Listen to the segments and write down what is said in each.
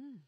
Mm.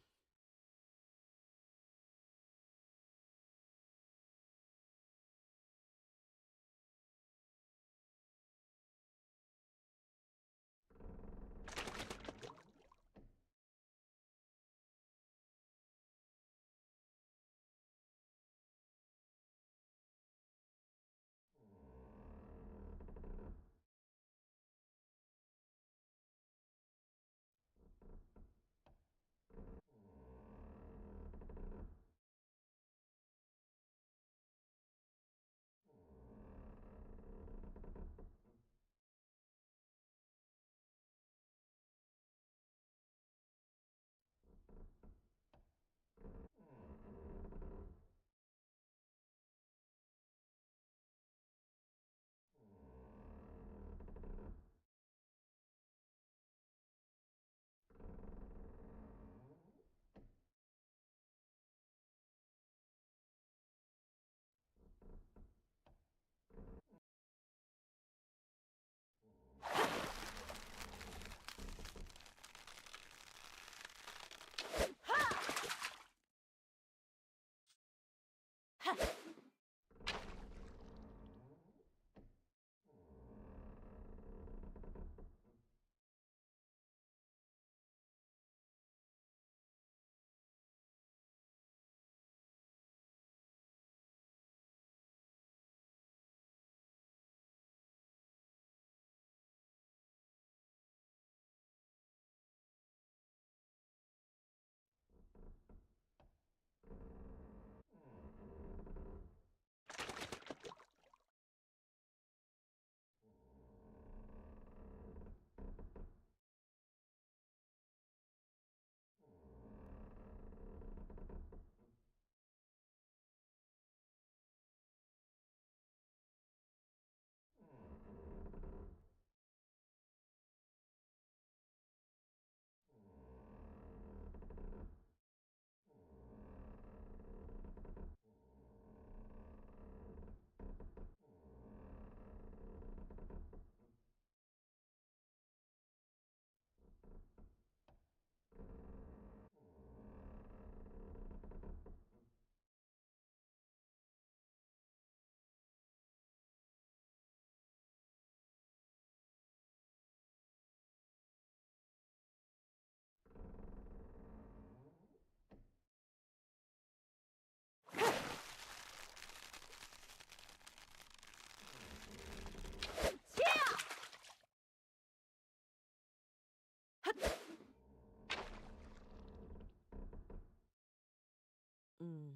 Mm.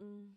Mm.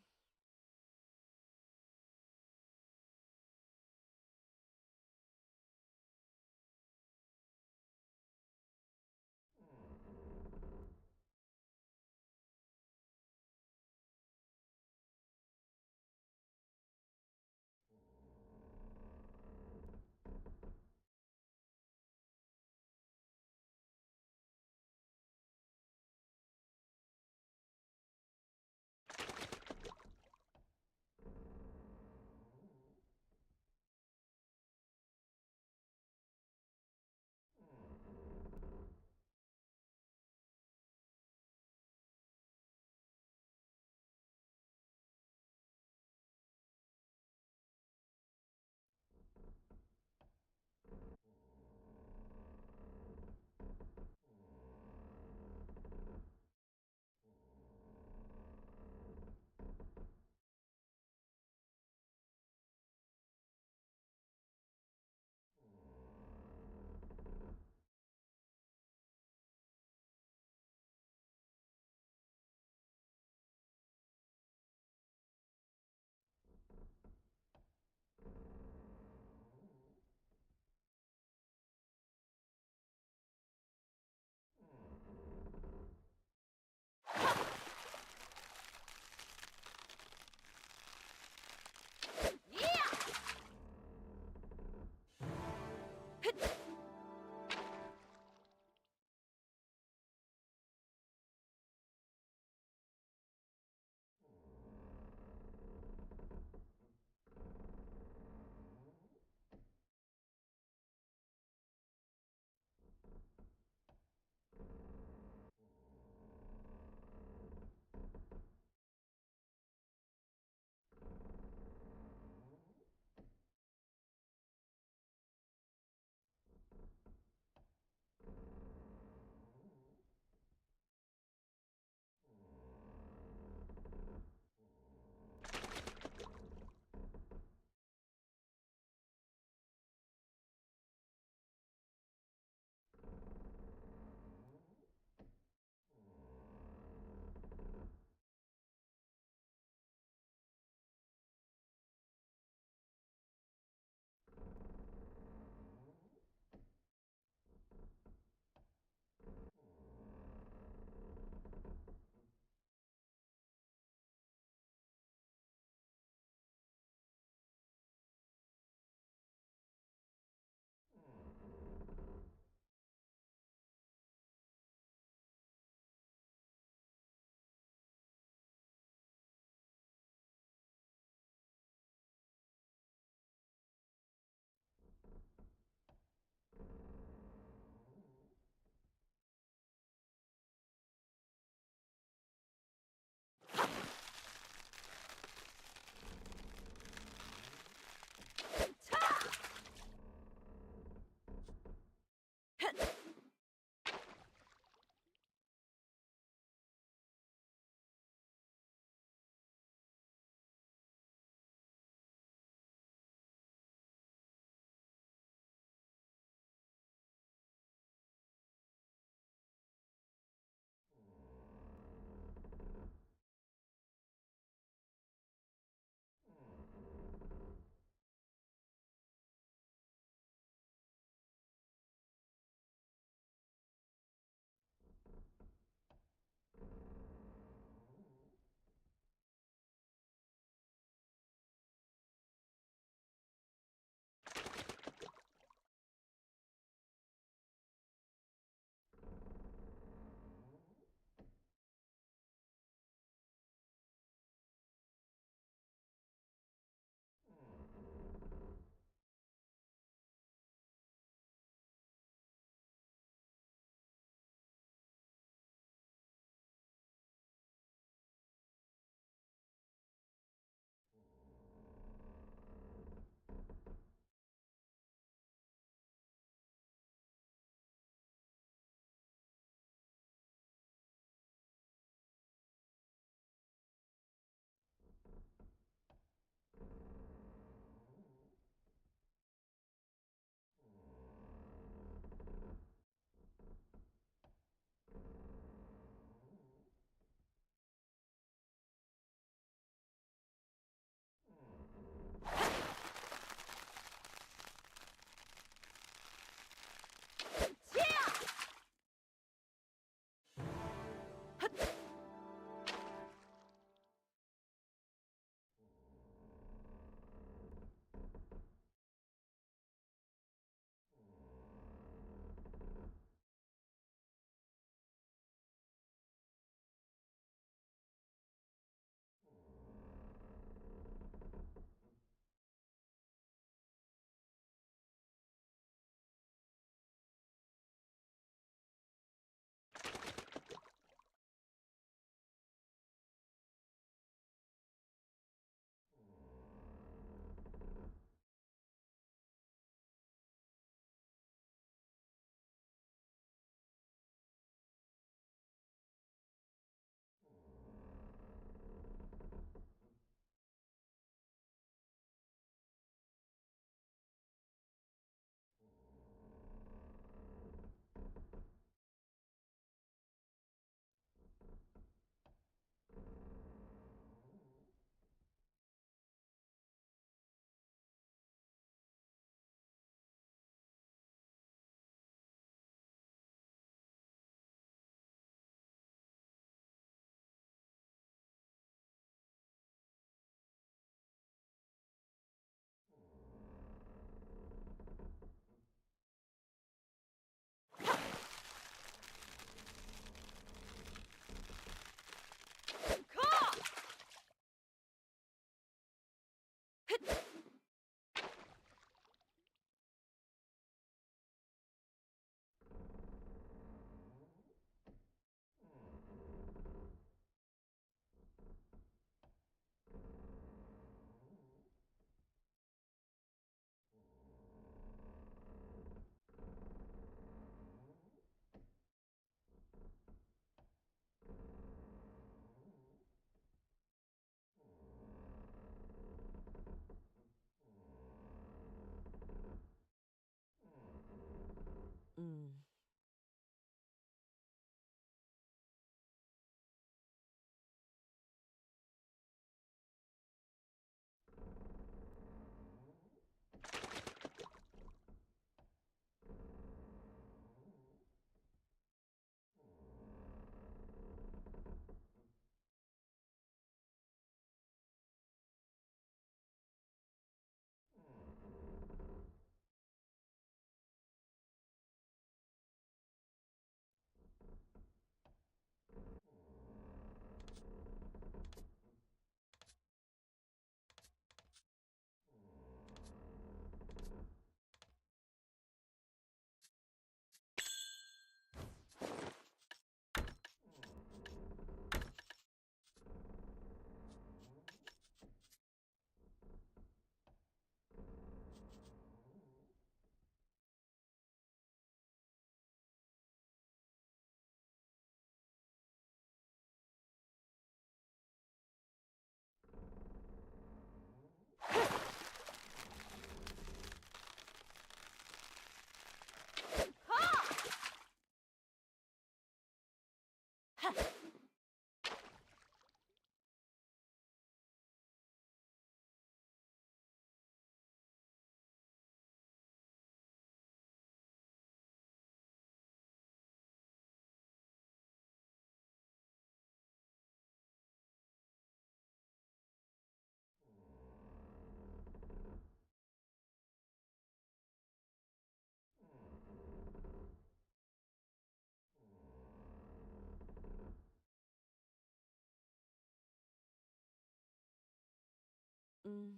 Mm.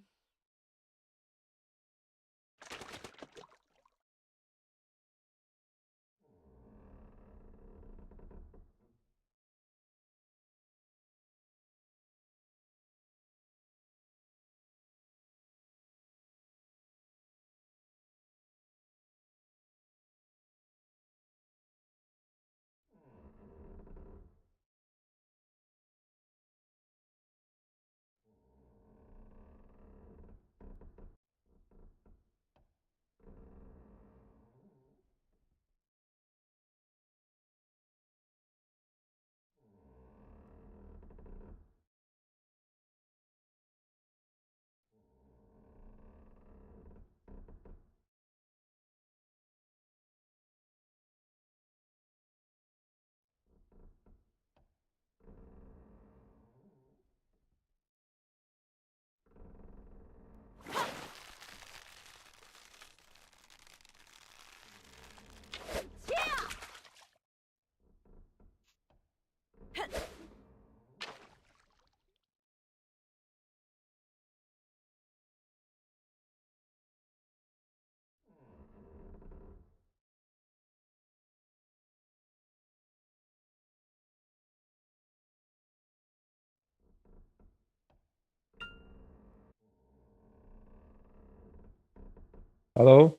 Hello?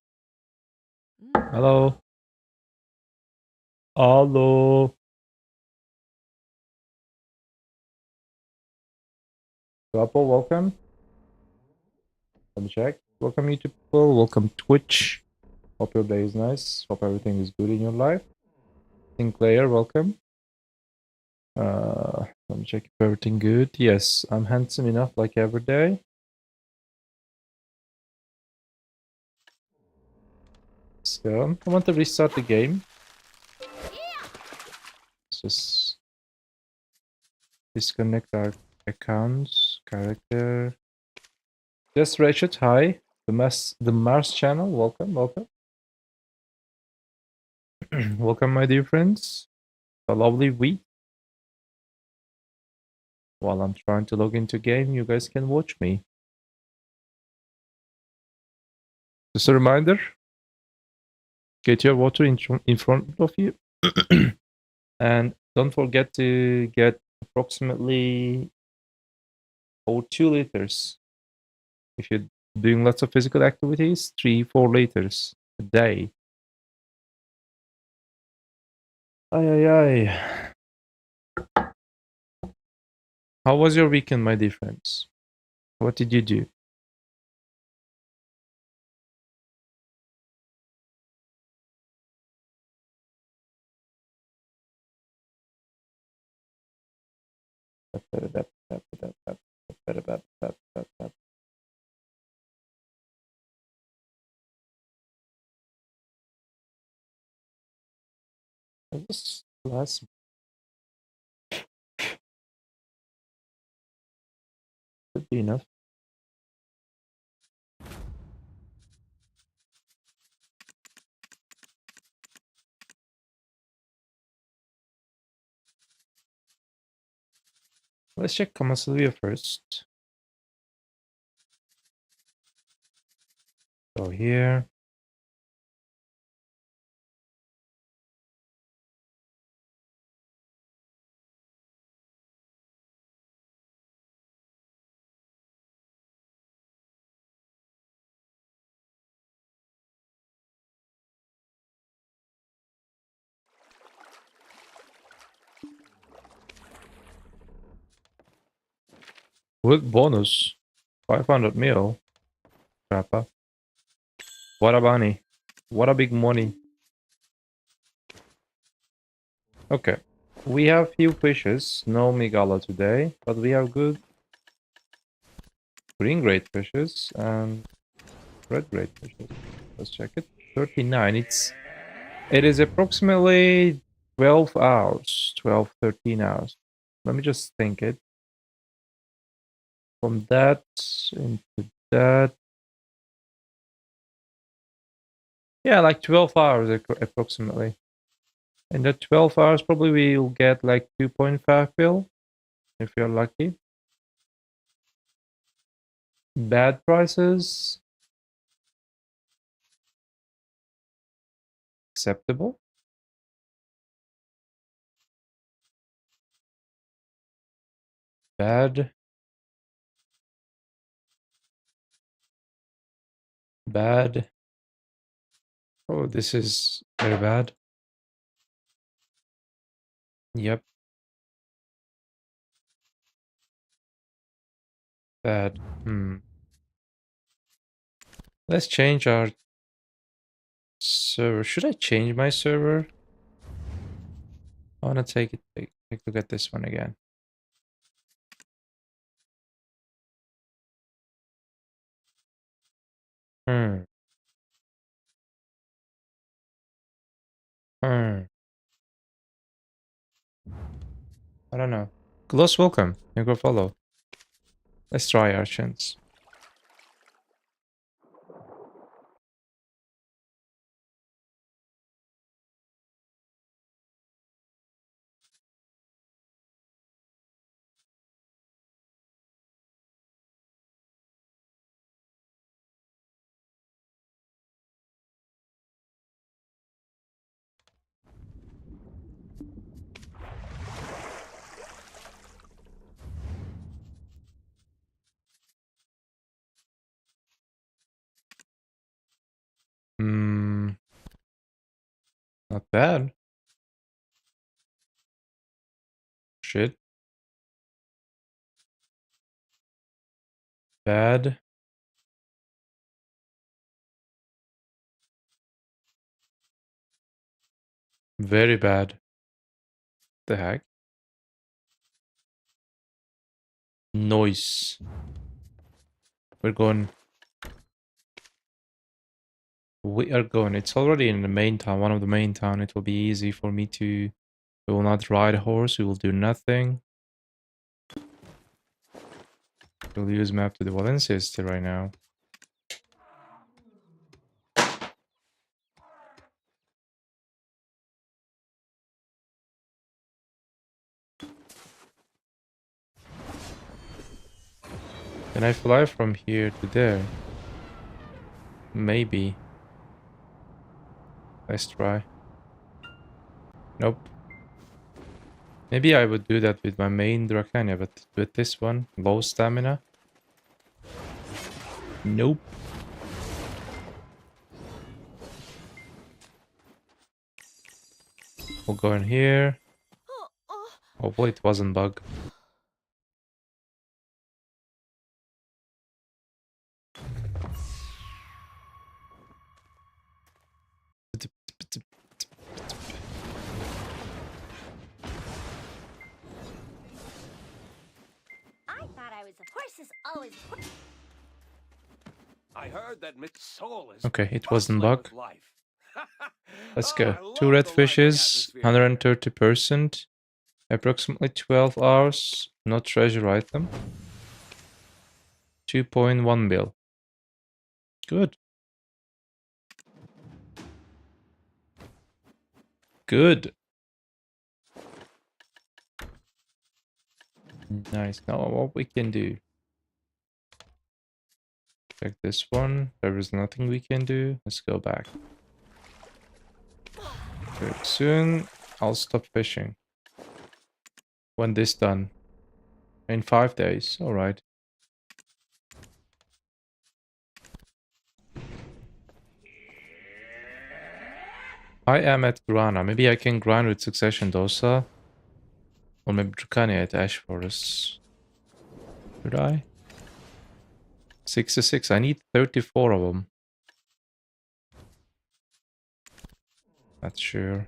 Mm. Hello? Hello? Apple, welcome. Let me check. Welcome YouTube people. Welcome Twitch. Hope your day is nice. Hope everything is good in your life. Sinclair, welcome. Let me check if everything good. Yes, I'm handsome enough like every day. So I want to restart the game. Let's just disconnect our accounts. Character. Yes, Rachel, hi. The Mars channel, welcome, welcome. Welcome, my dear friends. A lovely week. While I'm trying to log into game, you guys can watch me. Just a reminder, get your water in front of you. And don't forget to get approximately 2 liters. If you're doing lots of physical activities, 3-4 liters a day. Ay, ay, ay. How was your weekend, my dear friends? What did you do? This last could be enough. Let's check Common Sylvia first. Go here. With bonus, 500 mil. Trapper. What a bunny. What a big money. Okay. We have few fishes. No Migala today, but we have good green grade fishes and red grade fishes. Let's check it. 39. It is approximately 12 hours. 12, 13 hours. Let me just think it. From that into that. Yeah, like 12 hours approximately. In the 12 hours, probably we'll get like 2.5 bill if you're lucky. Bad prices. Acceptable. Bad. Bad. Oh, this is very bad. Yep. Bad. Let's change our server. Should I change my server? I want to take a look at this one again. I don't know. Close welcome. You go follow. Let's try our chance. Not bad. Shit. Bad. Very bad. The heck? Noise. We're going. We are going. It's already in the main town, one of the main town. It will be easy for me to. We will not ride a horse. We will do nothing. We'll use map to the Valencia city right now. Can I fly from here to there? Maybe. Let's try. Nope. Maybe I would do that with my main Drakania, but with this one, low stamina. Nope. We'll go in here. Hopefully it wasn't bug. I thought I was a horses always. I heard that Miss Soul is Okay, it wasn't bustling bug. with life. Let's Oh, go. I 2 love red the lively fishes, atmosphere here. 130%. Approximately 12 hours. No treasure item. 2.1 bill. Good. Good. Nice. Now what we can do? Check this one. There is nothing we can do. Let's go back. Very soon, I'll stop fishing. When this done? In 5 days. All right. I am at Grana. Maybe I can grind with Succession Dosa. Or maybe Drakania at Ash Forest. Should I? 66. I need 34 of them. Not sure.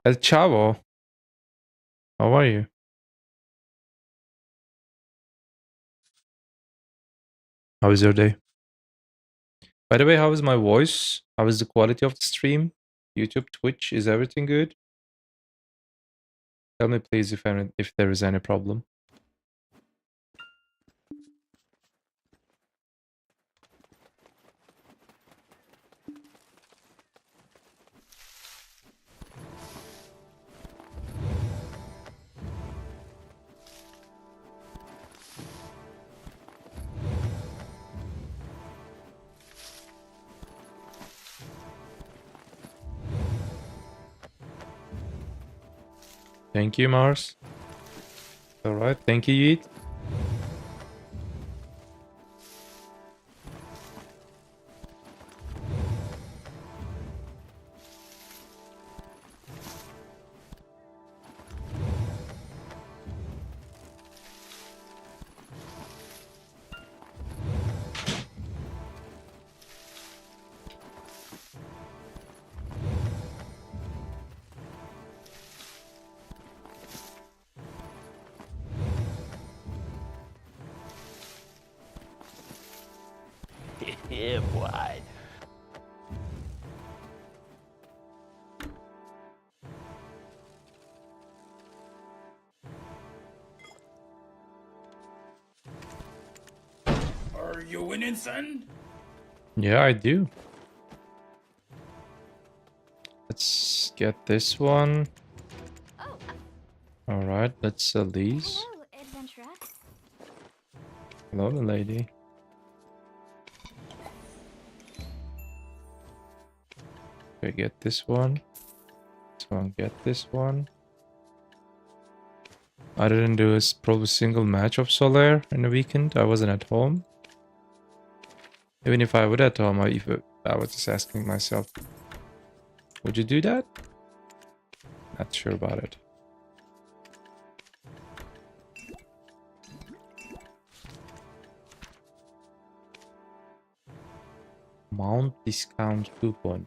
El Chavo. How are you? How is your day? By the way, how is my voice? How is the quality of the stream? YouTube, Twitch, is everything good? Tell me please if there is any problem. Thank you, Mars. Alright, thank you, Yeet. Yeah, boy. Are you winning, son? Yeah, I do. Let's get this one. Oh, Alright, let's sell these. hello, adventurer. Hello, lady. Okay, get this one. This one, get this one. I didn't do a probably single match of Solaire in the weekend. I wasn't at home. Even if I would at home, I was just asking myself, would you do that? Not sure about it. Mount discount coupon.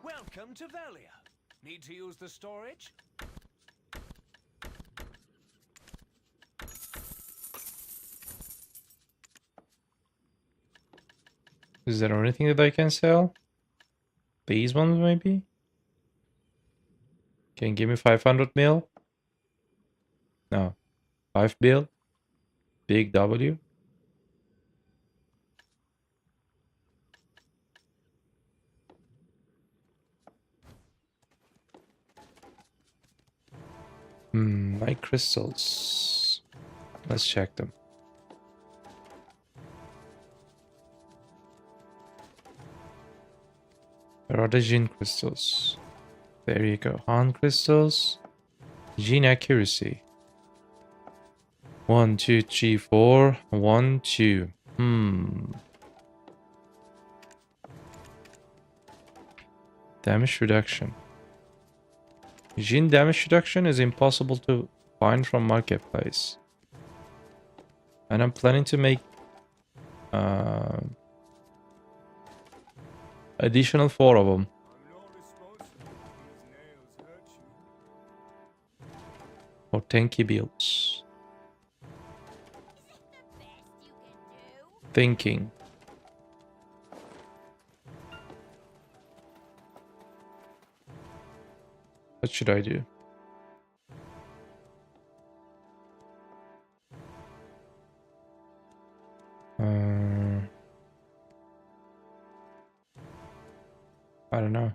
Welcome to Valia. Need to use the storage? Is there anything that I can sell? These ones maybe? Can you give me 500 mil? No. 5 bill? Big W? My crystals. Let's check them. Where are the gene crystals? There you go. Han crystals. Gene accuracy. 1, 2, 3, 4. 1, 2. Damage reduction. Gene damage reduction is impossible to find from marketplace. And I'm planning to make additional 4 of them. For tanky builds. Thinking. What should I do? I don't know.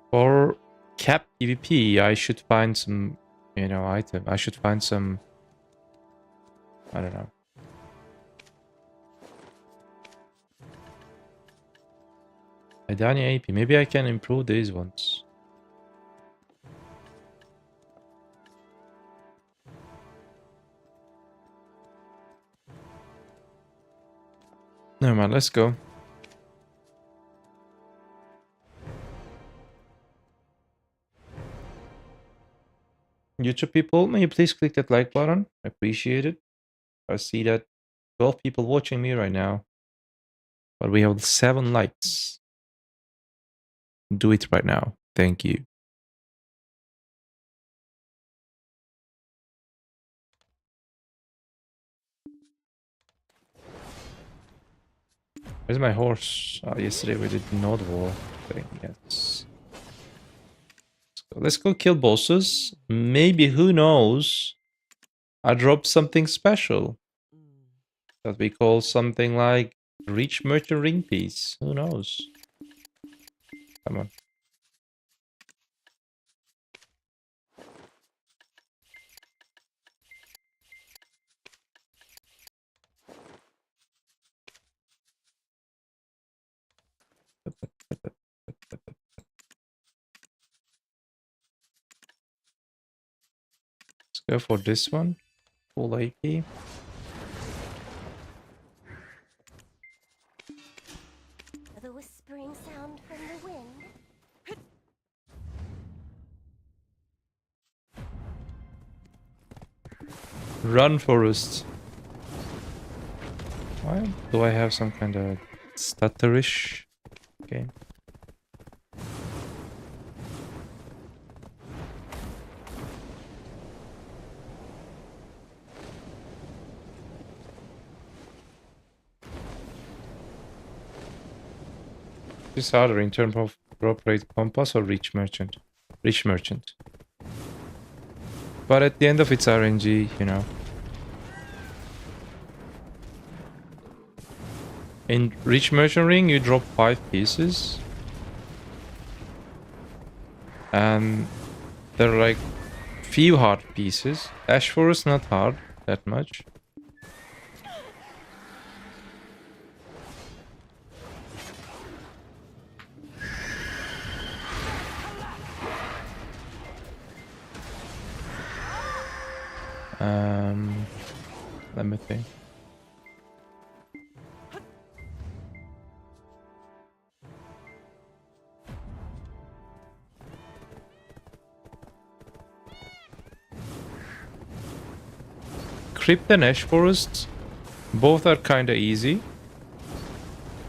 For cap PvP, I should find some, you know, item. I should find some, I don't know. Idania AP. Maybe I can improve these ones. Never mind, let's go. YouTube people, may you please click that like button? I appreciate it. I see that 12 people watching me right now. But we have 7 likes. Do it right now. Thank you. Where's my horse? Yesterday we did node wall thing. Yes. Let's go kill bosses. Maybe, who knows? I dropped something special that we call something like Reach Merchant Ring Piece. Who knows? Come on. Let's go for this one. Full AP. The whispering sound from the wind. Run, Forest. Why do I have some kind of stutterish game? Is harder in terms of drop rate, compass or reach merchant? Reach merchant. But at the end of it's RNG, you know. In reach merchant ring, you drop 5 pieces. And they're like few hard pieces. Ash Forest not hard that much. Let me think. Crypt and Ash Forest, both are kinda easy.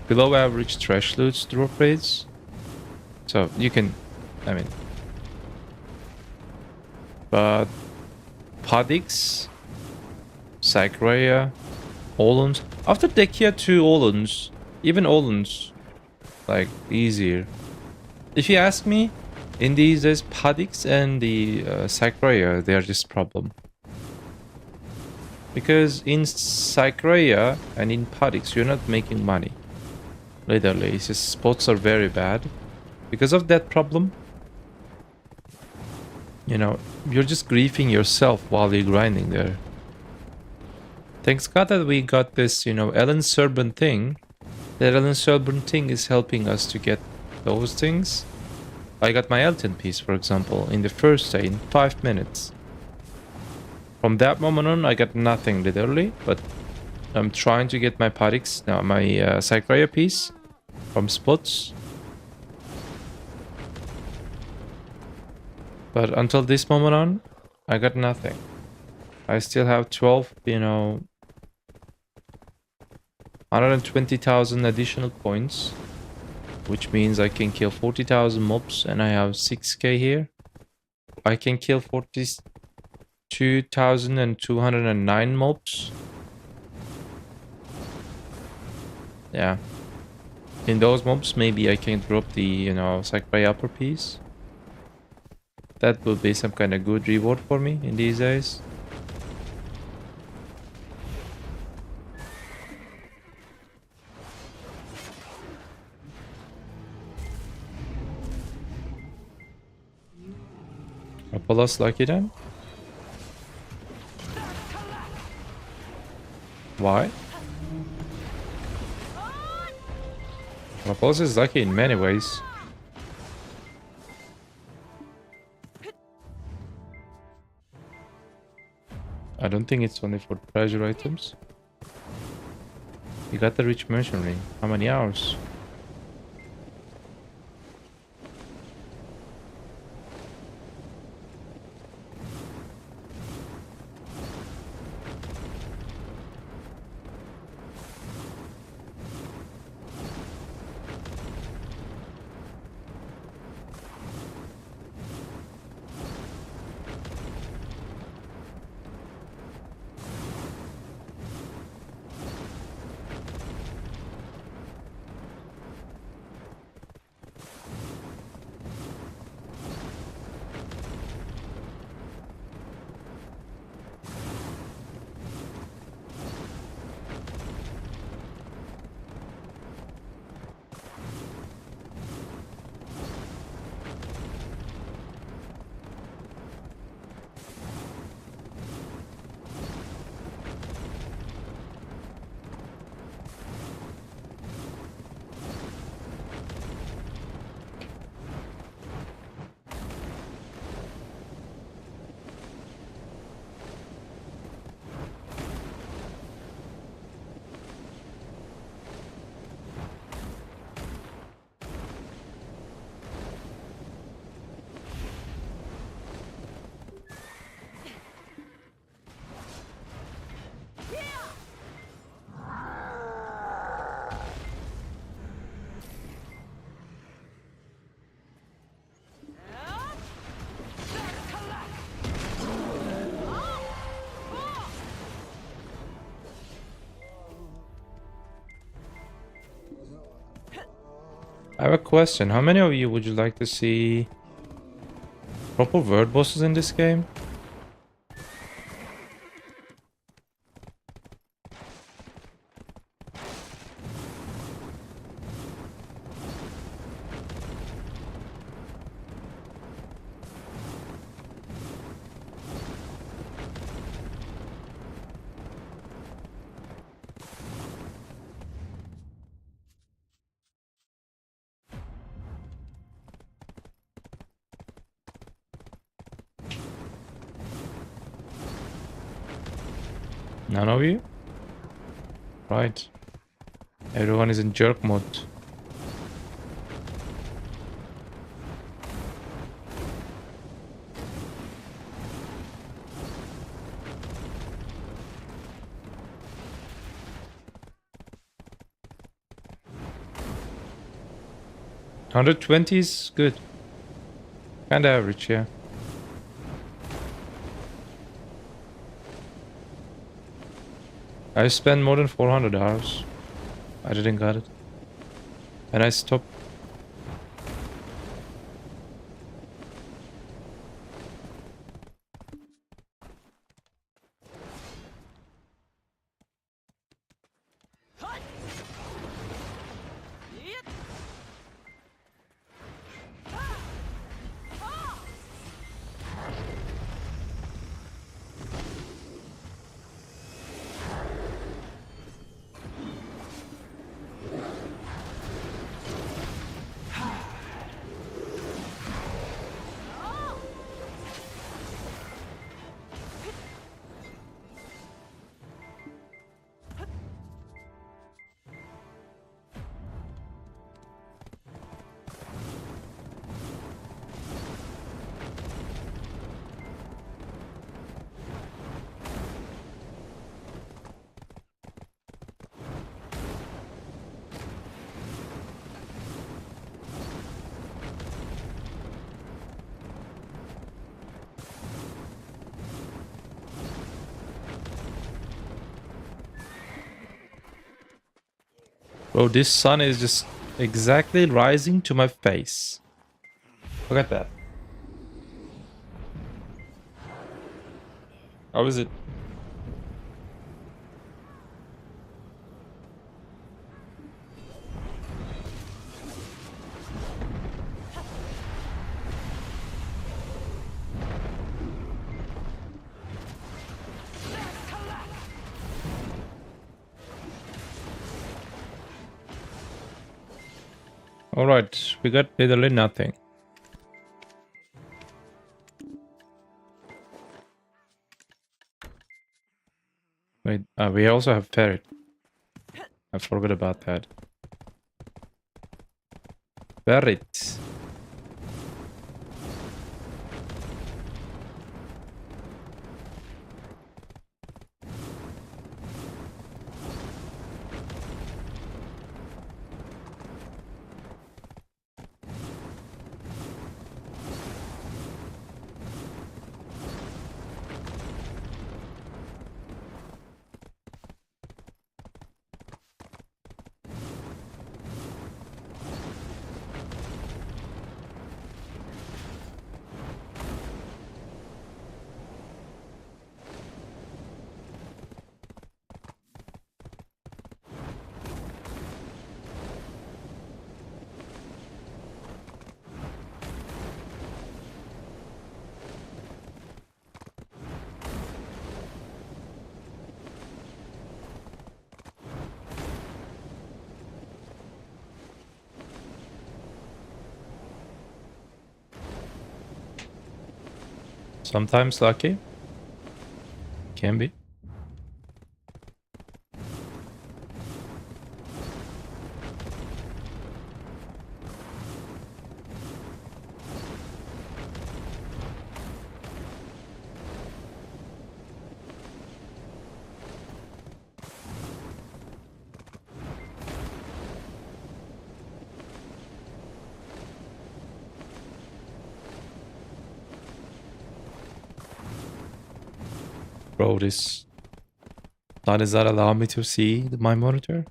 Below average trash loots drop rates. So you can, I mean. But Podix, Cycraya, Olens. After Dekia to Olens, even Olens, like, easier. If you ask me, in these days, Podix and the Cycraya, they are just problem. Because in Cycraya and in Podix, you're not making money. Literally, it's just spots are very bad. Because of that problem, you know, you're just griefing yourself while you're grinding there. Thanks God that we got this, you know, Ellen Serban thing. That Ellen Serban thing is helping us to get those things. I got my Elton piece, for example, in the first day, in 5 minutes. From that moment on, I got nothing, literally. But I'm trying to get my Podix, no, my Cycraya piece from spots. But until this moment on, I got nothing. I still have 12, you know, 120,000 additional points, which means I can kill 40,000 mobs, and I have 6k here. I can kill 42,209 mobs. Yeah. In those mobs, maybe I can drop the, you know, sacrifice upper piece. That will be some kind of good reward for me in these days. Apollo's lucky then? Why? Apollo's is lucky in many ways. I don't think it's only for treasure items. You got the rich merchant ring. How many hours? I have a question. How many of you would you like to see proper word bosses in this game? None of you? Right. Everyone is in jerk mode. $120 is good. Kinda average, yeah. I spent more than 400 hours. I didn't got it. And I stopped. Bro, this sun is just exactly rising to my face. Look at that. How is it? Alright, we got literally nothing. Wait, we also have ferret. I forgot about that. Ferret. Sometimes lucky. Can be. Bro, this does that allow me to see my monitor?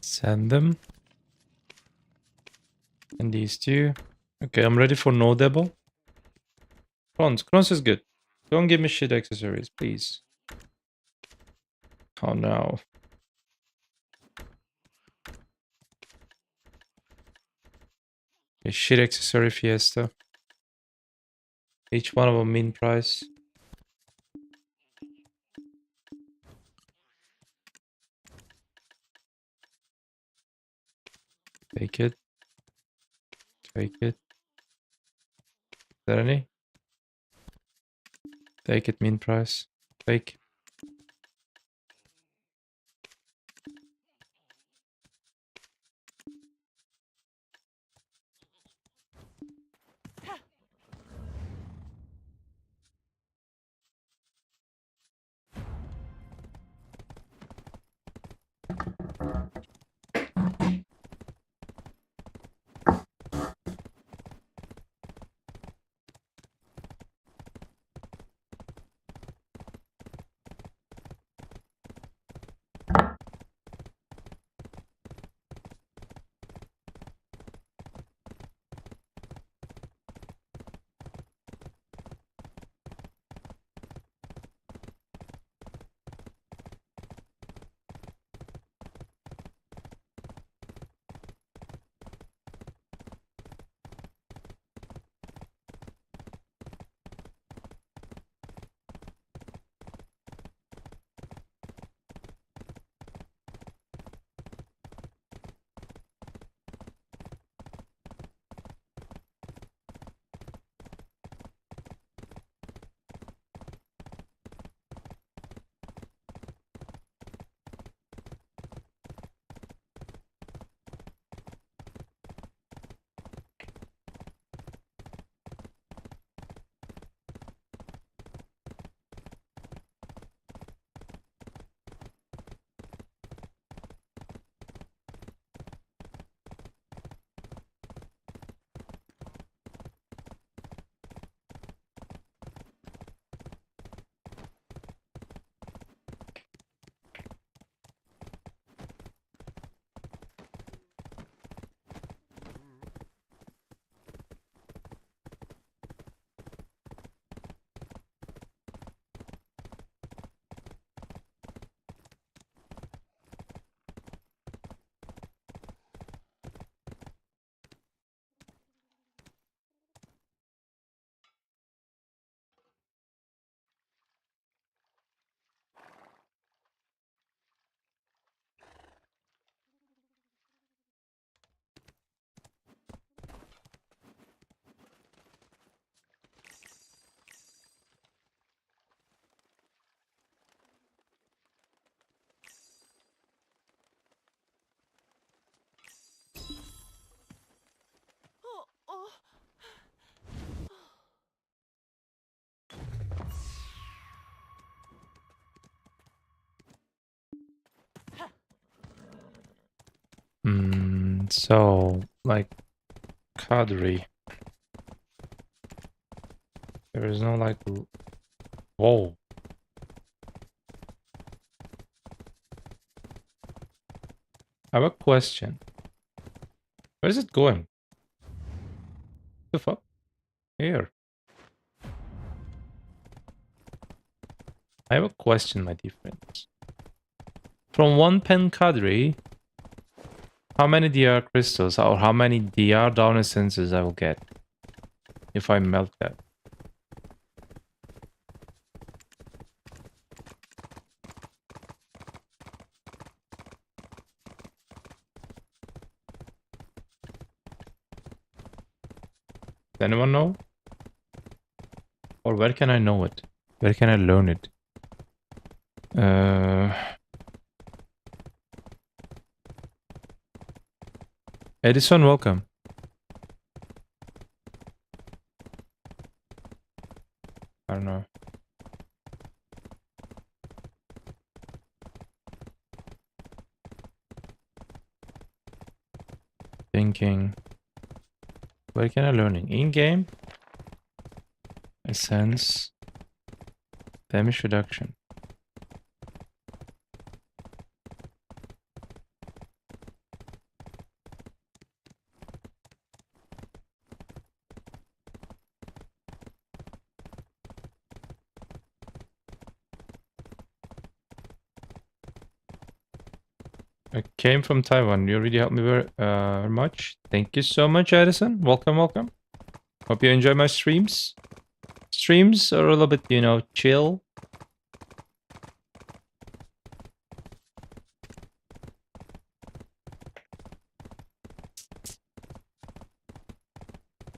Send them. And these two. Okay, I'm ready for no double. Crons is good. Don't give me shit accessories, please. Oh no. A shit accessory Fiesta. Each one of them mean price. Take it. Take it. Is there any? Take it, mean price. Take. So, like, cadre. There is no, like... Whoa. I have a question. Where is it going? What the fuck? Here. I have a question, my dear friends. From one pen cadre, how many DR crystals or how many DR down essences I will get if I melt that? Does anyone know? Or where can I know it? Where can I learn it? Edison, welcome. I don't know. Thinking. Where can I learn it? In-game? Essence. Damage reduction. I came from Taiwan. You really helped me very much. Thank you so much, Edison. Welcome, welcome. Hope you enjoy my streams. Streams are a little bit, you know, chill.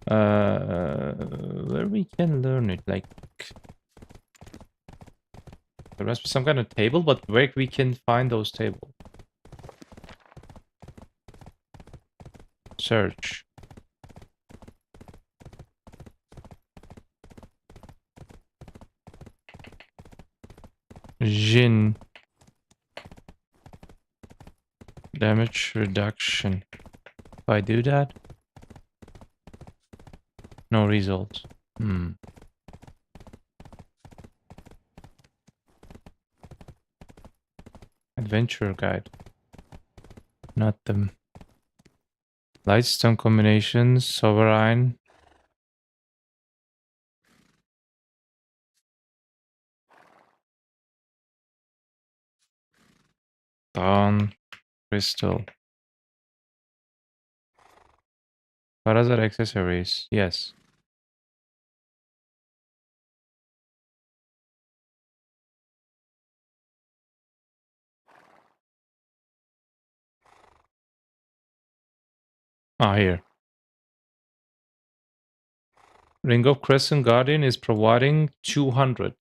Where we can learn it, like there must be some kind of table, but where we can find those tables? Search. Jin. Damage reduction. If I do that? No result. Adventure guide. Not them. Lightstone combinations. Sovereign. Dawn. Crystal. What other accessories? Yes. Ah, here. Ring of Crescent Guardian is providing 200.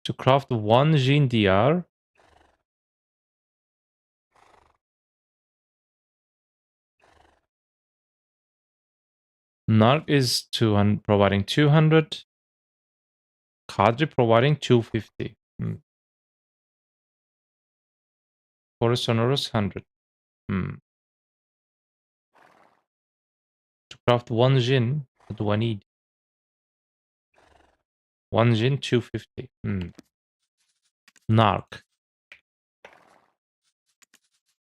To craft one Jin DR. Narc is providing 200. Cadre providing 250. Forest Sonorous 100. To craft one Jin, what do I need? One Jin, 250. Narc.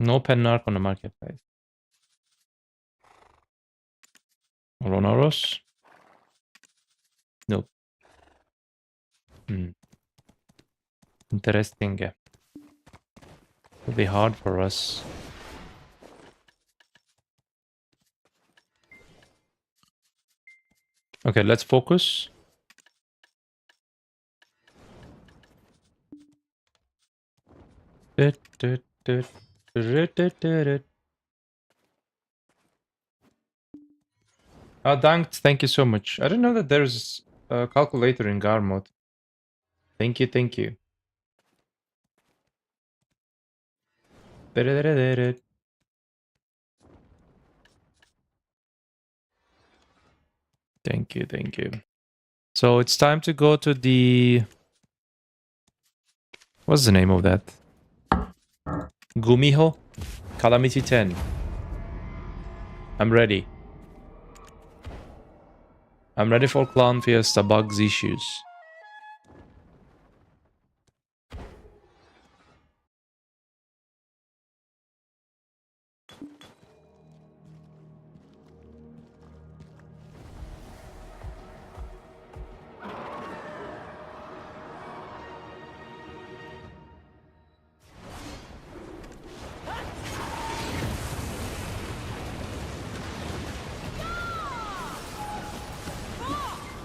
No pen Narc on the marketplace. AORUS? Nope. Interesting. It'll be hard for us. Okay, let's focus. Oh, thank you so much. I didn't know that there's a calculator in GAR mode. Thank you, thank you. Thank you, thank you. So it's time to go to the... What's the name of that? Gumiho? Calamity 10. I'm ready. I'm ready for Clown Fiesta bugs issues.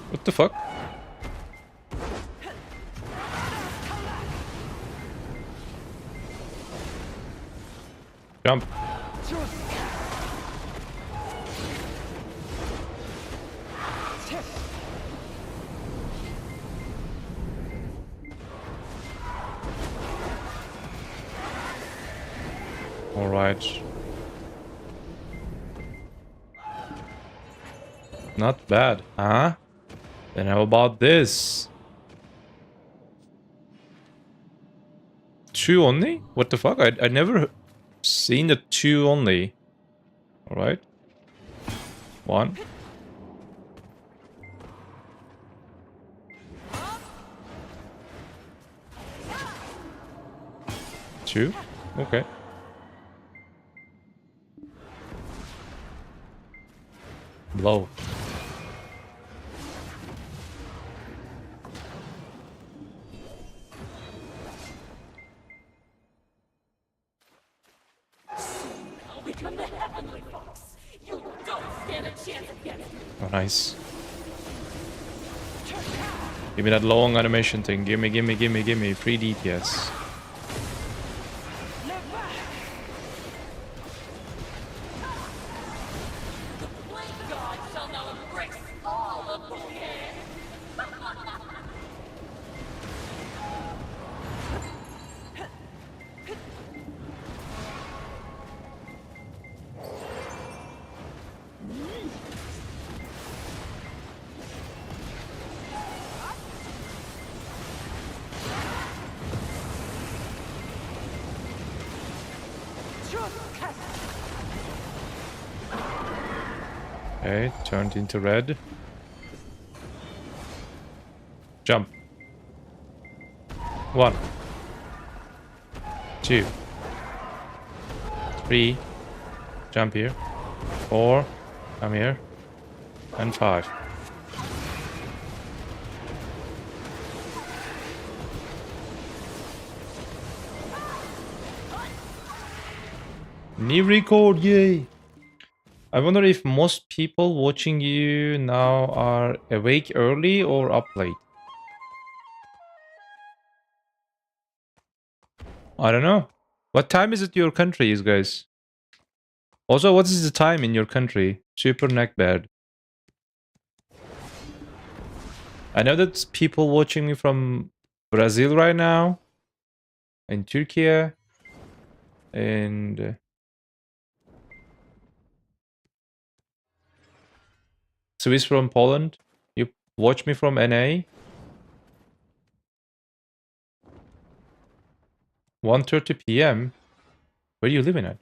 What the fuck? Jump. All right. Not bad, huh? Then how about this? 2 only? What the fuck? I never seen the 2 only. Alright. 1. 2. Okay. Blow. Oh, nice. Give me that long animation thing. Gimme, gimme, gimme, gimme. 3 DPS. Okay, turned into red. Jump. 1. 2. 3. Jump here. 4. Come here. And 5. New record, yay! I wonder if most people watching you now are awake early or up late. I don't know. What time is it your country, guys? Also, what is the time in your country? Super neckbad. I know that people watching me from Brazil right now, in Turkey, and Swiss from Poland. You watch me from NA. 1:30 p.m. Where are you living at?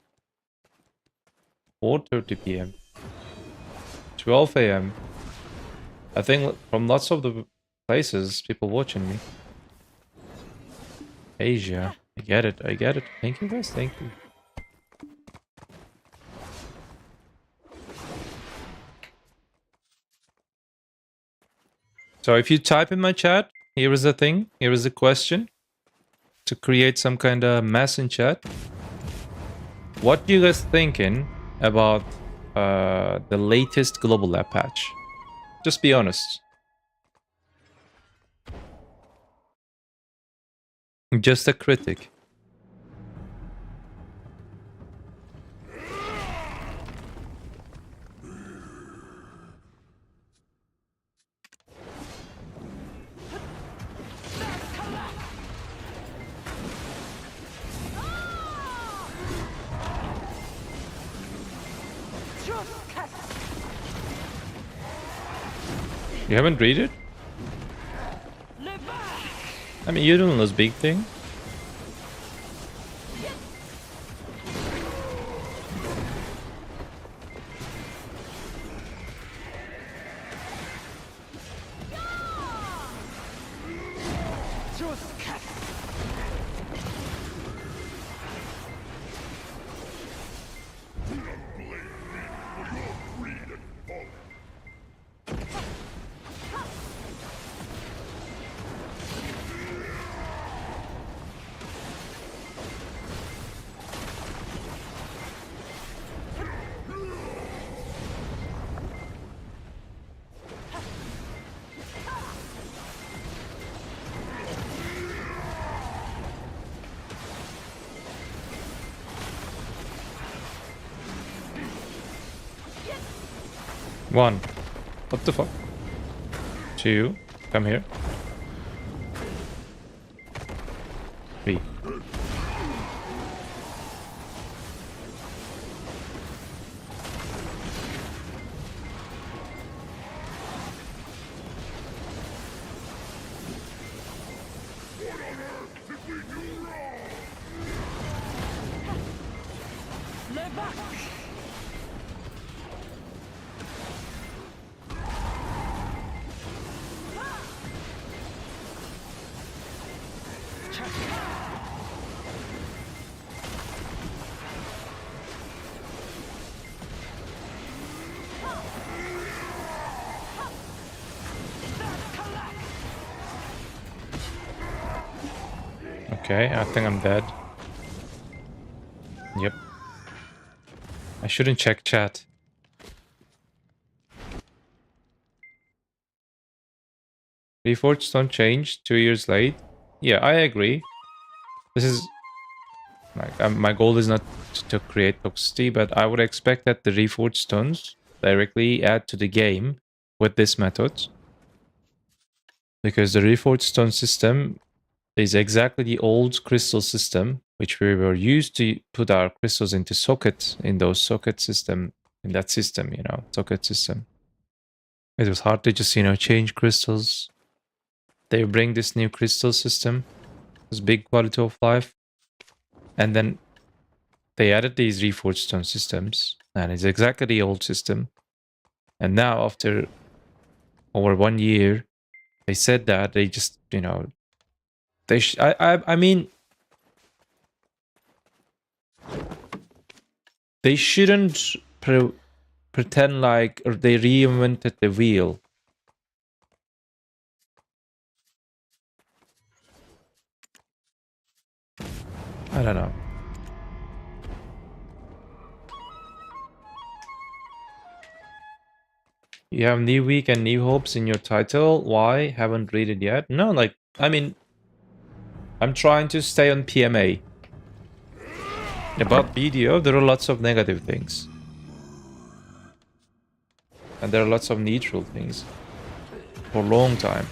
4:30 p.m. 12 a.m. I think from lots of the places, people watching me. Asia. I get it. I get it. Thank you, guys. Thank you. So if you type in my chat, here is the thing. Here is the question. To create some kind of mess in chat. What you guys thinking about the latest global lab patch? Just be honest. Just a critic. You haven't read it? I mean, you don't know this big thing. 1. What the fuck? 2. Come here. 3. Okay, I think I'm dead. Yep. I shouldn't check chat. Reforged don't change 2 years late. Yeah, I agree. This is like my goal is not to create toxicity, but I would expect that the reforged stones directly add to the game with this method, because the reforged stone system is exactly the old crystal system, which we were used to put our crystals into socket in those socket system, in that system, you know, socket system. It was hard to just, you know, change crystals. They bring this new crystal system, this big quality of life, and then they added these reforged stone systems, and it's exactly the old system. And now, after over 1 year, they said that they just, you know, I mean, they shouldn't pretend like they reinvented the wheel. I don't know. You have New Week and New Hopes in your title. Why? Haven't read it yet. No, like, I mean, I'm trying to stay on PMA. About BDO, there are lots of negative things. And there are lots of neutral things. For a long time.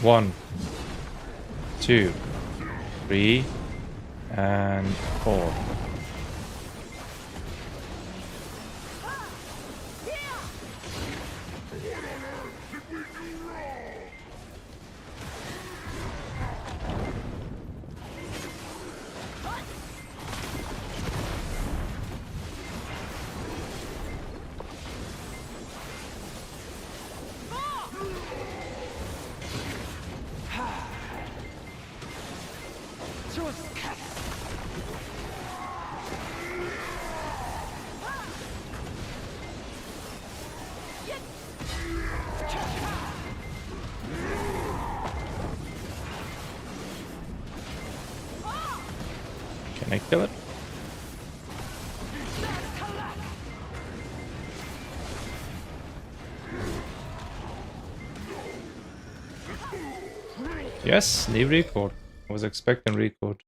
One, 2, 3, and 4. Can I kill it? Yes, new record. I was expecting record.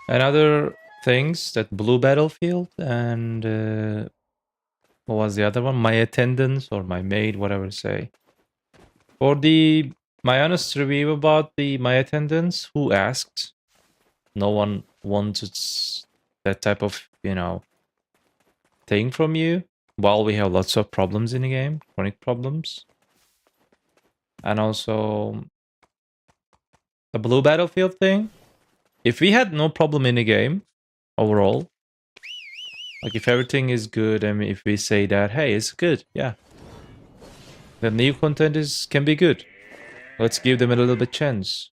And other things, that blue battlefield and what was the other one? My attendance or my maid, whatever say. For the my honest review about my attendance, who asked? No one wanted that type of, thing from you. While we have lots of problems in the game, chronic problems. And also the blue battlefield thing. If we had no problem in the game overall, like if everything is good and if we say that, hey, it's good, yeah. The new content can be good. Let's give them a little bit chance.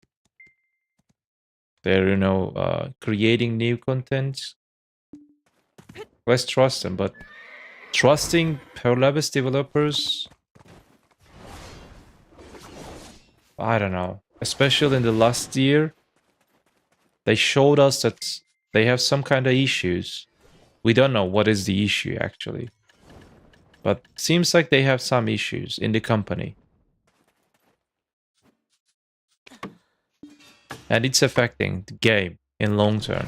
They're, creating new content. Let's trust them, but trusting Perlabis developers, I don't know. Especially in the last year, they showed us that they have some kind of issues. We don't know what is the issue actually. But seems like they have some issues in the company. And it's affecting the game in long term.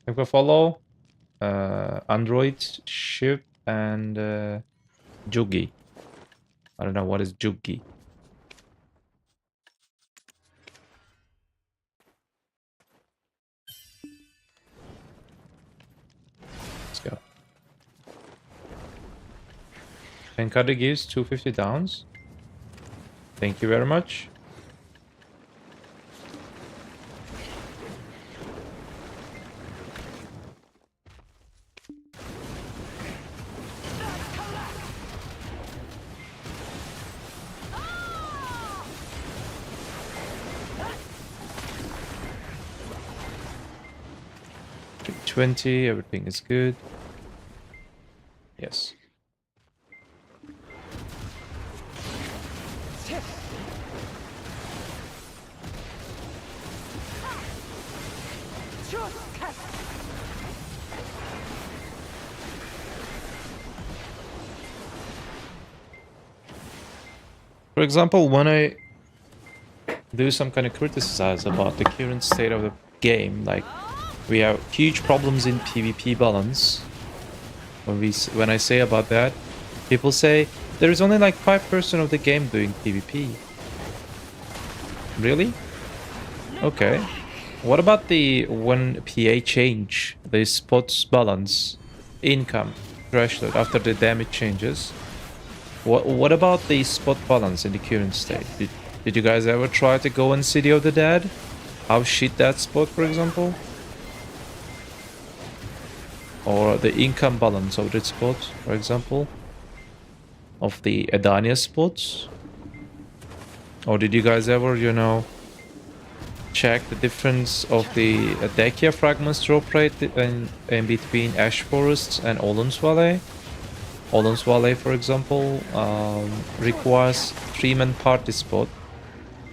I'm gonna follow Android, Ship, and Jugi. I don't know what is Jugi. Let's go. Tenkade gives 250 downs. Thank you very much. $20, everything is good. Yes. For example, when I do some kind of criticism about the current state of the game, like we have huge problems in PvP balance. When I say about that, people say there is only like 5% of the game doing PvP. Really? Okay. What about when PA change, the spots balance, income, crash load after the damage changes? What about the spot balance in the current state? Did you guys ever try to go in City of the Dead? How shit that spot, for example? Or the income balance of that spot, for example? Of the Adania spots? Or did you guys ever, check the difference of the Dacia fragments drop rate in between Ash Forests and Olun's Valley? Olun's Valley, for example, requires 3-man party spot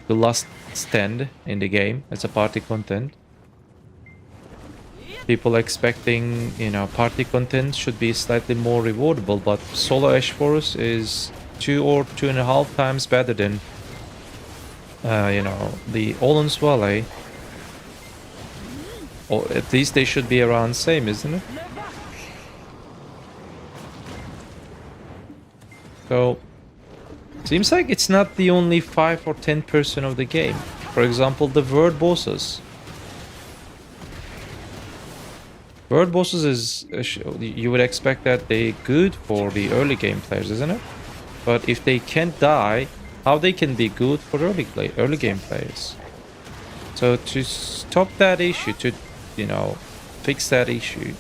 to last stand in the game as a party content. People expecting, party content should be slightly more rewardable, but solo Ash Forest is 2 or 2.5 times better than, the Olun's Valley. Or at least they should be around same, isn't it? So, seems like it's not the only 5 or 10% of the game. For example, the world bosses. World bosses is, you would expect that they're good for the early game players, isn't it? But if they can't die, how they can be good for early game players? So to stop that issue, to, fix that issue,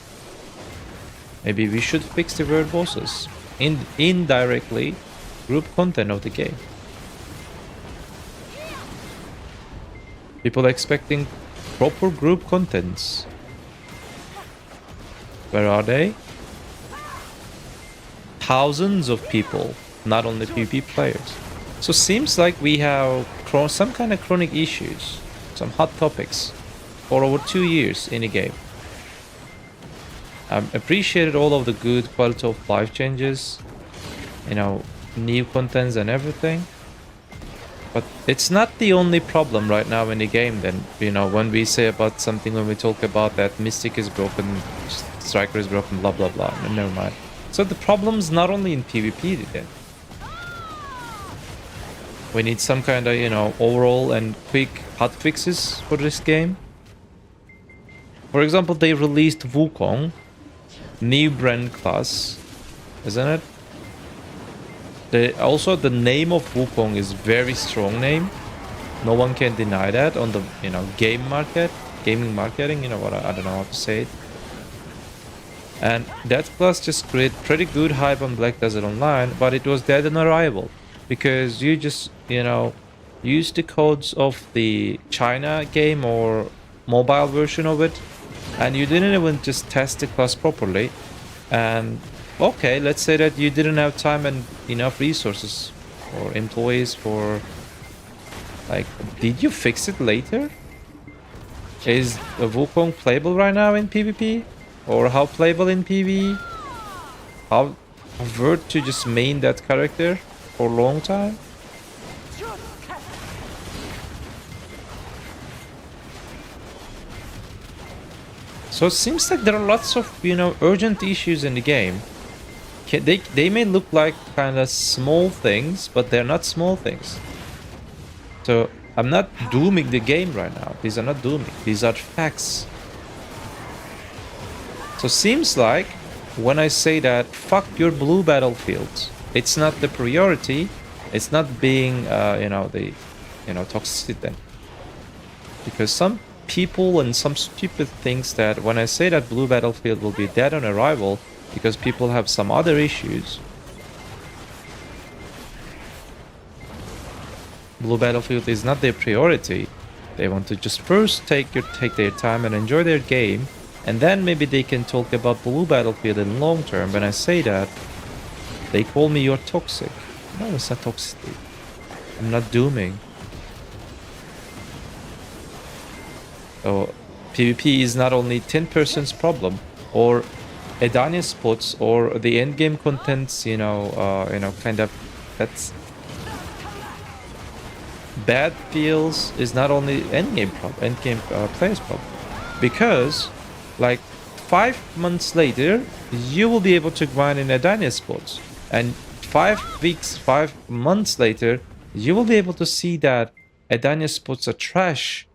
maybe we should fix the world bosses. Indirectly, group content of the game. People expecting proper group contents. Where are they? Thousands of people, not only PvP players. So seems like we have some kind of chronic issues, some hot topics for over 2 years in a game. Appreciated all of the good quality of life changes, new contents and everything. But it's not the only problem right now in the game then, when we say about something, when we talk about that Mystic is broken, Striker is broken, blah blah blah, never mind. So the problem's not only in PvP then. We need some kind of, you know, overall and quick hot fixes for this game. For example, they released Wukong, new brand class, isn't it? Also, the name of Wukong is very strong name. No one can deny that on the, you know, gaming marketing, you know what, I don't know how to say it. And that class just created pretty good hype on Black Desert Online, but it was dead on arrival. Because you just, you know, use the codes of the China game or mobile version of it, and you didn't even just test the class properly. And okay, let's say that you didn't have time and enough resources or employees for, like, did you fix it later? Is Wukong playable right now in PvP? Or how playable in PvE? How worth to just main that character for a long time? So it seems like there are lots of, you know, urgent issues in the game. They may look like kind of small things, but they're not small things. So I'm not dooming the game right now. These are not dooming. These are facts. So seems like when I say that, fuck your blue battlefields. It's not the priority. It's not being, you know, the, you know, toxicity thing. Because some people and some stupid things that when I say that blue battlefield will be dead on arrival because people have some other issues. Blue battlefield is not their priority. They want to just first take their time and enjoy their game, and then maybe they can talk about blue battlefield in long term. When I say that, they call me you're toxic. No, it's not toxicity. I'm not dooming. So PvP is not only 10%'s problem, or Edania spots, or the endgame contents, you know, kind of, that's bad feels is not only endgame players problem, because like 5 months later you will be able to grind in Edania spots, and 5 months later you will be able to see that Edania spots are trash.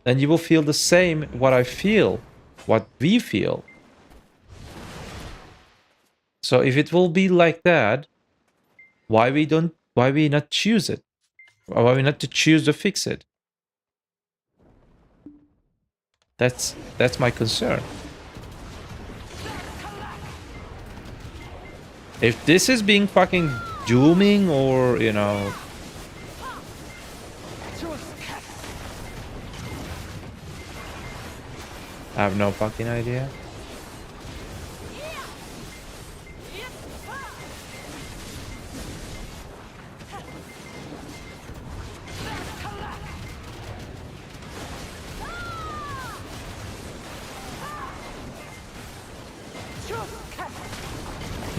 And you will feel the same what I feel, what we feel. So if it will be like that, why we not choose it? Why we not to choose to fix it? That's my concern. If this is being fucking dooming, or, you know, I have no fucking idea.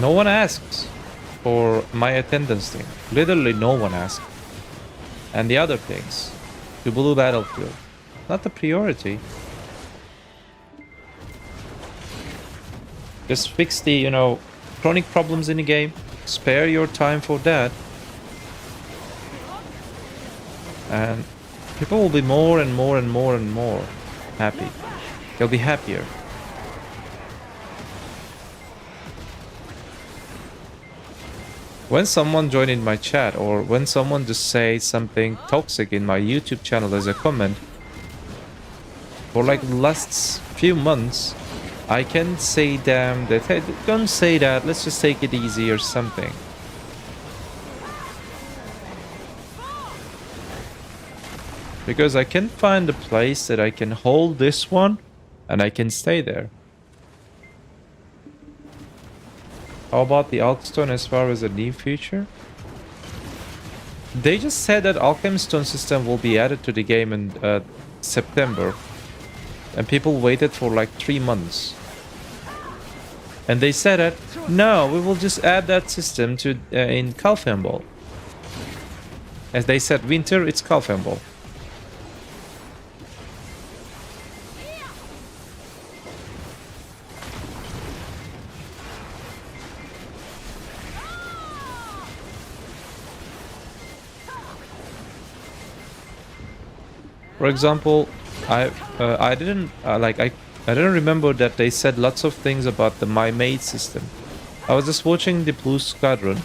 No one asks for my attendance thing. Literally no one asks. And the other things. The blue battlefield. Not the priority. Just fix the, you know, chronic problems in the game. Spare your time for that. And people will be more and more and more and more happy. They'll be happier. When someone joins in my chat, or when someone just says something toxic in my YouTube channel as a comment, for like the last few months, I can say them that, hey, don't say that, let's just take it easy or something. Because I can find a place that I can hold this one and I can stay there. How about the Alchstone as far as a new feature? They just said that Alchemstone system will be added to the game in September. And people waited for like 3 months. And they said that, no, we will just add that system to in Kalfenball. As they said, winter, it's Kalfenball. For example, I didn't I didn't remember that they said lots of things about the My Mate system. I was just watching the Blue Squadron,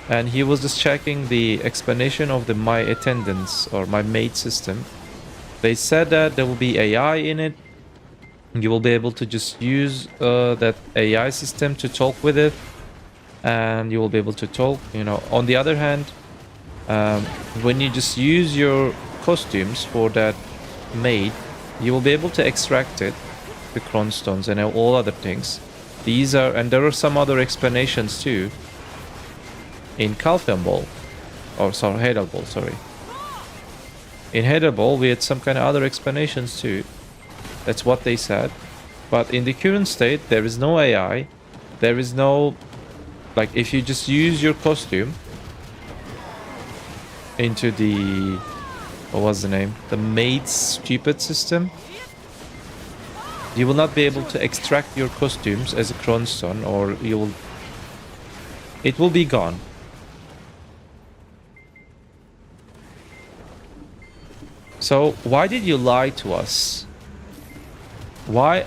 and he was just checking the explanation of the My Attendants or My Mate system. They said that there will be AI in it. You will be able to just use that AI system to talk with it, and you will be able to talk. You know, on the other hand, when you just use your costumes for that maid, you will be able to extract it, the cronstones and all other things. These are, and there are some other explanations too. In Kalfenball, or sorry, Heidelball, sorry. In Heidelball, we had some kind of other explanations too. That's what they said. But in the current state, there is no AI. There is no, like, if you just use your costume into the, what was the name? The Maid's Stupid system. You will not be able to extract your costumes as a cronstone, or you will, it will be gone. So why did you lie to us? Why,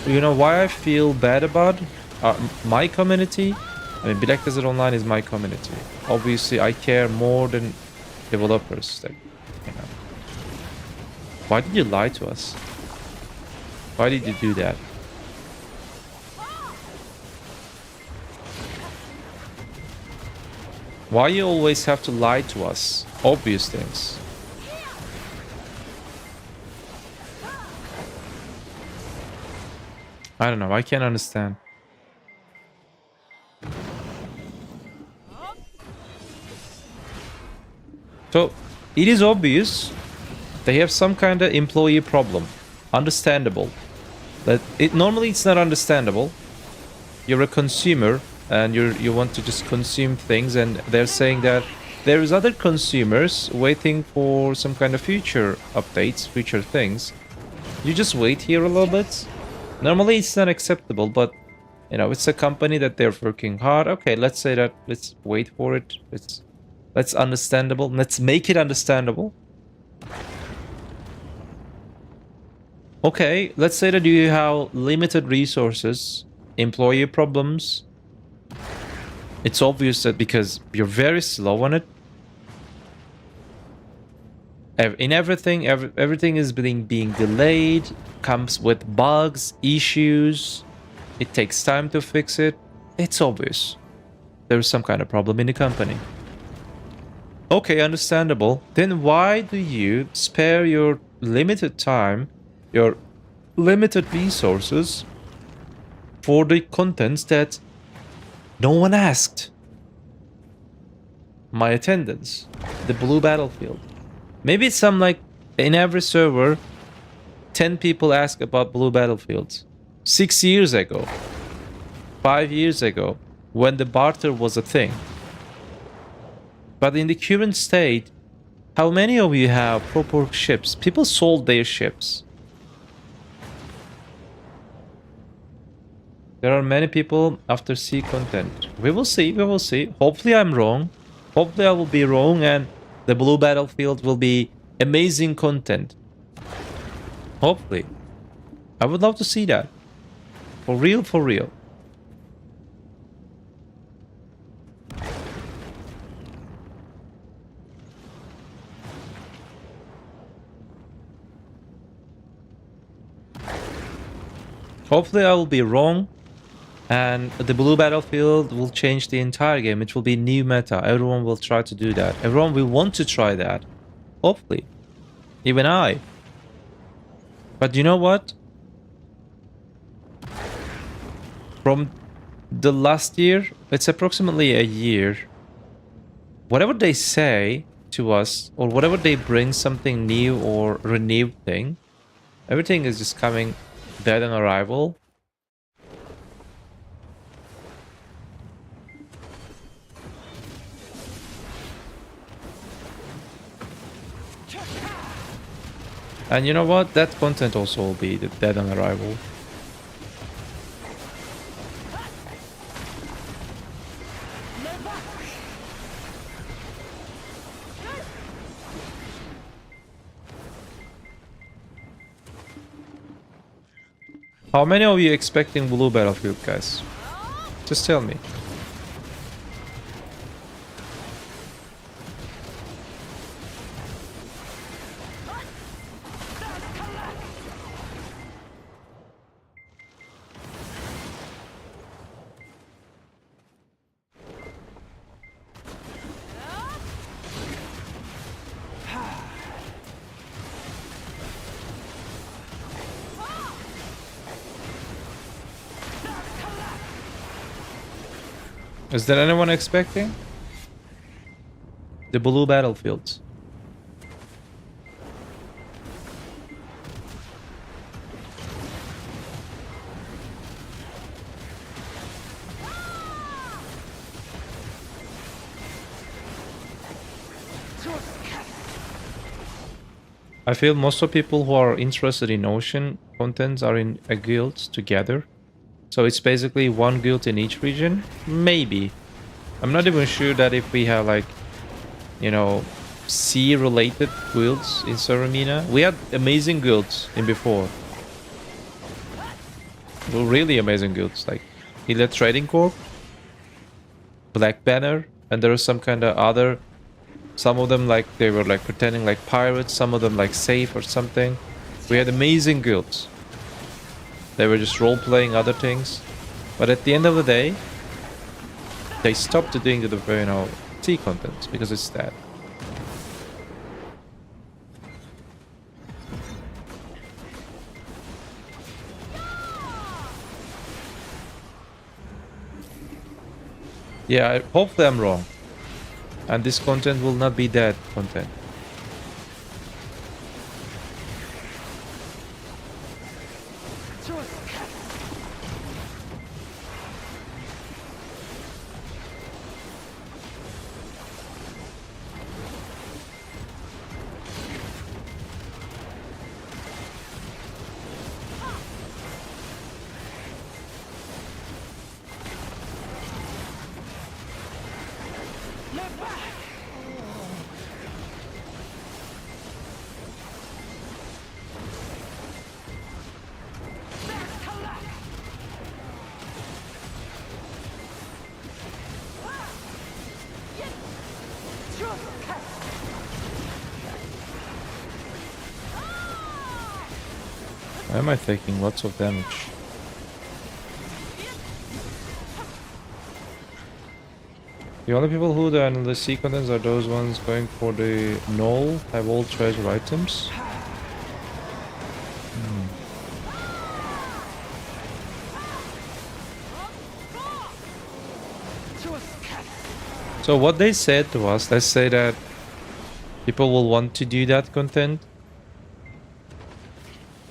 you know, why I feel bad about my community? I mean, Black Desert Online is my community. Obviously, I care more than developers. That, you know. Why did you lie to us? Why did you do that? Why you always have to lie to us? Obvious things. I don't know. I can't understand. So, it is obvious they have some kind of employee problem. Understandable. That it normally it's not understandable. You're a consumer and you want to just consume things, and they're saying that there is other consumers waiting for some kind of future updates, future things. You just wait here a little bit. Normally it's not acceptable, but you know, it's a company that they're working hard. Okay, let's say that, let's wait for it. Let's understandable. Let's make it understandable. Okay, let's say that you have limited resources, employee problems. It's obvious that because you're very slow on it. In everything, everything is being delayed, comes with bugs, issues. It takes time to fix it. It's obvious. There is some kind of problem in the company. Okay, understandable. Then why do you spare your limited time, your limited resources for the contents that no one asked? My attendance, the blue battlefield. Maybe it's some, like, in every server, 10 people ask about blue battlefields. 6 years ago, 5 years ago, when the barter was a thing. But in the current state, how many of you have proper ships? People sold their ships. There are many people after C content. We will see, we will see. Hopefully I'm wrong. Hopefully I will be wrong and the blue battlefield will be amazing content. Hopefully. I would love to see that. For real, for real. Hopefully I will be wrong and the blue battlefield will change the entire game. It will be new meta. Everyone will try to do that. Everyone will want to try that. Hopefully. Even I. But you know what? From the last year, it's approximately a year. Whatever they say to us, or whatever they bring something new or renewed thing, everything is just coming dead on arrival. And you know what? That content also will be dead on arrival. How many of you expecting blue battlefield, guys? Just tell me. Is there anyone expecting the blue battlefields? I feel most of people who are interested in ocean contents are in a guild together. So it's basically one guild in each region. Maybe. I'm not even sure that if we have like, you know, sea related guilds in Saramina. We had amazing guilds in before. Well, really amazing guilds like Elite Trading Corp, Black Banner, and there was some kind of other. Some of them like they were like pretending like pirates, some of them like safe or something. We had amazing guilds. They were just role-playing other things. But at the end of the day, they stopped doing the, you know, T content because it's that. Yeah, hopefully I'm wrong. And this content will not be that content. Why am I taking lots of damage? The only people who are in the sea contents are those ones going for the null, have all treasure items. So what they said to us, let's say that people will want to do that content.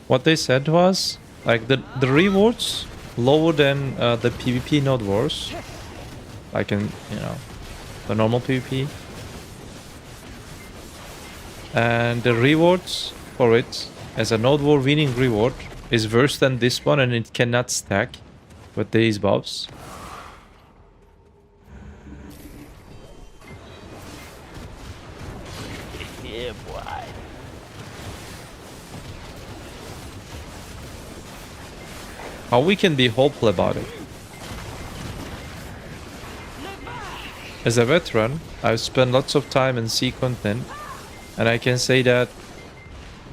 What they said to us, like the rewards lower than the PvP node wars, like in, you know, the normal PvP, and the rewards for it as a node war winning reward is worse than this one, and it cannot stack with these buffs. Yeah, boy. How we can be hopeful about it? As a veteran, I've spent lots of time in C content, and I can say that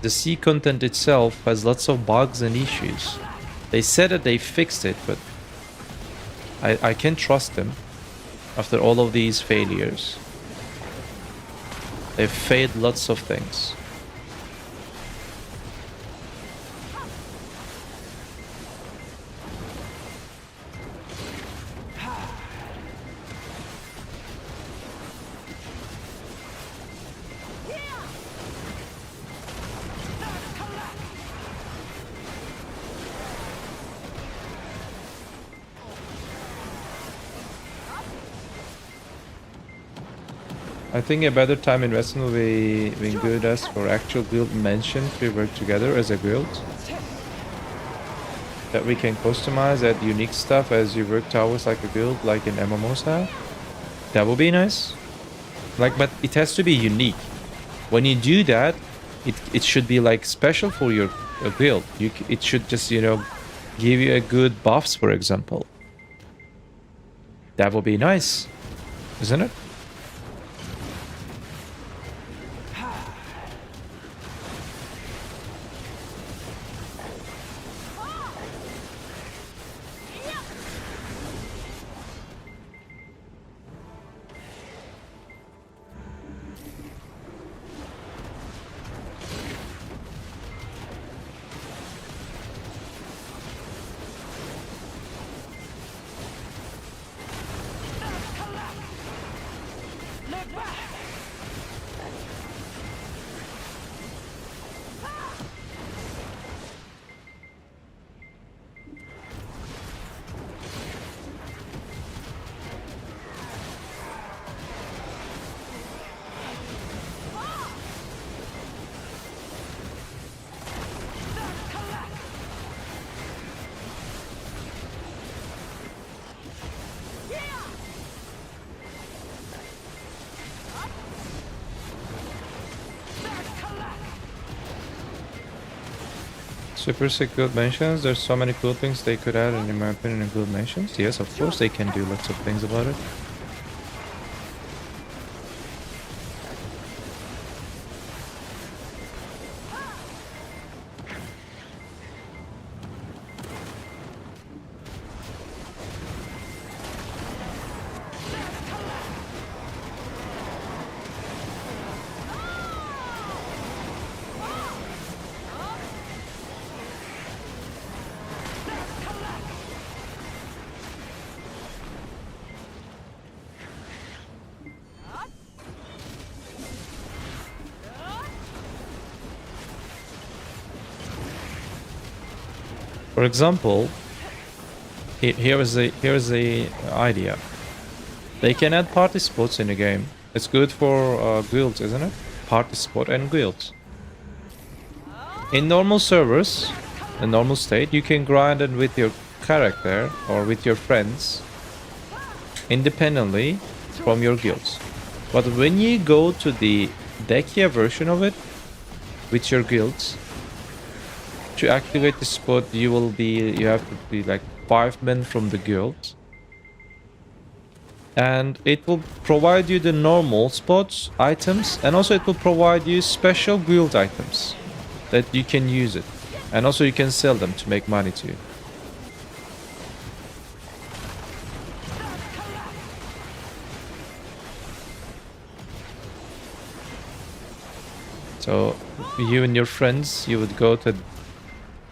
the C content itself has lots of bugs and issues. They said that they fixed it, but I can't trust them after all of these failures. They've failed lots of things. I think a better time investment will be when good as for actual guild mentioned to work together as a guild. That we can customize, add unique stuff as you work towards like a guild, like in MMOs have. That would be nice. Like, but it has to be unique. When you do that, it should be like special for your guild. It should just, you know, give you a good buffs, for example. That would be nice, isn't it? Super sick guild mentions. There's so many cool things they could add, in my opinion, in guild mentions. Yes, of course they can do lots of things about it. For example, here is the idea. They can add party spots in the game. It's good for guilds, isn't it? Party spot and guilds. In normal servers, in normal state, you can grind it with your character or with your friends independently from your guilds. But when you go to the Drakania version of it with your guilds, to activate the spot, you have to be like 5 men from the guild, and it will provide you the normal spots items, and also it will provide you special guild items that you can use it, and also you can sell them to make money too. So you and your friends, you would go to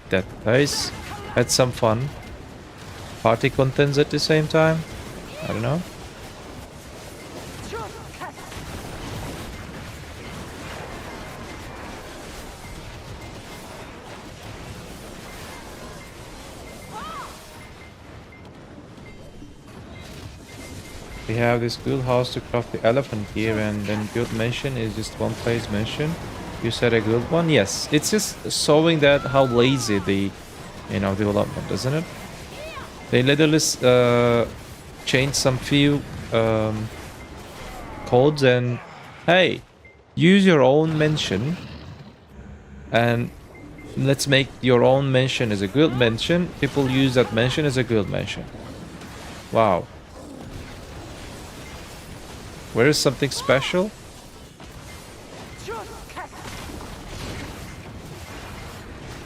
that place, had some fun, party contents at the same time. I don't know. We have this guild house to craft the elephant gear, and then guild mention is just one place mention. You said a guild one? Yes. It's just showing that how lazy the development, isn't it? They literally changed some few codes and hey, use your own mention and let's make your own mention as a guild mention. People use that mention as a guild mention. Wow. Where is something special?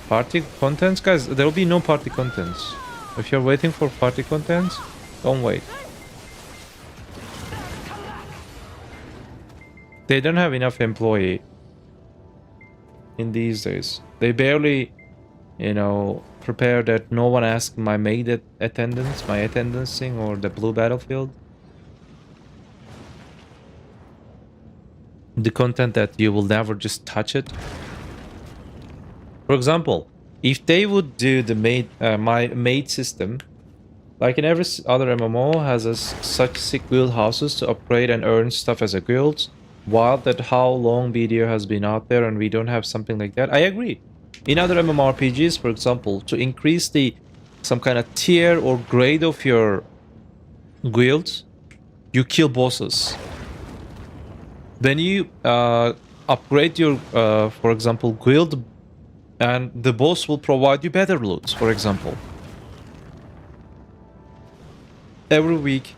Party contents? Guys, there will be no party contents. If you're waiting for party contents, don't wait. They don't have enough employee in these days. They barely, prepare that no one asked my maid attendance, my attendance thing, or the blue battlefield. The content that you will never just touch it. For example, if they would do the my maid system, like in every other MMO, has such sick guild houses to upgrade and earn stuff as a guild. Wild that how long BDO has been out there and we don't have something like that. I agree. In other MMORPGs, for example, to increase some kind of tier or grade of your guild, you kill bosses. Then you upgrade your, for example, guild, and the boss will provide you better loot, for example. every week,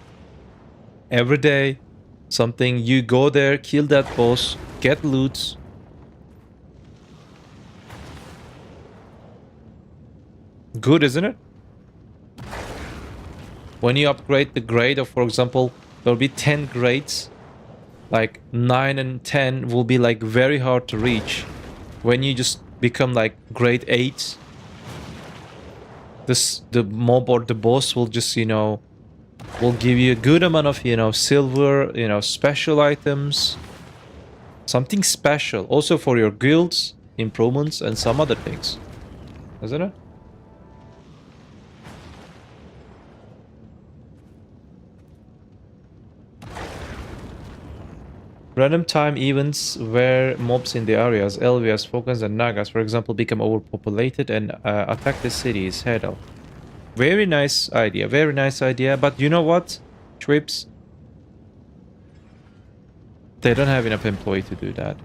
every day. Something, you go there, kill that boss, get loot. Good, isn't it? When you upgrade the grade of, for example, there'll be 10 grades, like 9 and 10 will be like very hard to reach. When you just become like grade 8, the mobboard, the boss will just, you know, will give you a good amount of, you know, silver, you know, special items. Something special. Also for your guilds, improvements, and some other things. Isn't it? Random time events where mobs in the areas, LVS, Falcons, and Nagas, for example, become overpopulated and attack the cities head off. Very nice idea, very nice idea. But you know what, Trips? They don't have enough employee to do that.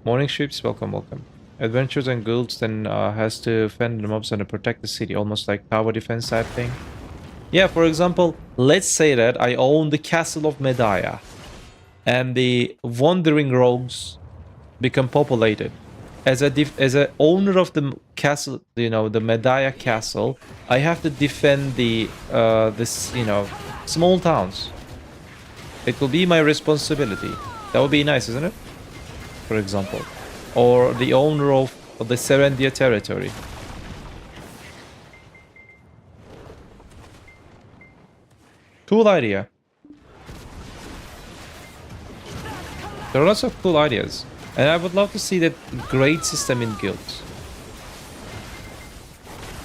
Morning Trips, welcome, welcome. Adventures and guilds then has to fend the mobs and protect the city, almost like tower defense type thing. Yeah, for example, let's say that I own the castle of Medaya, and the wandering rogues become populated. As a owner of the castle, you know, the Medaya castle, I have to defend the this, you know, small towns. It will be my responsibility. That would be nice, isn't it? For example, or the owner of the Serendia territory. Cool idea. There are lots of cool ideas. And I would love to see that grade system in guilds.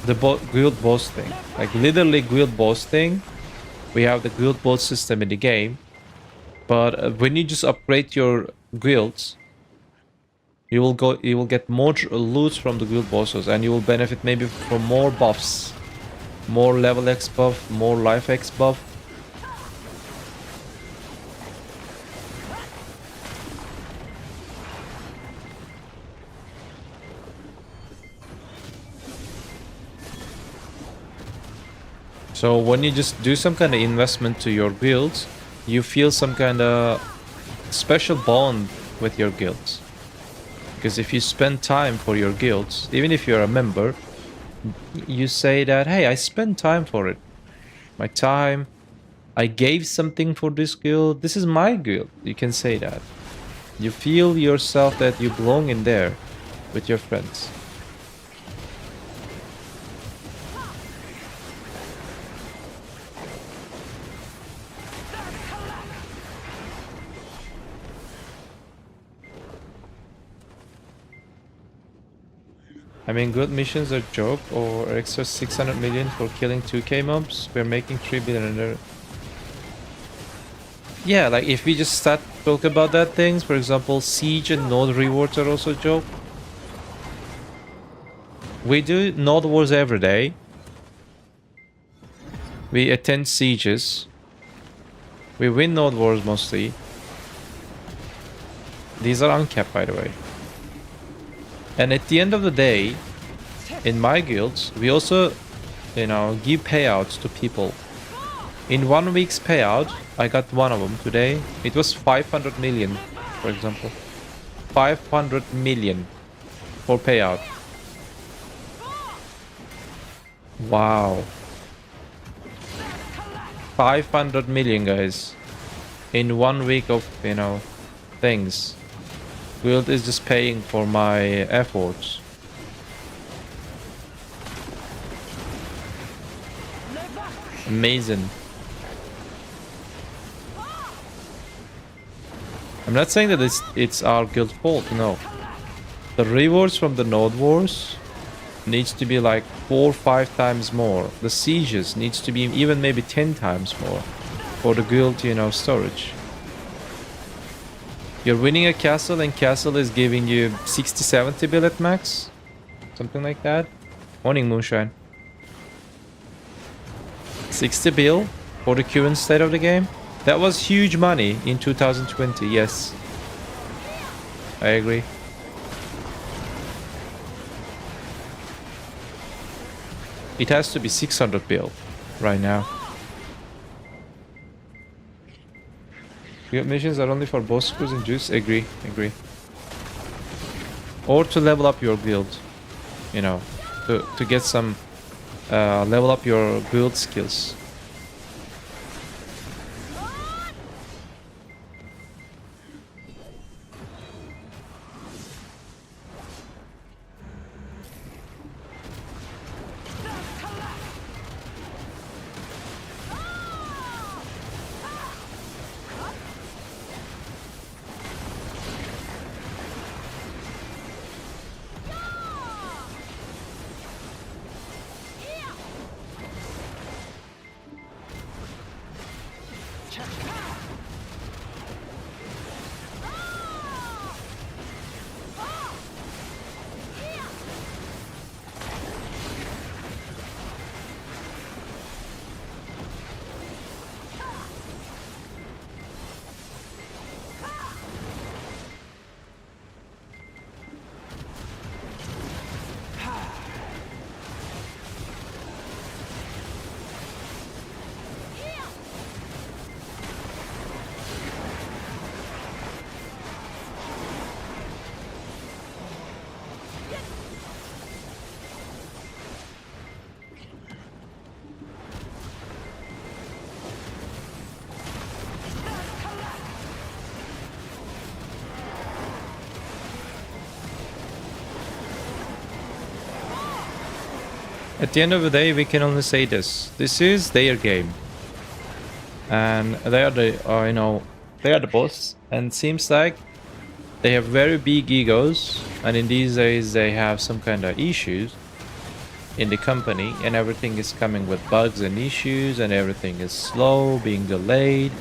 The guild boss thing. Like literally guild boss thing. We have the guild boss system in the game. But when you just upgrade your guilds, you will get more loot from the guild bosses, and you will benefit maybe from more buffs. More level X buff, more life X buff. So when you just do some kind of investment to your guilds, you feel some kind of special bond with your guilds. Because if you spend time for your guilds, even if you're a member, you say that, hey, I spent time for it. My time, I gave something for this guild. This is my guild. You can say that. You feel yourself that you belong in there with your friends. I mean, good missions are joke, or extra 600 million for killing 2k mobs. We're making 3 billion. Yeah, like if we just start talk about that things, for example, siege and node rewards are also joke. We do node wars every day. We attend sieges. We win node wars mostly. These are uncapped, by the way. And at the end of the day, in my guilds, we also, you know, give payouts to people. In 1 week's payout, I got one of them today. It was 500 million, for example. 500 million for payout. Wow. 500 million, guys. In 1 week of, you know, things. Guild is just paying for my efforts. Amazing. I'm not saying that it's our guild fault, no. The rewards from the node wars needs to be like 4 or 5 times more. The sieges needs to be even maybe 10 times more for the guild, you know, storage. You're winning a castle and castle is giving you 60-70 bill at max. Something like that. Morning Moonshine. 60 bill for the current state of the game. That was huge money in 2020, yes. I agree. It has to be 600 bill right now. Guild missions are only for boss screws and juice. Agree. Or to level up your build. You know, to get some level up your build skills. At the end of the day, we can only say this. This is their game. And they are the, you know, they are the boss. And seems like they have very big egos. And in these days, they have some kind of issues in the company. And everything is coming with bugs and issues. And everything is slow, being delayed.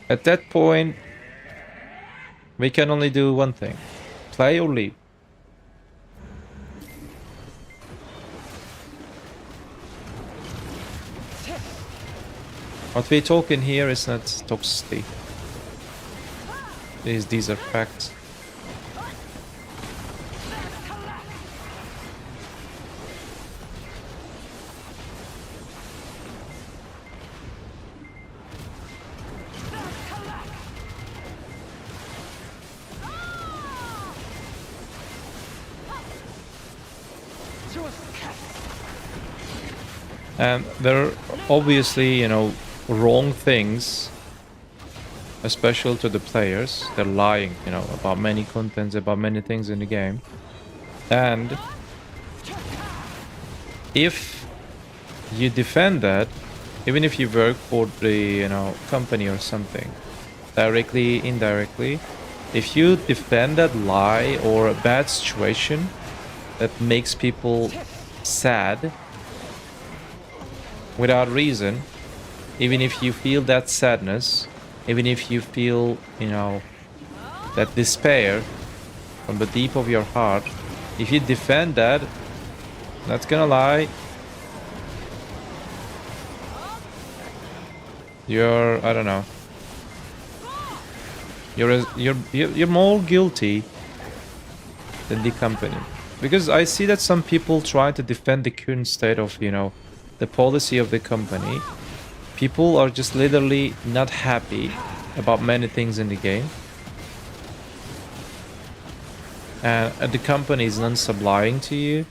At that point, we can only do one thing. Play or leave. What we're talking here is not toxicity. These are facts. And there are obviously, you know, wrong things, especially to the players. They're lying, you know, about many contents, about many things in the game. And if you defend that, even if you work for the, you know, company or something, directly, indirectly, if you defend that lie or a bad situation that makes people sad without reason, even if you feel that sadness, even if you feel, you know, that despair from the deep of your heart, if you defend that, not gonna lie, you're, I don't know, you're more guilty than the company. Because I see that some people try to defend the current state of, you know, the policy of the company. People are just literally not happy about many things in the game. And the company is non-supplying to you.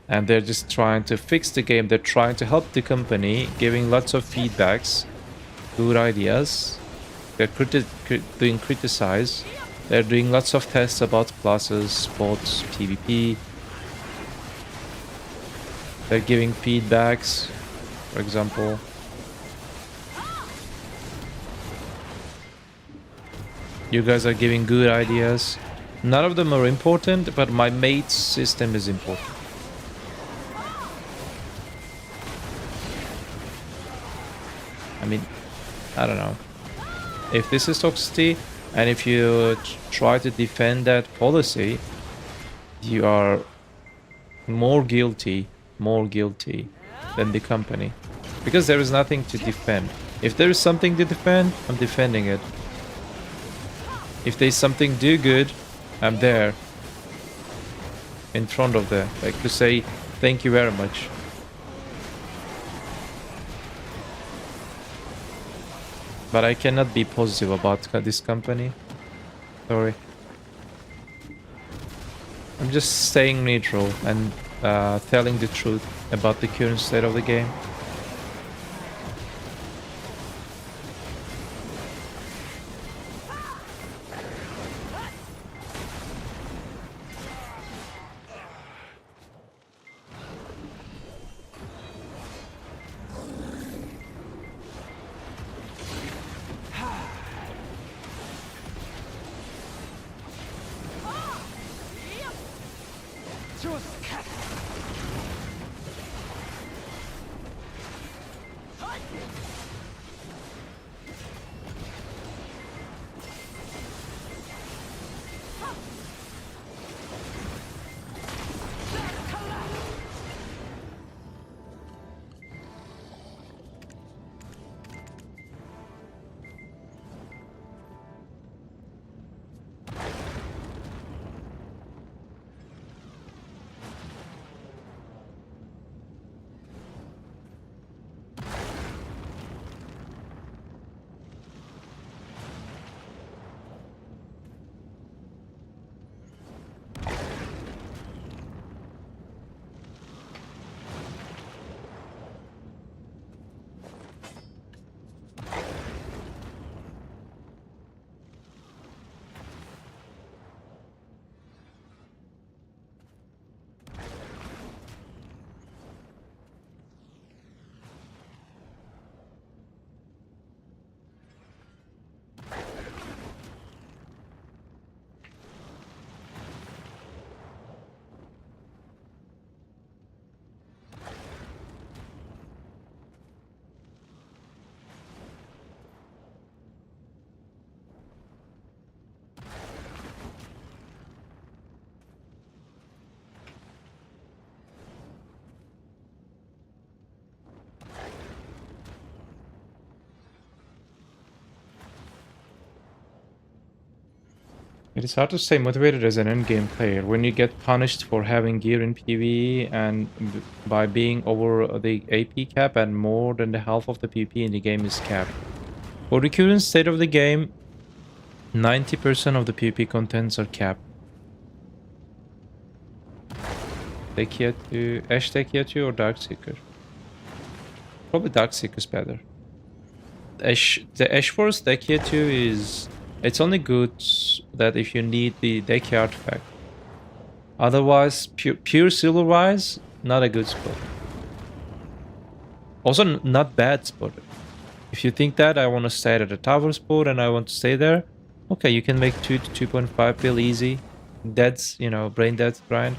And they're just trying to fix the game. They're trying to help the company, giving lots of feedbacks, good ideas. They're doing criticize. They're doing lots of tests about classes, bots, PvP. They're giving feedbacks. For example, you guys are giving good ideas. None of them are important, but my mate's system is important. I mean, I don't know. If this is toxicity, and if you try to defend that policy, you are more guilty than the company. Because there is nothing to defend. If there is something to defend, I'm defending it. If there's something do good, I'm there. In front of them. Like to say, thank you very much. But I cannot be positive about this company. Sorry. I'm just staying neutral and telling the truth about the current state of the game. It is hard to stay motivated as an endgame player when you get punished for having gear in PvE and by being over the AP cap and more than the half of the PP in the game is capped. For the current state of the game, 90% of the PvP contents are capped. Ash Dekiatu or Darkseeker? Probably Darkseeker's better. The Ash Force Dekiatu is... It's only good that if you need the Deki artifact. Otherwise, pure silver-wise, not a good spot. Also, not bad spot. If you think that I want to stay at the tower spot and I want to stay there, okay, you can make 2 to 2.5 bill easy. That's, you know, brain dead grind.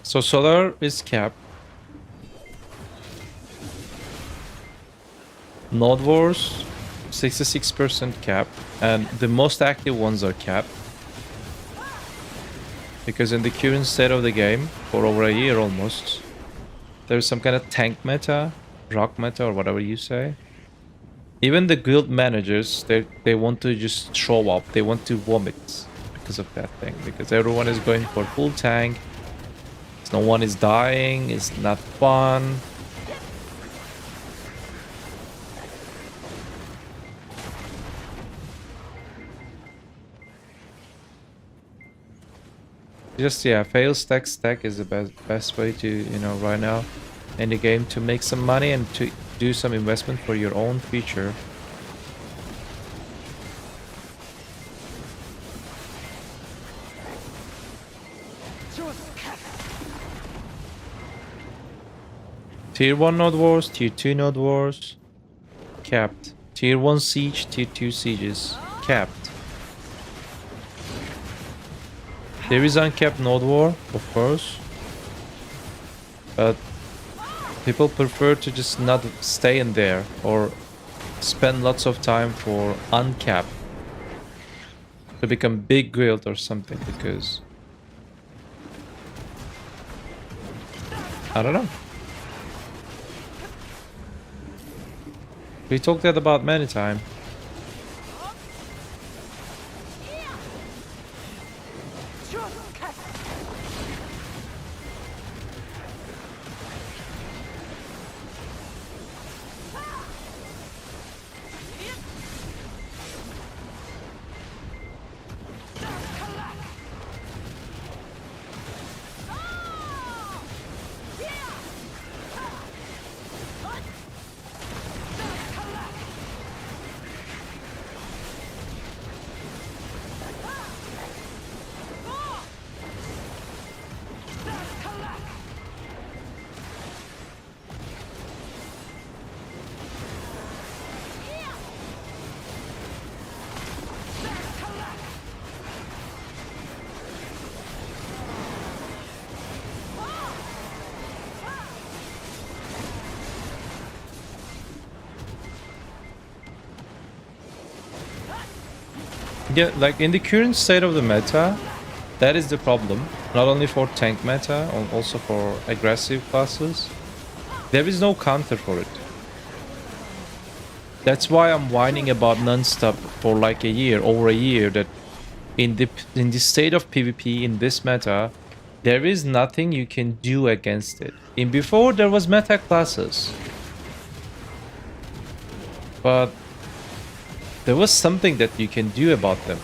So solar is capped. Node Wars, 66% capped. And the most active ones are capped. Because in the current state of the game, for over a year almost, there's some kind of tank meta, rock meta, or whatever you say. Even the guild managers, they want to just show up. They want to vomit because of that thing. Because everyone is going for full tank. No one is dying. It's not fun. Just, yeah, fail stack is the best way to, you know, right now in the game to make some money and to do some investment for your own future. Tier 1 node wars, tier 2 node wars, capped. Tier 1 siege, Tier 2 sieges. Capped. There is uncapped node war, of course. But people prefer to just not stay in there or spend lots of time for uncapped. To become big guild or something, because I don't know. We talked that about many times. Yeah, like in the current state of the meta, that is the problem. Not only for tank meta, also for aggressive classes. There is no counter for it. That's why I'm whining about non-stop for like a year, over a year, that in the state of PvP in this meta, there is nothing you can do against it. In before, there was meta classes. But there was something that you can do about them.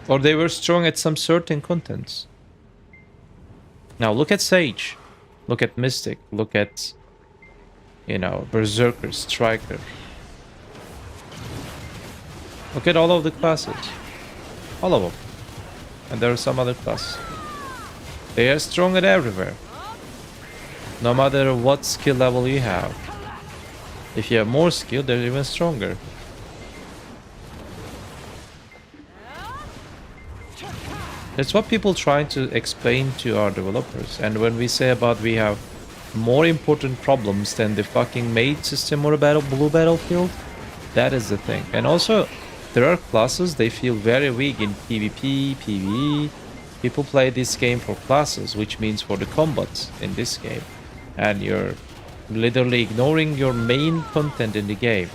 Or they were strong at some certain contents. Now look at Sage. Look at Mystic. Look at, you know, Berserker, Striker. Look at all of the classes. All of them. And there are some other classes. They are strong at everywhere. No matter what skill level you have. If you have more skill, they're even stronger. That's what people trying to explain to our developers. And when we say about we have more important problems than the fucking maid system or a blue battlefield, that is the thing. And also, there are classes they feel very weak in PvP, PvE. People play this game for classes, which means for the combats in this game. And you're literally ignoring your main content in the game.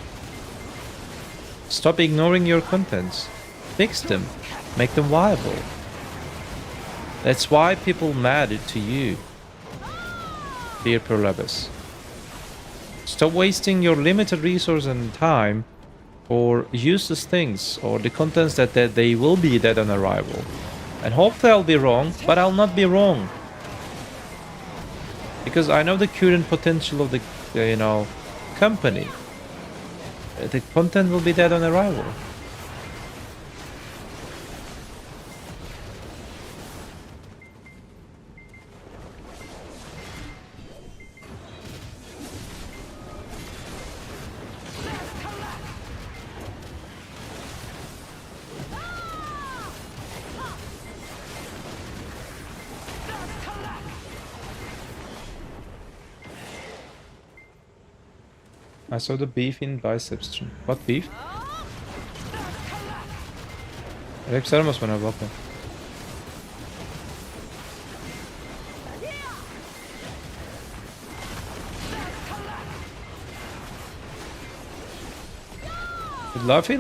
Stop ignoring your contents. Fix them. Make them viable. That's why people mad to you, dear Perlabus. Stop wasting your limited resource and time for useless things or the contents that they will be dead on arrival. And hopefully I'll be wrong, but I'll not be wrong. Because I know the current potential of the, you know, company. The content will be dead on arrival. I saw the beef in bicep stream. What beef? Alex bana bakın.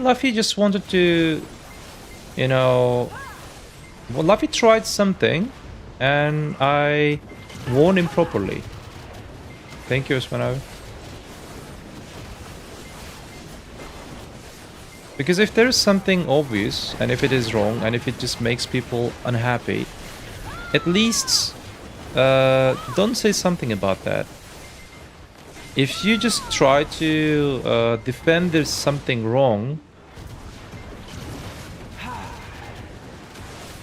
Luffy just wanted to, you know, well, Luffy tried something and I warned him properly. Thank you, Osman. Because if there is something obvious, and if it is wrong, and if it just makes people unhappy, at least don't say something about that. If you just try to defend there's something wrong,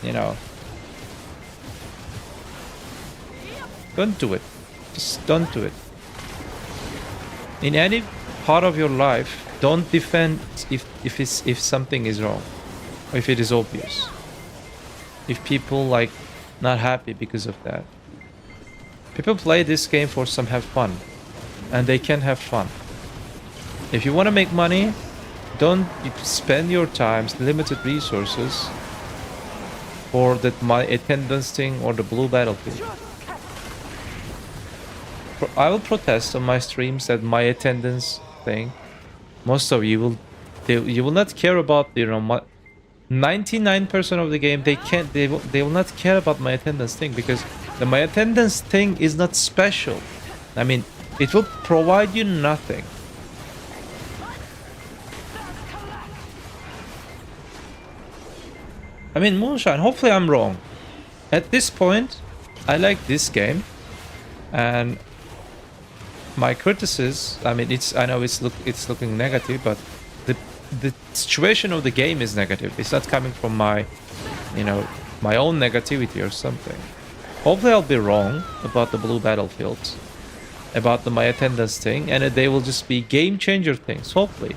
you know, don't do it. Just don't do it. In any part of your life, don't defend if something is wrong, or if it is obvious. If people like not happy because of that. People play this game for some have fun, and they can have fun. If you want to make money, don't spend your time's limited resources for that my attendance thing or the blue battlefield. I will protest on my streams that my attendance thing. Most of you will not care about, you know, my 99% of the game. They will not care about my attendance thing, because my attendance thing is not special. I mean, it will provide you nothing. I mean, Moonshine, hopefully I'm wrong. At this point, I like this game, and my criticism, I mean, I know it's looking negative, but the situation of the game is negative. It's not coming from my, you know, my own negativity or something. Hopefully I'll be wrong about the blue battlefields, about my attendance thing, and they will just be game changer things, hopefully.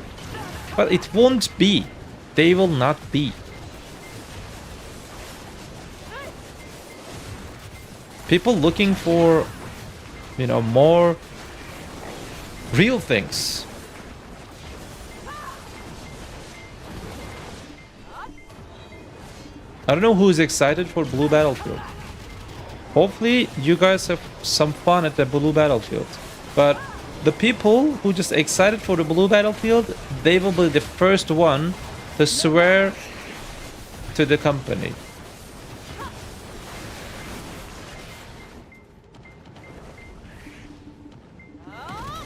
But it won't be. They will not be. People looking for, you know, more real things. I don't know who's excited for Blue Battlefield. Hopefully you guys have some fun at the Blue Battlefield. But the people who just excited for the Blue Battlefield, they will be the first one to swear to the company.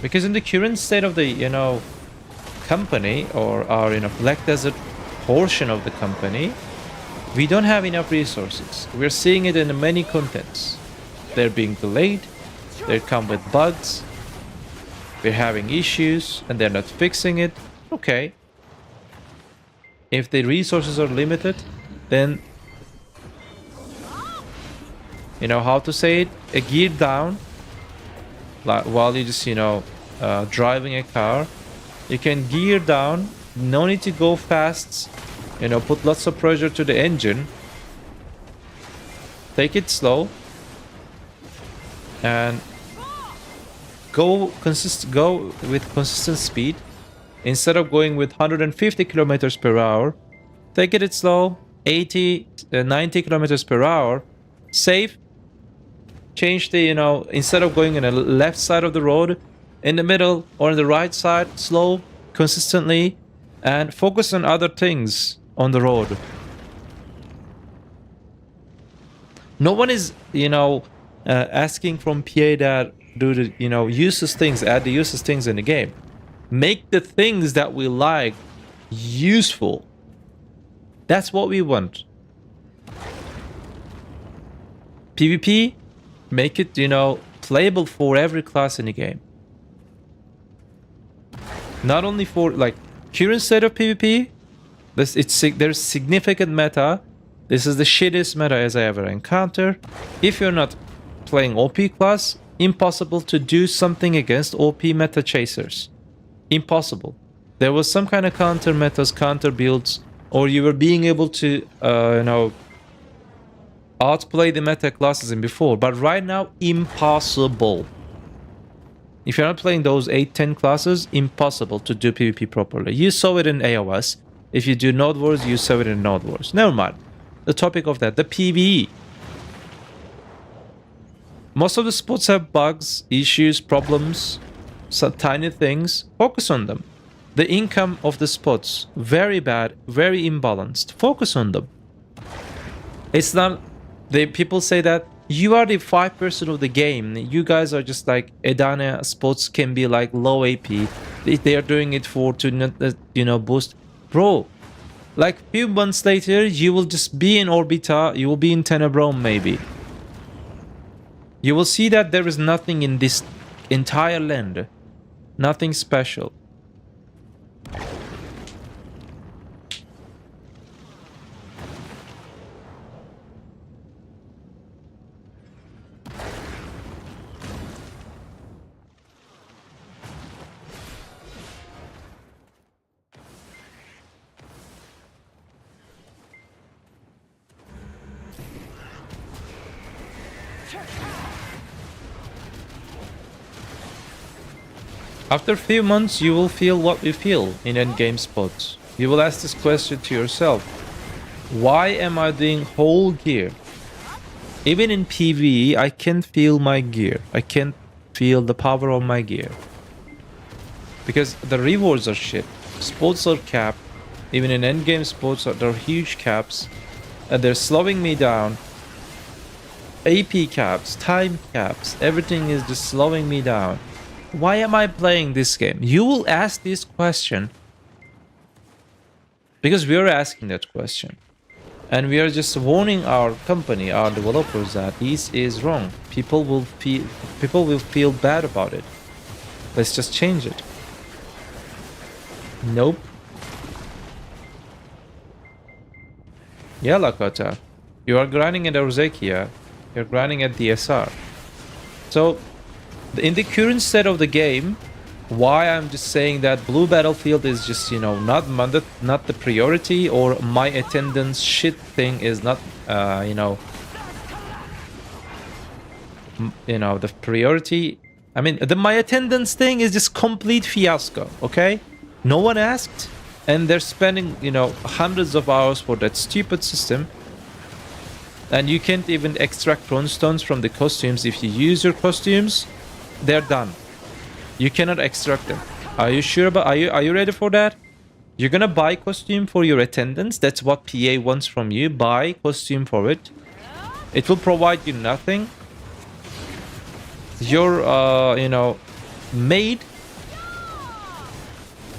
Because in the current state of the, you know, company, or our, you know, Black Desert portion of the company, we don't have enough resources. We're seeing it in many contents. They're being delayed, they come with bugs, we're having issues, and they're not fixing it. Okay. If the resources are limited, then, you know how to say it, a gear down, like while you just, you know, driving a car, you can gear down, no need to go fast, you know, put lots of pressure to the engine, take it slow, and go with consistent speed. Instead of going with 150 kilometers per hour, take it slow, 90 kilometers per hour, safe. Change the, you know, instead of going in the left side of the road, in the middle or in the right side, slow, consistently, and focus on other things on the road. No one is, you know, asking from PA that do the, you know, useless things, add the useless things in the game. Make the things that we like useful. That's what we want. PvP, make it, you know, playable for every class in the game. Not only for, like, current state of PvP, there's significant meta. This is the shittiest meta as I ever encountered. If you're not playing OP class, impossible to do something against OP meta chasers. Impossible. There was some kind of counter metas, counter builds, or you were being able to, you know, outplay the meta classes in before, but right now, impossible. If you're not playing those 8-10 classes, impossible to do PvP properly. You saw it in AOS. If you do Node Wars, you saw it in Node Wars. Never mind. The topic of that, the PvE. Most of the spots have bugs, issues, problems, some tiny things. Focus on them. The income of the spots, very bad, very imbalanced. Focus on them. It's not... people say that you are the 5% of the game. You guys are just like Edana spots can be like low AP. They are doing it for to not, you know, boost. Bro, like few months later, you will just be in Orbita. You will be in Tenebrome maybe. You will see that there is nothing in this entire land. Nothing special. After a few months, you will feel what we feel in endgame spots. You will ask this question to yourself. Why am I doing whole gear? Even in PvE, I can't feel my gear. I can't feel the power of my gear. Because the rewards are shit. Spots are capped. Even in endgame spots, there are huge caps. And they're slowing me down. AP caps, time caps, everything is just slowing me down. Why am I playing this game? You will ask this question. Because we are asking that question. And we are just warning our company, our developers, that this is wrong. People will feel bad about it. Let's just change it. Nope. Yeah, Lakota. You are grinding at Orzekia. You're grinding at DSR. So, in the current state of the game, why I'm just saying that blue battlefield is just, you know, not the priority, or my attendance shit thing is not, you know, the priority. I mean, my attendance thing is just complete fiasco, okay? No one asked, and they're spending, you know, hundreds of hours for that stupid system. And you can't even extract rune stones from the costumes. If you use your costumes, they're done. You cannot extract them. Are you sure about? Are you ready for that? You're gonna buy costume for your attendance. That's what PA wants from you. Buy costume for it. It will provide you nothing. Your you know, maid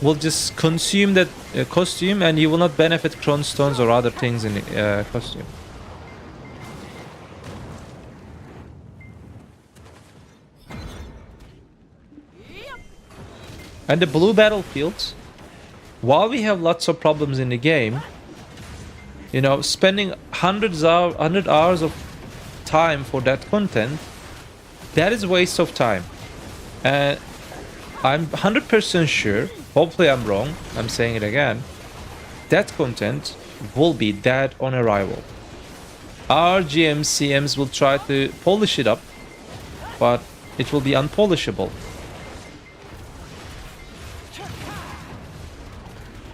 will just consume that costume, and you will not benefit rune stones or other things in the costume. And the blue battlefields, while we have lots of problems in the game, you know, spending 100 hours of time for that content, that is a waste of time. And I'm 100% sure, hopefully I'm wrong, I'm saying it again, that content will be dead on arrival. Our GMs, CMs will try to polish it up, but it will be unpolishable.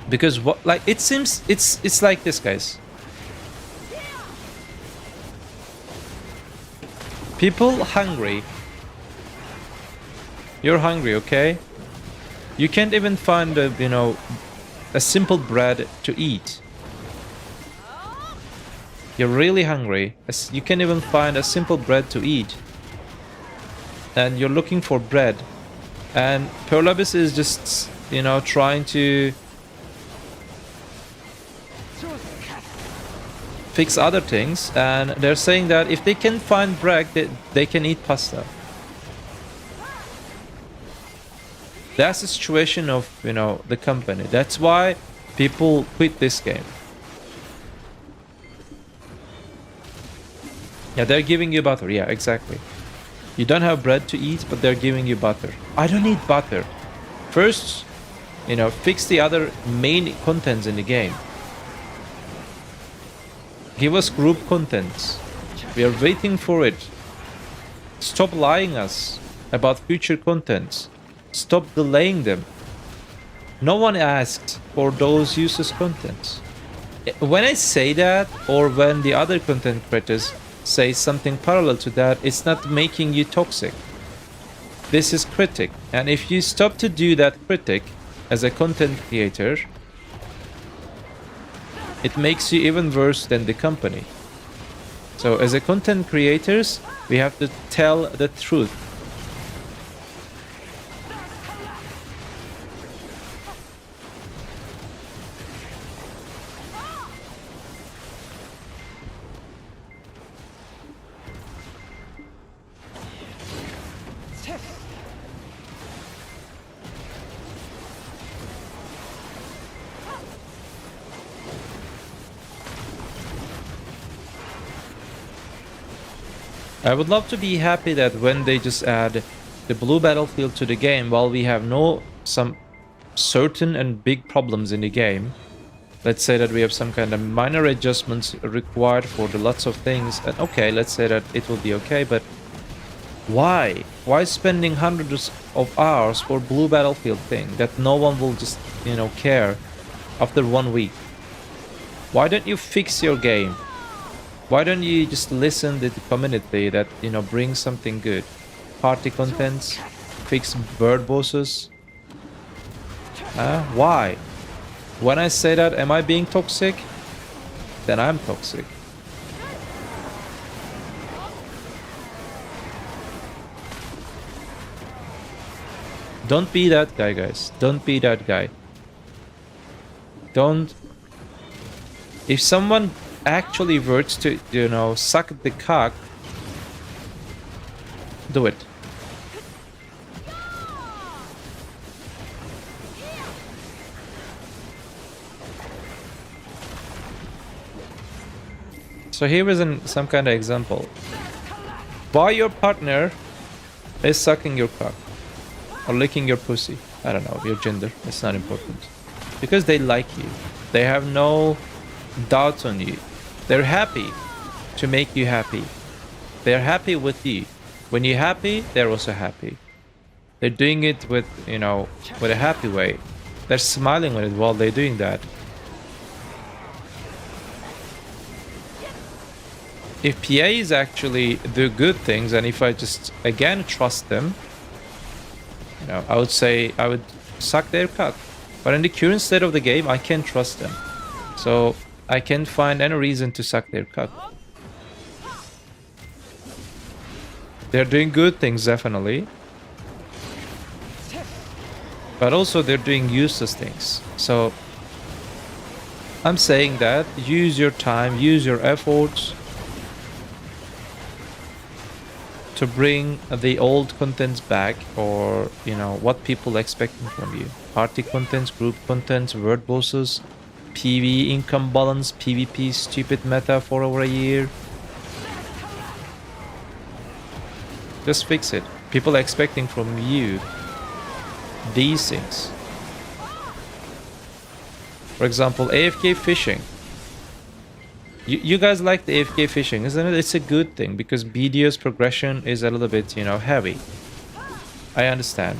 Because what, like, it seems it's like this, guys. People hungry. You're hungry, okay? You can't even find a, you know, a simple bread to eat. You're really hungry. You can't even find a simple bread to eat. And you're looking for bread. And Perlabis is just, you know, trying to fix other things, and they're saying that if they can find bread, they can eat pasta. That's the situation of, you know, the company. That's why people quit this game. Yeah, they're giving you butter. Yeah, exactly. You don't have bread to eat, but they're giving you butter. I don't need butter. First, you know, fix the other main contents in the game. Give us group contents. We are waiting for it. Stop lying us about future contents. Stop delaying them. No one asked for those useless contents. When I say that, or when the other content creators say something parallel to that, it's not making you toxic. This is critic. And if you stop to do that critic as a content creator, it makes you even worse than the company. So as a content creators, we have to tell the truth. I would love to be happy that when they just add the blue battlefield to the game, while we have some certain and big problems in the game, let's say that we have some kind of minor adjustments required for the lots of things, and okay, let's say that it will be okay, but Why? Why spending hundreds of hours for blue battlefield thing that no one will just, you know, care after 1 week? Why don't you fix your game? Why don't you just listen to the community that, you know, brings something good? Party contents, fix bird bosses. Why? When I say that, am I being toxic? Then I'm toxic. Don't be that guy, guys. Don't be that guy. Don't. If someone actually works to, you know, suck the cock, do it. So here is some kind of example. Why your partner is sucking your cock or licking your pussy. I don't know, your gender. It's not important. Because they like you. They have no doubts on you. They're happy to make you happy. They're happy with you. When you're happy, they're also happy. They're doing it with, you know, with a happy way. They're smiling with it while they're doing that. If PAs actually do good things, and if I just again trust them, you know, I would say I would suck their cock. But in the current state of the game, I can't trust them. So I can't find any reason to suck their cock. They're doing good things, definitely. But also they're doing useless things. So I'm saying that use your time, use your efforts to bring the old contents back, or, you know, what people expecting from you. Party contents, group contents, word bosses, PV income balance, PvP stupid meta for over a year. Just fix it. People are expecting from you these things. For example, AFK fishing. You guys like the AFK fishing, isn't it? It's a good thing because BDO's progression is a little bit, you know, heavy. I understand.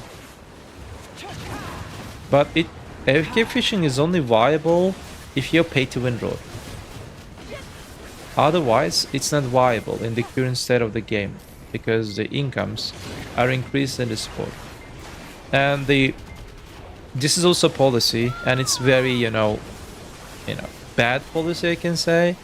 But AFK fishing is only viable if you're pay to win road. Otherwise, it's not viable in the current state of the game because the incomes are increased in the sport. And this is also policy, and it's very, you know, bad policy, I can say.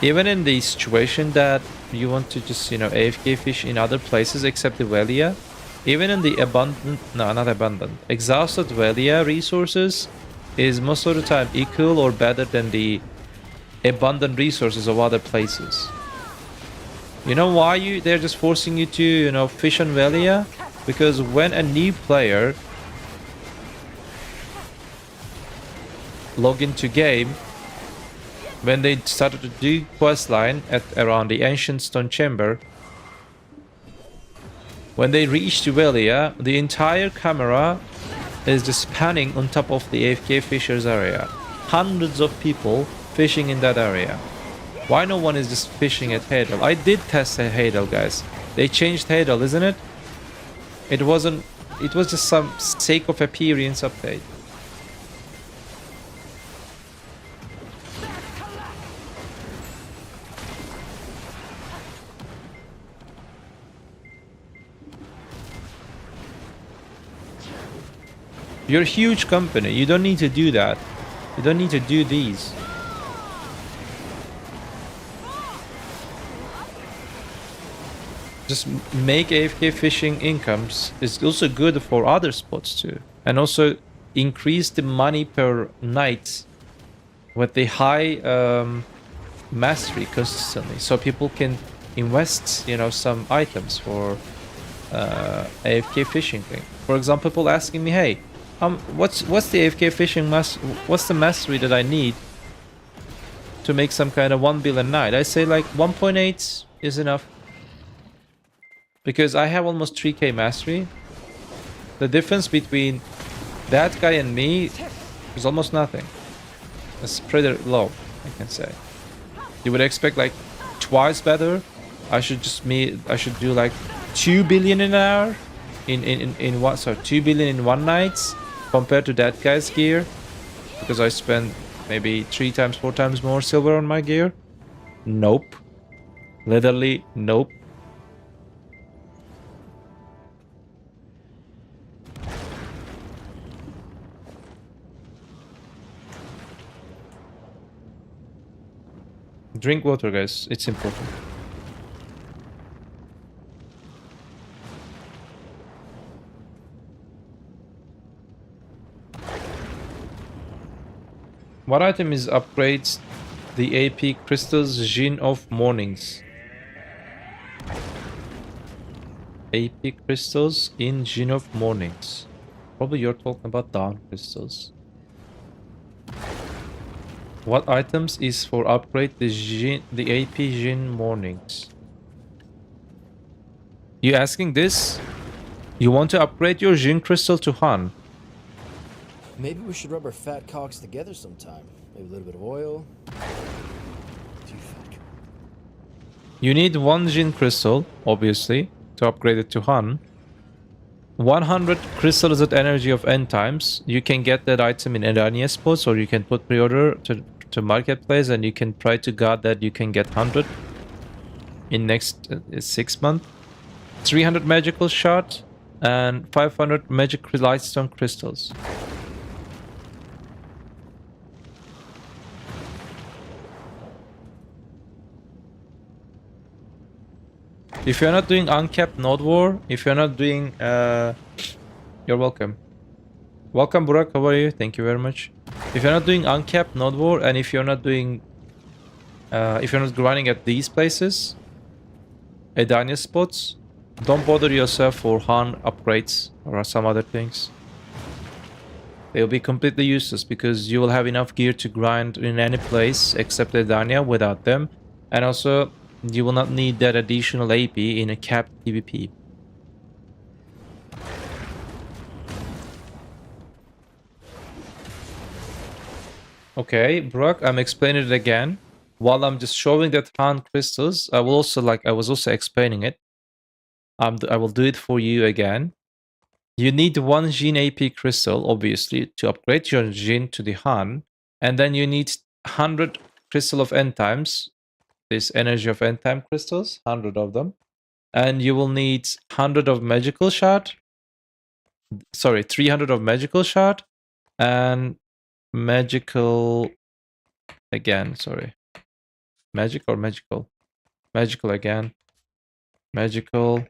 Even in the situation that you want to just, you know, AFK fish in other places except the Velia, even in the exhausted Velia resources is most of the time equal or better than the abundant resources of other places. You know why they're just forcing you to, you know, fish on Velia? Because when a new player log into game, when they started to do questline at around the ancient stone chamber, when they reach to Velia, the entire camera is just panning on top of the AFK fishers area. Hundreds of people fishing in that area. Why no one is just fishing at Hadal? I did test at Hadal, guys. They changed Hadal, isn't it? It was just some sake of appearance update. You're a huge company. You don't need to do that. You don't need to do these. Just make AFK fishing incomes. It's also good for other spots too. And also increase the money per night with the high mastery consistently. So people can invest, you know, some items for AFK fishing thing. For example, people asking me, hey, what's the AFK fishing what's the mastery that I need to make some kind of 1 billion night? I say like 1.8 is enough. Because I have almost 3k mastery. The difference between that guy and me is almost nothing. It's pretty low, I can say. You would expect like twice better I should do like 2 billion an hour in what, sorry, 2 billion in one night compared to that guy's gear, because I spend maybe 3 times 4 times more silver on my gear. Nope. Literally nope. Drink water, guys. It's important. What item is upgrades the AP crystals Jin of mornings? AP crystals in Jin of mornings. Probably you're talking about dawn crystals. What items is for upgrade the AP Jin mornings? You asking this? You want to upgrade your Jin crystal to Han? Maybe we should rub our fat cocks together sometime. Maybe a little bit of oil. Too fat. You need 1 Jin crystal, obviously, to upgrade it to Han. 100 crystals at energy of n times. You can get that item in Drakania spots, or you can put pre-order to marketplace, and you can pray to God that you can get 100 in next 6 months. 300 magical shot and 500 magic lightstone crystals. If you're not doing uncapped node war, if you're not doing you're welcome. Welcome, Burak. How are you? Thank you very much. If you're not doing uncapped node war, and if you're not doing if you're not grinding at these places, Edania spots, don't bother yourself for Han upgrades or some other things. They'll be completely useless because you will have enough gear to grind in any place except Edania without them. And also, you will not need that additional AP in a capped PvP. Okay, Brock, I'm explaining it again. While I'm just showing that Han crystals, I was also explaining it. I will do it for you again. You need 1 Jin AP crystal, obviously, to upgrade your Jin to the Han. And then you need 100 crystal of end times. This energy of end time crystals, 100 of them. And you will need 100 of magical shard. Sorry, 300 of magical shard. And magical again, sorry. Magic or magical? Magical again. Magical.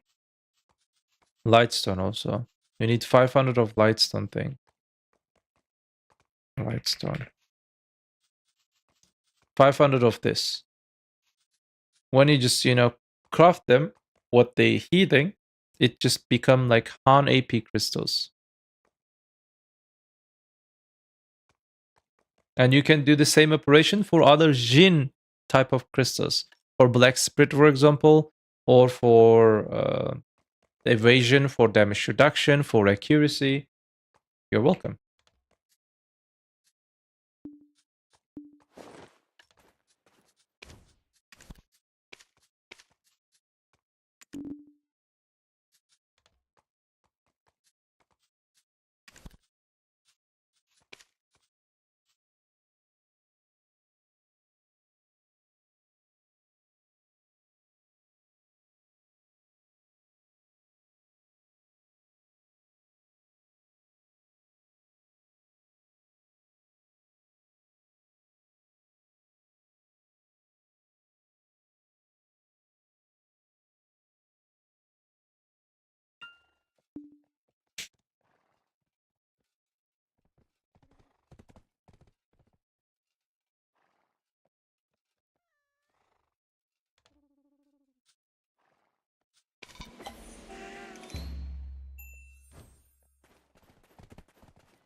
Lightstone also. You need 500 of lightstone thing. Lightstone. 500 of this. When you just, craft them, what they heating, it just become like Han AP crystals. And you can do the same operation for other Jin type of crystals. For Black Spirit, for example, or for evasion, for damage reduction, for accuracy. You're welcome.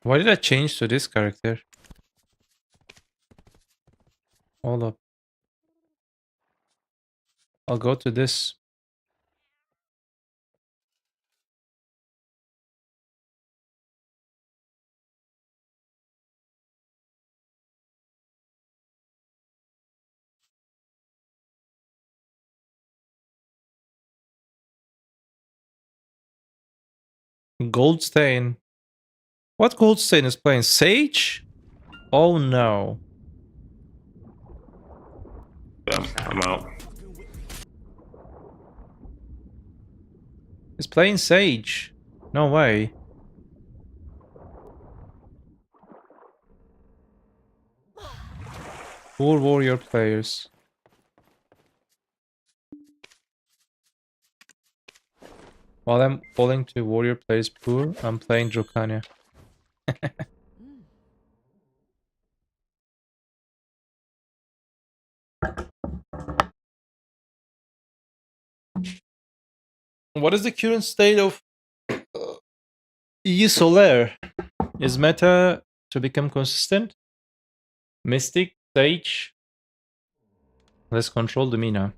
Why did I change to this character? Hold up. I'll go to this. Goldstain. What Goldstain is playing? Sage? Oh no. Yeah, I'm out. He's playing Sage. No way. Poor warrior players. While I'm calling to warrior players poor, I'm playing Drakania. What is the current state of EU Solaire? Is meta to become consistent? Mystic, Sage. Let's control the Mina.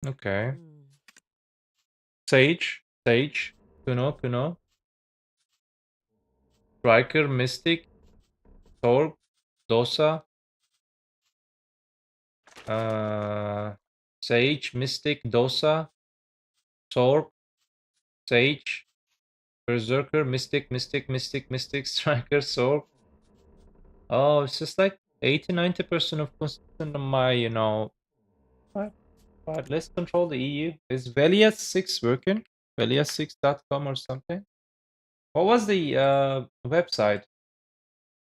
Okay. Sage, Kuno. Striker, Mystic, Torg, Dosa. Sage, Mystic, Dosa, Torg, Sage, Berserker, Mystic, Striker, Sorg. Oh, it's just like 80-90% of consistent on my, you know. Right, let's control the EU. Is Velia 6 working? Velia6.com or something? What was the website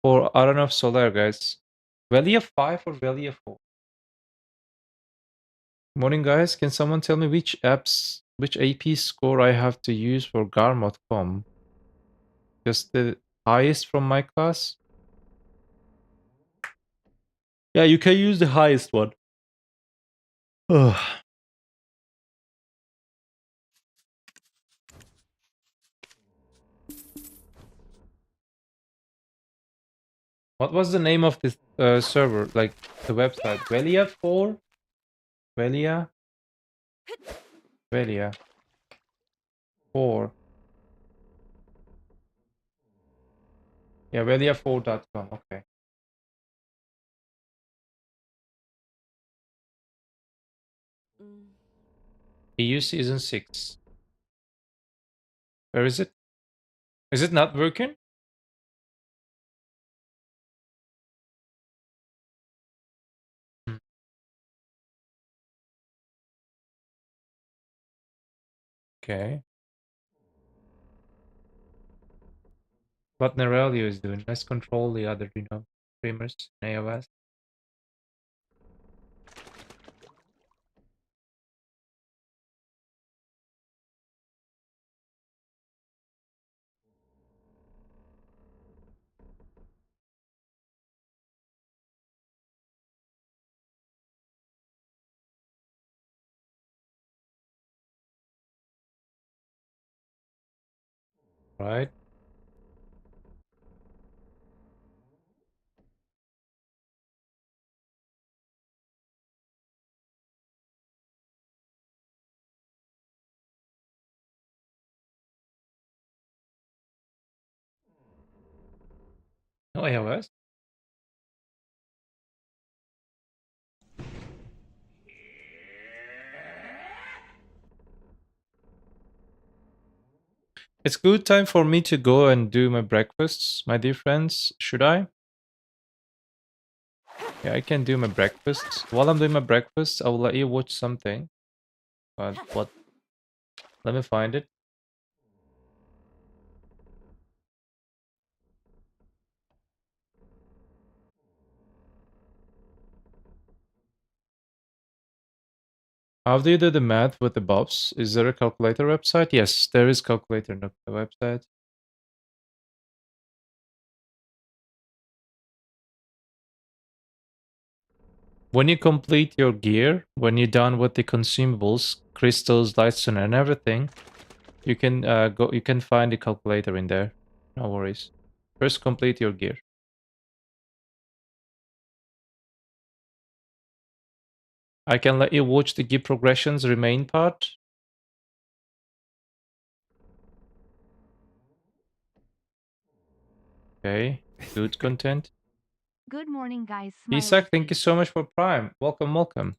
for Aronoff Solar, guys? Velia 5 or Velia 4? Morning, guys. Can someone tell me which AP score I have to use for Garmod.com? Just the highest from my class? Yeah, you can use the highest one. Ugh. What was the name of this server? Like the website? Velia 4? Velia 4. Yeah, Velia4.com. Okay. EU Season 6. Where is it? Is it not working? Okay. What Nerelio is doing. Let's control the other, you know, streamers in AOS. Right. No AOS. It's good time for me to go and do my breakfasts, my dear friends. Should I? Yeah, I can do my breakfast. While I'm doing my breakfast, I will let you watch something. But what? Let me find it. How do you do the math with the buffs? Is there a calculator website? Yes, there is calculator on the website. When you complete your gear, when you're done with the consumables, crystals, lightstone, and everything, you can go. You can find the calculator in there. No worries. First, complete your gear. I can let you watch the gear progressions remain part. Okay, good content. Good morning, guys. Isak, thank you so much for Prime. Welcome.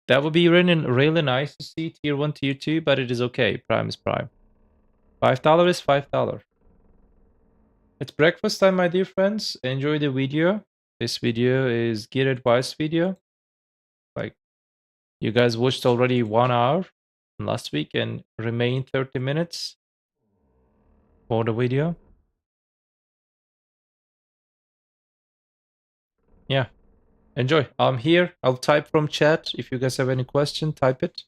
That would be really nice to see tier 1, tier 2, but it is okay. Prime is prime. $5 is $5. It's breakfast time, my dear friends. Enjoy the video. This video is gear advice video. Like, you guys watched already 1 hour last week and remain 30 minutes for the video. Yeah, enjoy. I'm here. I'll type from chat. If you guys have any question, type it.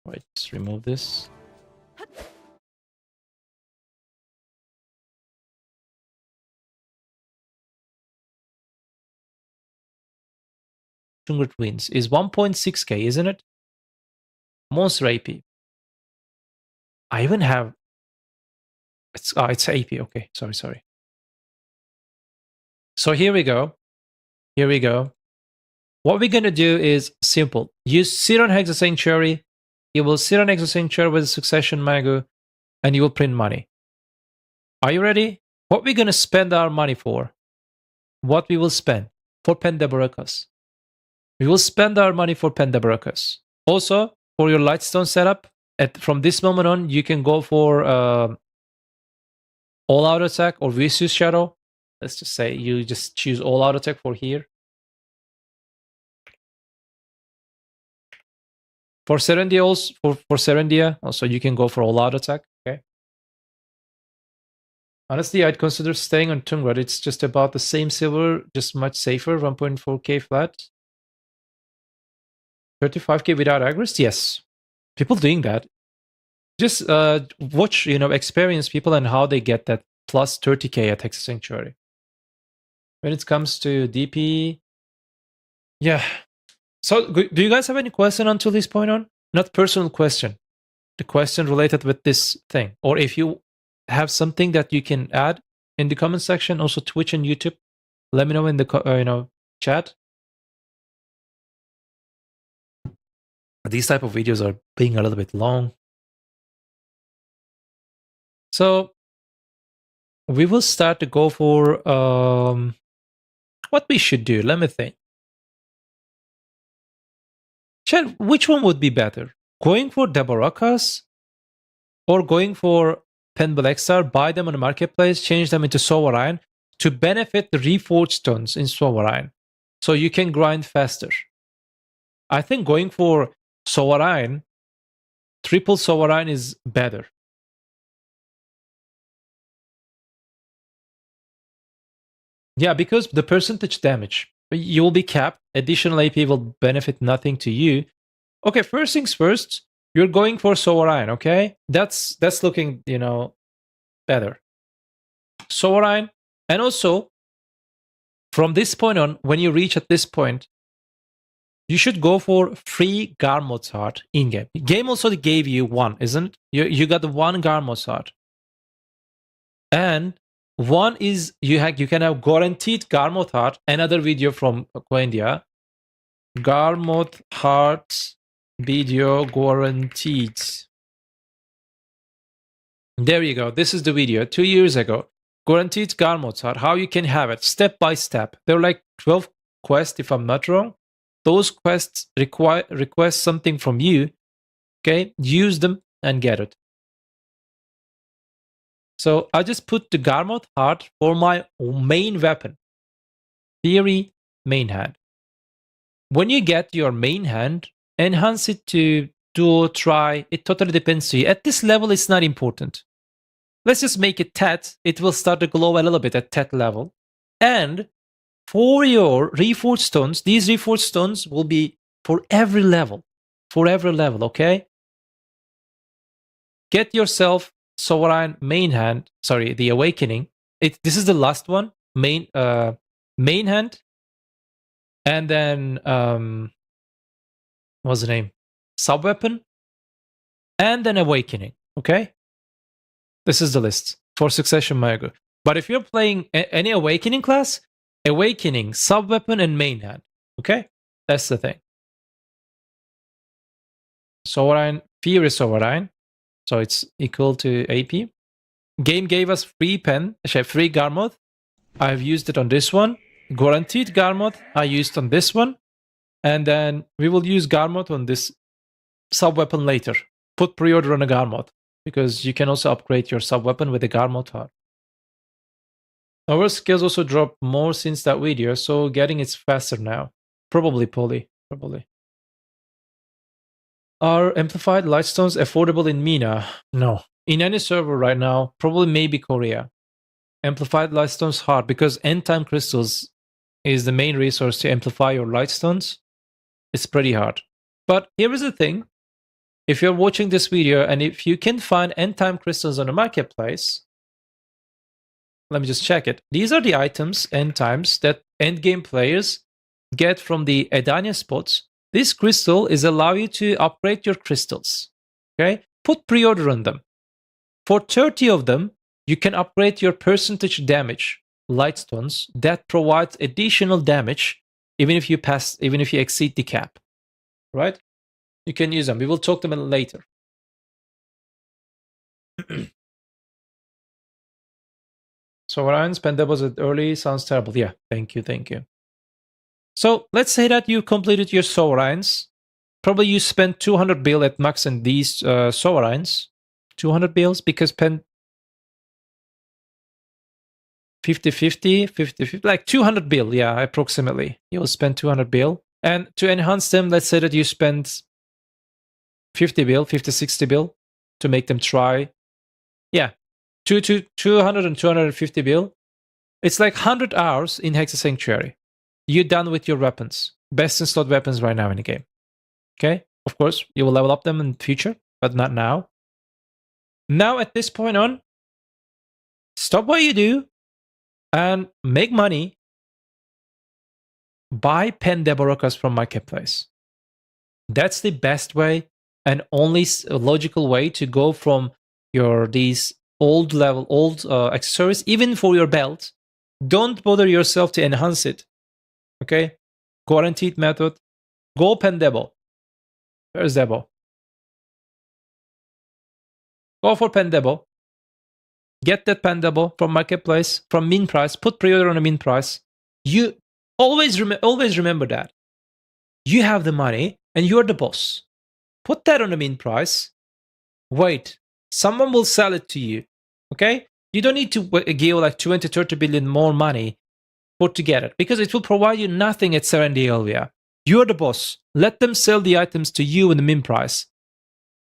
Right, let's remove this. Wins is 1.6K, isn't it? Monster AP. I even have. It's AP. Okay, sorry. So here we go. Here we go. What we're gonna do is simple. You sit on Hexa Sanctuary. You will sit on Hexa Sanctuary with Succession Magu, and you will print money. Are you ready? What we're gonna spend our money for? What we will spend for Pendabaracus. We will spend our money for Pendabaracus. Also, for your Lightstone setup, from this moment on, you can go for all-out attack or Vicious Shadow. Let's just say you just choose all-out attack for here. For Serendia also, for Serendia, also you can go for all-out attack. Okay. Honestly, I'd consider staying on Tungrad. It's just about the same silver, just much safer. 1.4K flat. 35K without aggress? Yes. People doing that. Just watch, experienced people and how they get that plus 30K at Hexa Sanctuary. When it comes to DP, yeah. So, do you guys have any question until this point on? Not personal question. The question related with this thing. Or if you have something that you can add in the comment section, also Twitch and YouTube, let me know in the chat. These type of videos are being a little bit long. So we will start to go for what we should do. Let me think. Chat, which one would be better? Going for Dabarakas or going for Pen Blackstar, buy them on the marketplace, change them into Sovereign to benefit the reforged stones in Sovereign so you can grind faster. I think going for Sovereign, triple Sovereign is better. Yeah, because the percentage damage, you will be capped. Additional AP will benefit nothing to you. Okay, first things first, you're going for Sovereign, okay? That's looking, better. Sovereign, and also, from this point on, when you reach at this point, you should go for free Garmod's Heart in-game. Game also gave you one, isn't it? You got the one Garmod's Heart. And one is you can have guaranteed Garmod Heart. Another video from Quendia. Garmod Heart BDO guaranteed. There you go. This is the video 2 years ago. Guaranteed Garmod Heart. How you can have it step by step. There are like 12 quests if I'm not wrong. Those quests request something from you. Okay, use them and get it. So I just put the Garmod Heart for my main weapon. Theory, main hand. When you get your main hand, enhance it to duo, try. It totally depends to you. At this level, it's not important. Let's just make it tet. It will start to glow a little bit at tet level. And for your reforged stones, these reforged stones will be for every level. For every level, okay? Get yourself Sovereign main hand. Sorry, the Awakening. This is the last one. Main hand. And then, what's the name? Sub-weapon. And then Awakening, okay? This is the list for Succession Magu. But if you're playing any Awakening class, Awakening, Sub-weapon, and main hand, okay? That's the thing. Sovereign, Fury Sovereign. So it's equal to AP. Game gave us free pen, free Garmoth. I've used it on this one. guaranteed guard mode I used on this one, and then we will use guard mode on this sub-weapon later. Put pre-order on a guard mode, because you can also upgrade your sub-weapon with the guard mode card. Our skills also dropped more since that video, so getting it's faster now. Probably Poly, probably. Are amplified lightstones affordable in MENA? No. In any server right now, probably maybe Korea. Amplified lightstones hard, because end-time crystals is the main resource to amplify your lightstones. It's pretty hard. But here is the thing. If you're watching this video and if you can find end-time crystals on the marketplace, let me just check it. These are the items, end times, that endgame players get from the Edania spots. This crystal is allow you to upgrade your crystals. Okay? Put pre-order on them. For 30 of them, you can upgrade your percentage damage lightstones that provides additional damage even if you exceed the cap. Right? You can use them. We will talk to them later. So Ryan spend deposit early sounds terrible. Yeah, thank you. So let's say that you completed your sovereigns. Probably you spent 200 bill at max in these sovereigns. 200 bills because pen 50-50, like 200 bill, yeah, approximately. You will spend 200 bill. And to enhance them, let's say that you spend 50 bill, 50-60 bill to make them try. Yeah, 200 and 250 bill. It's like 100 hours in Hexa Sanctuary. You're done with your weapons. Best in slot weapons right now in the game. Okay? Of course, you will level up them in the future, but not now. Now, at this point on, stop what you do and make money. Buy pen Deborokas from Marketplace. That's the best way and only logical way to go from these old accessories, even for your belt. Don't bother yourself to enhance it. Okay? Guaranteed method. Go pen Debo. Where's Debo? Go for pen Debo. Get that pen Debo from Marketplace, from min price. Put pre-order on a min price. You always remember that. You have the money and you're the boss. Put that on a min price. Wait. Someone will sell it to you. Okay? You don't need to give like 20-30 billion more money to get it, because it will provide you nothing at 70 LVR. You're the boss. Let them sell the items to you in the min price.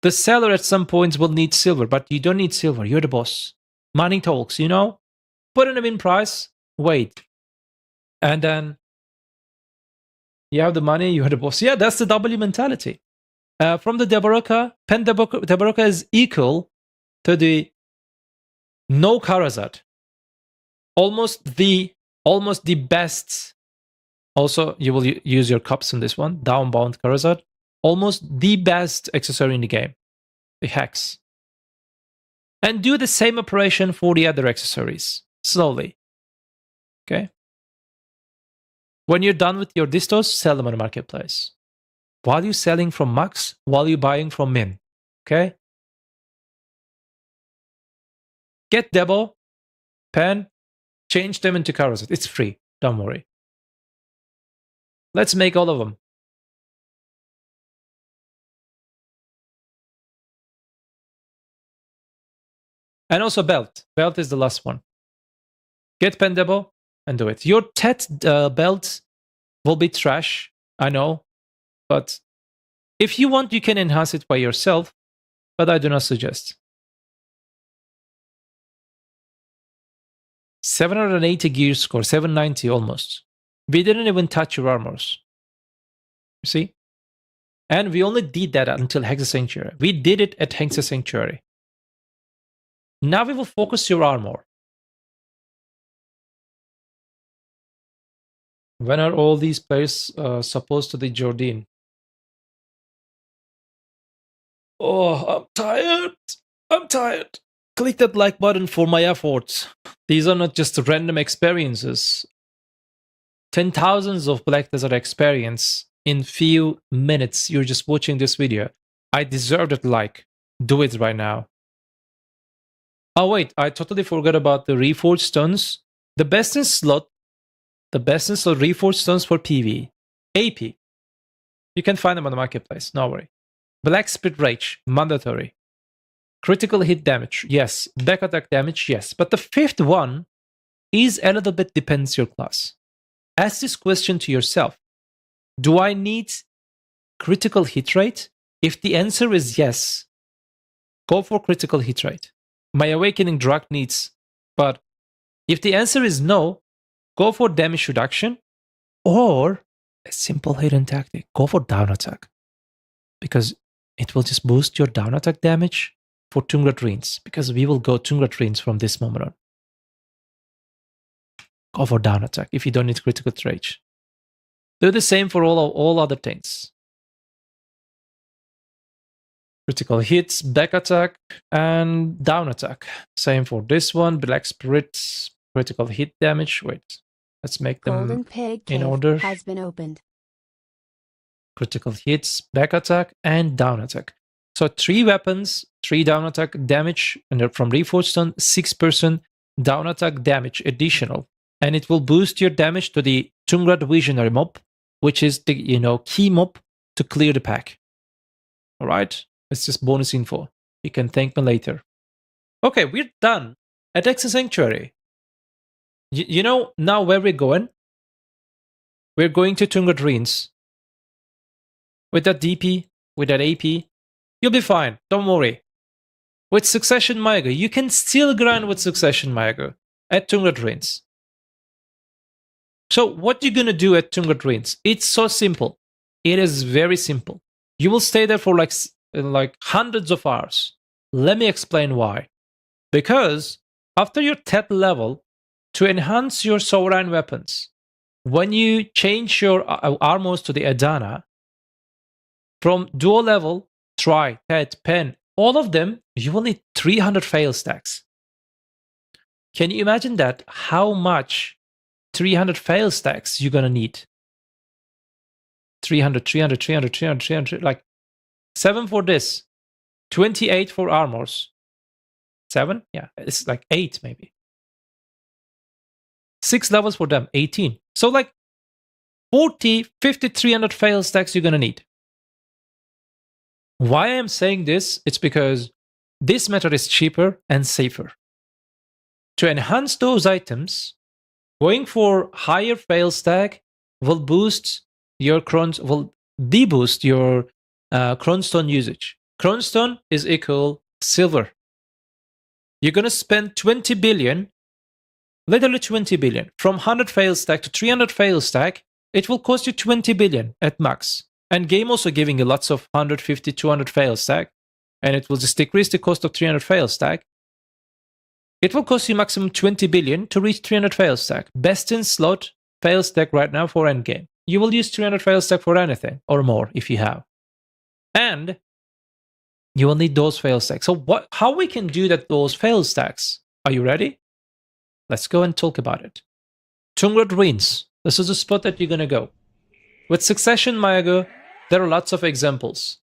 The seller at some points will need silver, but you don't need silver. You're the boss. Money talks, you know? Put in a min price. Wait. And then you have the money, you're the boss. Yeah, that's the W mentality. From the Deboroka, pen Deboroka is equal to the no Karazad. Almost the best. Also, you will use your cups in this one. Downbound Karazad. Almost the best accessory in the game. The Hex. And do the same operation for the other accessories. Slowly. Okay? When you're done with your distos, sell them on the marketplace. While you're selling from max, while you're buying from min. Okay? Get Debo, pen, change them into Karazad. It's free. Don't worry. Let's make all of them. And also belt. Belt is the last one. Get pen Debo and do it. Your Tet belt will be trash. I know. But if you want, you can enhance it by yourself. But I do not suggest. 780 gear score, 790 almost. We didn't even touch your armors. You see? And we only did that until Hexa Sanctuary. We did it at Hexa Sanctuary. Now we will focus your armor. When are all these players supposed to be Jordan? Oh, I'm tired. I'm tired. Click that like button for my efforts. These are not just random experiences. 10,000s of Black Desert experience in few minutes. You're just watching this video. I deserve that like. Do it right now. Oh wait, I totally forgot about the Reforged stones. The best in slot The best install reforged stones for PV. AP. You can find them on the marketplace, no worry. Black Spirit Rage, mandatory. Critical hit damage, yes. Back attack damage, yes. But the fifth one is a little bit depends your class. Ask this question to yourself. Do I need critical hit rate? If the answer is yes, go for critical hit rate. My Awakening Drak needs. But if the answer is no, go for damage reduction or a simple hidden tactic. Go for down attack. Because it will just boost your down attack damage for Tungrat Ruins. Because we will go Tungrat Ruins from this moment on. Go for down attack if you don't need critical rage. Do the same for all other things. Critical hits, back attack, and down attack. Same for this one. Black Spirits, critical hit damage. Wait, let's make them Golden Pig in Cave order. has been opened. Critical hits, back attack, and down attack. So 3 weapons, 3 down attack damage, and they're from Reforged Stone, 6% down attack damage additional. And it will boost your damage to the Tungrat Visionary mob, which is the key mob to clear the pack. All right, it's just bonus info. You can thank me later. Okay, we're done at Exo Sanctuary. You know now where we're going? We're going to Tungrat Ruins. With that DP, with that AP, you'll be fine. Don't worry. With Succession Mayago, you can still grind with Succession Mayago at Tungrat Ruins. So what you're going to do at Tungrat Ruins, it's so simple. It is very simple. You will stay there for like hundreds of hours. Let me explain why. Because after your 10th level, to enhance your sovereign weapons, when you change your armors to the Adana, from dual level, Tri, Tet, Pen, all of them, you will need 300 fail stacks. Can you imagine that? How much 300 fail stacks you're gonna need? 300, like 7 for this, 28 for armors. 7? Yeah, it's like 8 maybe. 6 levels for them, 18. So like 40, 50, 300 fail stacks you're gonna need. Why I'm saying this, it's because this method is cheaper and safer. To enhance those items, going for higher fail stack will boost your will deboost your Cronestone usage. Cronestone is equal silver. You're gonna spend 20 billion, literally 20 billion. From 100 fail stack to 300 fail stack, it will cost you 20 billion at max. And game also giving you lots of 150, 200 fail stack, and it will just decrease the cost of 300 fail stack. It will cost you maximum 20 billion to reach 300 fail stack. Best in slot fail stack right now for endgame. You will use 300 fail stack for anything or more if you have. And you will need those fail stacks. So how we can do that? Those fail stacks. Are you ready? Let's go and talk about it. Tungrat Ruins. This is the spot that you're gonna go. With Succession Mayago, there are lots of examples.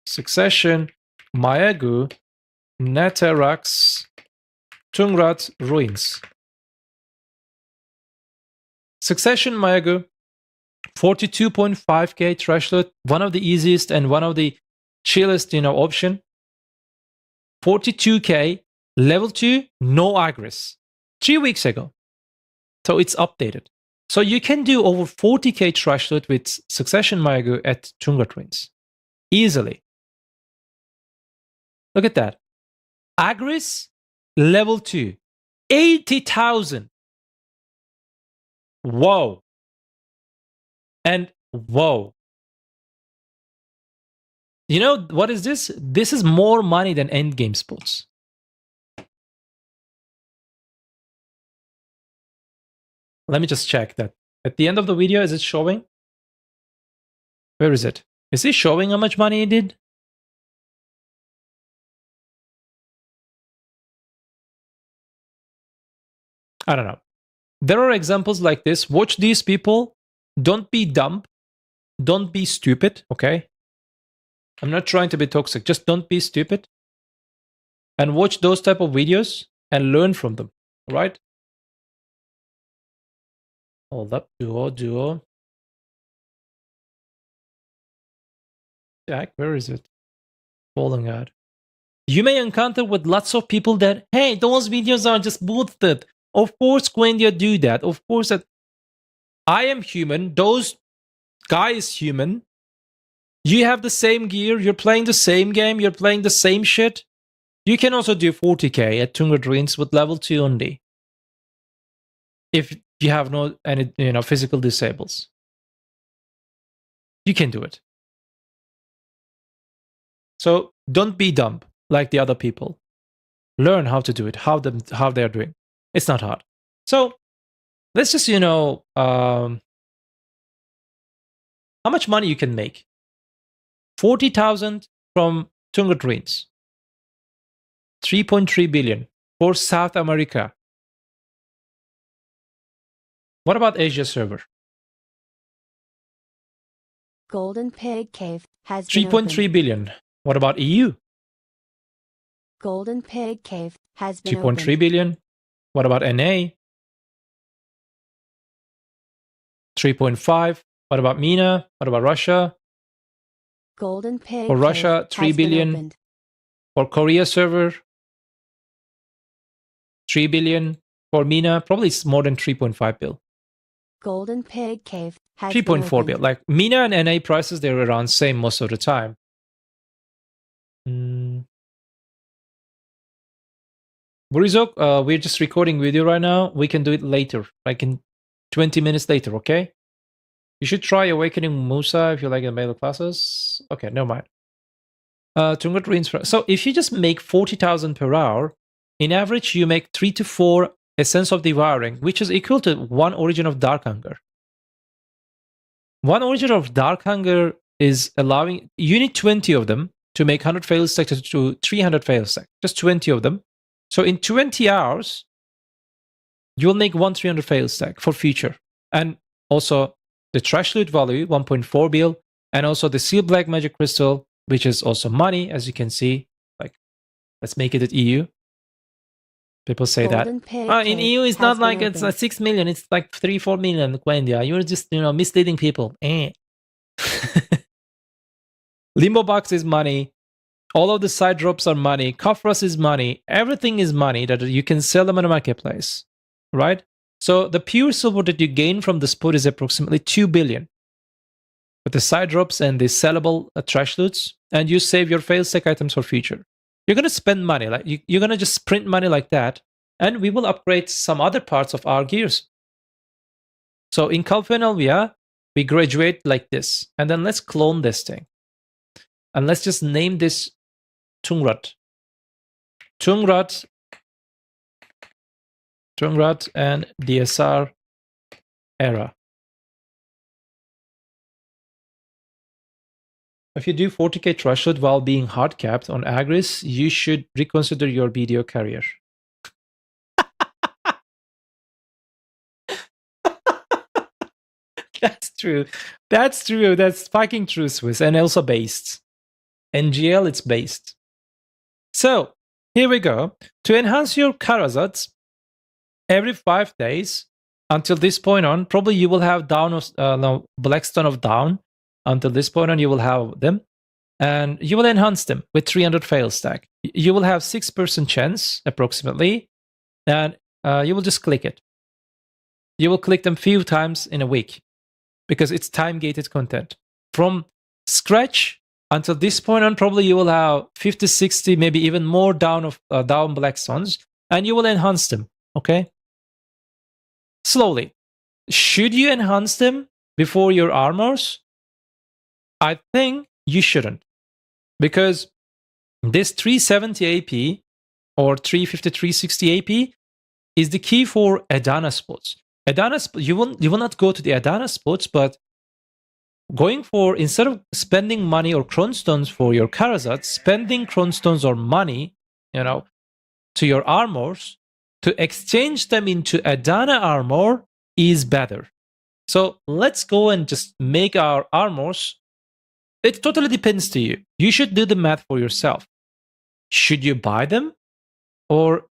Succession Mayago, Neterax, Tungrat Ruins. Succession Mayago, 42.5k trash load, one of the easiest and one of the chillest option. 42k, level 2, no Agris. 3 weeks ago. So it's updated. So you can do over 40k trash load with Succession Mayago at Tungrat Ruins. Easily. Look at that. Agris, level 2. 80,000. Whoa. And whoa. You know what is this? This is more money than endgame spots. Let me just check that. At the end of the video, is it showing? Where is it? Is it showing how much money it did? I don't know. There are examples like this. Watch these people. Don't be dumb. Don't be stupid, okay? I'm not trying to be toxic. Just don't be stupid. And watch those type of videos and learn from them, all right? Hold up. Duo. Jack, where is it? Falling out. You may encounter with lots of people that, hey, those videos are just boosted. Of course, Gwendia do that. Of course, that I am human. Those guy is human. You have the same gear. You're playing the same game. You're playing the same shit. You can also do 40k at 200 rings with level 2 only. If you have no any physical disables, you can do it. So don't be dumb like the other people. Learn how to do it, how they are doing. It's not hard. So let's just how much money you can make. 40,000 from 200 rings. 3.3 billion for South America. What about Asia server? Golden Pig Cave has been 3.3 billion. What about EU? Golden Pig Cave has been 2.3 billion. What about NA? 3.5. What about MENA? What about Russia? Golden Pig For Russia, 3 billion. For Korea server, 3 billion. For MENA, probably it's more than 3.5 bill. Golden Pig Cave has 3.4 bill. Like MENA and NA prices, they're around same most of the time. Burizok, we're just recording video right now. We can do it later, like in 20 minutes later, okay? You should try Awakening Musa if you like the male classes. Okay, never mind. 200 rings. So if you just make 40,000 per hour, in average you make 3 to 4 Essence of Devouring, which is equal to 1 Origin of Dark Hunger. 1 Origin of Dark Hunger is allowing, you need 20 of them to make 100 fail stack to 300 fail stack. Just 20 of them. So in 20 hours, you'll make 1 300 fail stack for future. And also the trash loot value, 1.4 bill, and also the Seal Black Magic Crystal, which is also money, as you can see. Like, let's make it at EU. People say Golden that. In EU, it's not like it's 6 million. It's like 3-4 million. Gwendia, you're just misleading people. Limbo Box is money. All of the side drops are money. Kafras is money. Everything is money that you can sell them on a marketplace, right? So the pure silver that you gain from the spot is approximately 2 billion. With the side drops and the sellable trash loots, and you save your fail stack items for future. You're going to spend money, like you're going to just print money like that, and we will upgrade some other parts of our gears. So in Kalfenelvia, we graduate like this, and then let's clone this thing. And let's just name this Tungrat. Tungrat and DSR era. If you do 40k trash loot while being hard capped on Agris, you should reconsider your BDO career. That's true. That's true. That's fucking true, Swiss. And also based. NGL, it's based. So, here we go. To enhance your Karazats, every 5 days, until this point on, probably you will have Blackstone of Down. Until this point on, you will have them. And you will enhance them with 300 fail stack. You will have 6% chance, approximately. And you will just click it. You will click them few times in a week. Because it's time-gated content. From scratch until this point on, probably you will have 50, 60, maybe even more down Blackstones. And you will enhance them, okay? Slowly. Should you enhance them before your armors? I think you shouldn't. Because this 370 AP or 350, 360 AP is the key for Adana spots. Adana, you will not go to the Adana spots, but going for, instead of spending money or Kronstones for your Karazat, spending Kronstones or money, to your armors, to exchange them into Adana armor is better. So let's go and just make our armors. It totally depends to you. You should do the math for yourself. Should you buy them? Or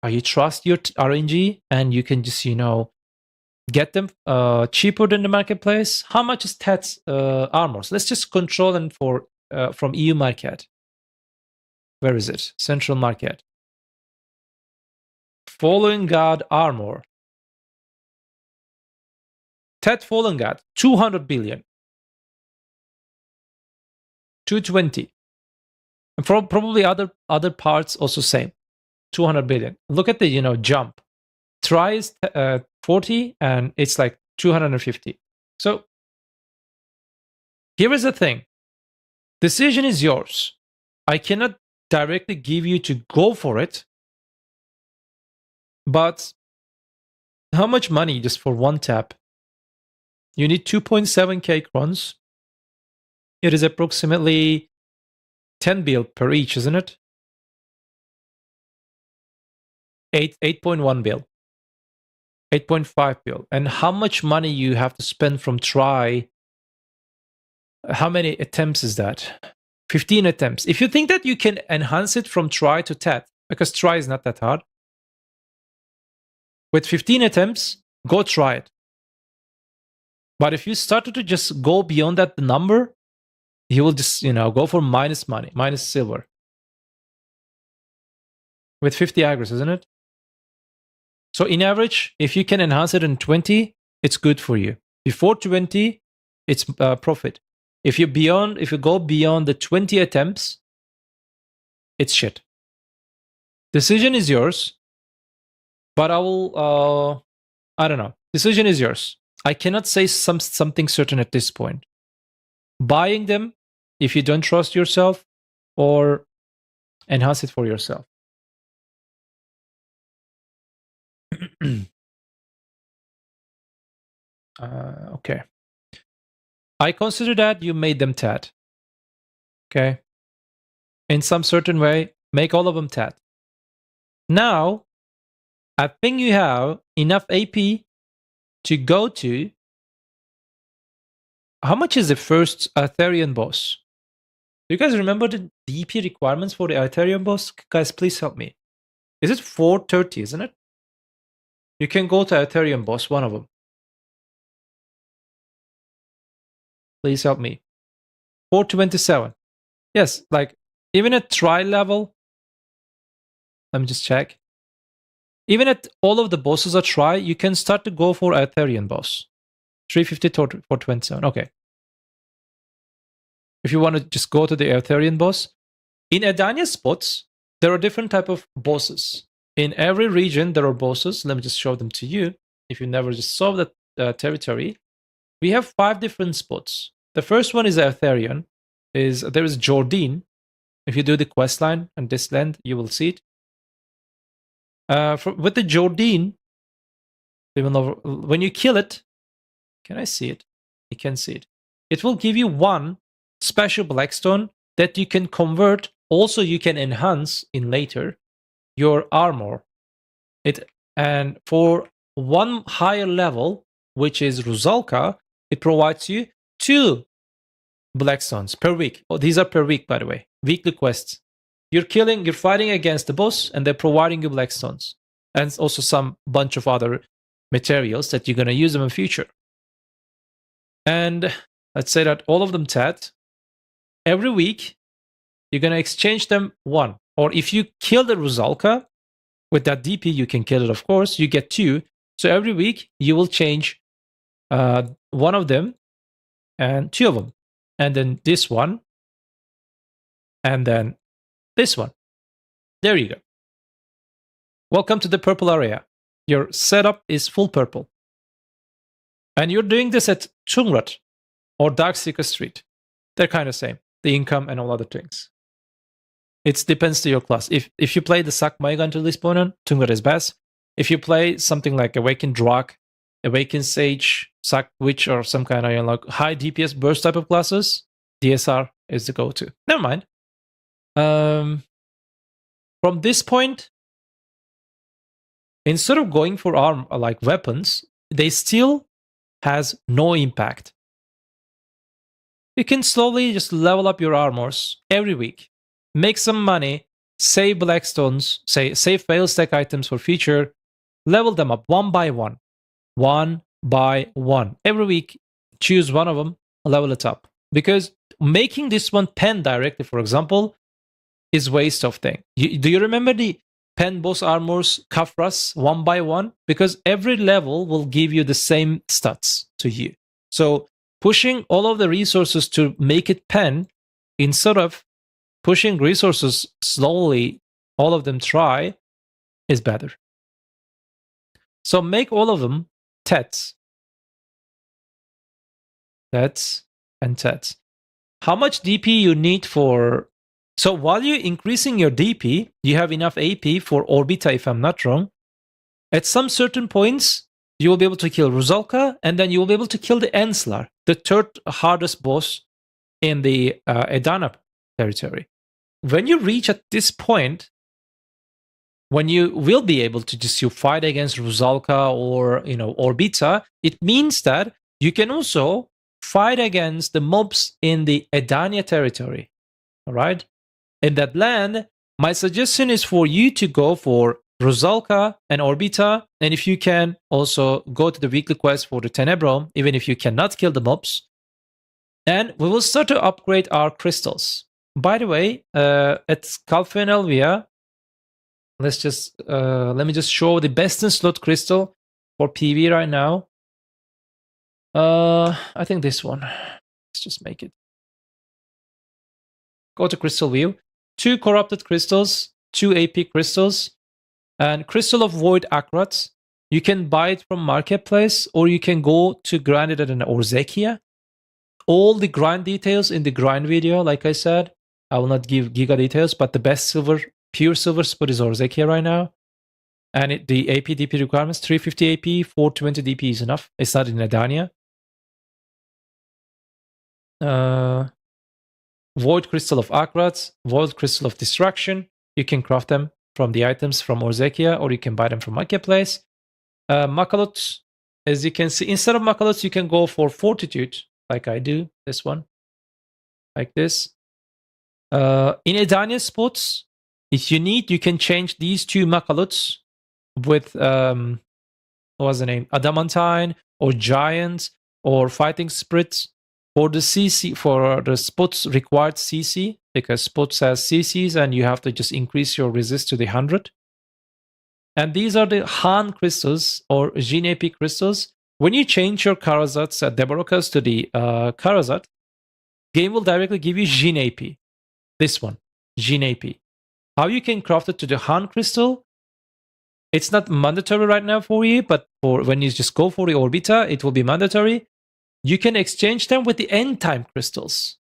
are you trust your RNG and you can just, get them cheaper than the marketplace. How much is TED's armor? So let's just control them for from EU market. Where is it? Central market. Fallen God armor. TED Fallen God, 200 billion. 220. And probably other parts also same. 200 billion. Look at the jump. Try is 40 and it's like 250. So here is the thing. Decision is yours. I cannot directly give you to go for it. But how much money just for one tap? You need 2.7k crons. It is approximately 10 bill per each, isn't it? 8.1 bill. 8.5 bill. And how much money you have to spend from try? How many attempts is that? 15 attempts. If you think that you can enhance it from try to TED, because try is not that hard, with 15 attempts, go try it. But if you started to just go beyond that number, you will just, go for minus money, minus silver. With 50 agros, isn't it? So in average, if you can enhance it in 20, it's good for you. Before 20, it's profit. If you go beyond the 20 attempts, it's shit. Decision is yours. But I will, I don't know. Decision is yours. I cannot say something certain at this point. Buying them if you don't trust yourself, or enhance it for yourself. Okay. I consider that you made them TED. Okay. In some certain way, make all of them TED. Now, I think you have enough AP to go to. How much is the first Arthurian boss? Do you guys remember the DP requirements for the Arthurian boss? Guys, please help me. Is it 430, isn't it? You can go to Arthurian boss, one of them. Please help me. 427. Yes, like even at try level. Let me just check. Even at all of the bosses are try, you can start to go for Arthurian boss. 350 to 427. Okay. If you want to just go to the Arthurian boss. In Adania spots, there are different type of bosses. In every region, there are bosses. Let me just show them to you. If you never just saw that territory. We have 5 different spots. The first one is Arthurian. There is Jordan. If you do the quest line and this land, you will see it. With the Jordan, when you kill it, can I see it? You can see it. It will give you 1 special blackstone that you can convert. Also, you can enhance in later your armor. And for 1 higher level, which is Rusalka, it provides you 2 blackstones per week. Oh, these are per week, by the way. Weekly quests. You're fighting against the boss, and they're providing you blackstones. And also some bunch of other materials that you're going to use them in future. And let's say that all of them TED. Every week, you're going to exchange them 1. Or if you kill the Rusalka, with that DP, you can kill it, of course. You get 2. So every week, you will change 1 of them and 2 of them. And then this one. And then this one. There you go. Welcome to the purple area. Your setup is full purple. And you're doing this at Tungrat or Darkseeker Street. They're kind of same. The income and all other things. It depends to your class. If you play the Sak Maigan to Lisbonan, Tungrat is best. If you play something like Awakened Drak, Awakened Sage, Sak Witch, or some kind of like high DPS burst type of classes, DSR is the go-to. Never mind. From this point, instead of going for like weapons, they still has no impact. You can slowly just level up your armors every week. Make some money, save blackstones, save fail stack items for future, level them up 1 by 1. 1 by 1. Every week, choose one of them, level it up. Because making this one pen directly, for example, is waste of thing. Do you remember the pen boss armors Kafras 1 by 1? Because every level will give you the same stats to you. So pushing all of the resources to make it pen, instead of pushing resources slowly, all of them try, is better. So make all of them TETs. TETs and TETs. How much DP you need for... So while you're increasing your DP, you have enough AP for Orbita, if I'm not wrong. At some certain points, you will be able to kill Rusalka, and then you will be able to kill the Enslar, the third hardest boss in the Edana territory. When you reach at this point, when you will be able to just fight against Rusalka or Orbita, it means that you can also fight against the mobs in the Edania territory. All right? In that land, my suggestion is for you to go for Rusalka and Orbita, and if you can, also go to the weekly quest for the Tenebro, even if you cannot kill the mobs. And we will start to upgrade our crystals. By the way, at Scalfe and Elvia, let me just show the best in slot crystal for PV right now. I think this one. Let's just make it. Go to crystal view. 2 corrupted crystals, 2 AP crystals, and crystal of void accurate. You can buy it from marketplace, or you can go to grind it at an Orzekia. All the grind details in the grind video, like I said. I will not give giga details, but the best silver, pure silver spot is Orzekia right now. And the AP DP requirements, 350 AP, 420 DP is enough. It's not in Edania. Void Crystal of Akrat, Void Crystal of Distraction. You can craft them from the items from Orzekia, or you can buy them from Marketplace. Makalot, as you can see, instead of Makalot, you can go for Fortitude, like I do, this one. Like this. In Edania spots, if you need, you can change these 2 Makalots with, what was the name? Adamantine, or Giant, or Fighting Spirit. For the CC, for the spots required CC, because spots has CCs and you have to just increase your resist to the 100. And these are the Han crystals or Jin AP crystals. When you change your Karazats, Deborokas to the Karazat, game will directly give you Jin AP. This one, Jin AP. How you can craft it to the Han crystal, it's not mandatory right now for you, but for when you just go for the Orbita, it will be mandatory. You can exchange them with the end time crystals.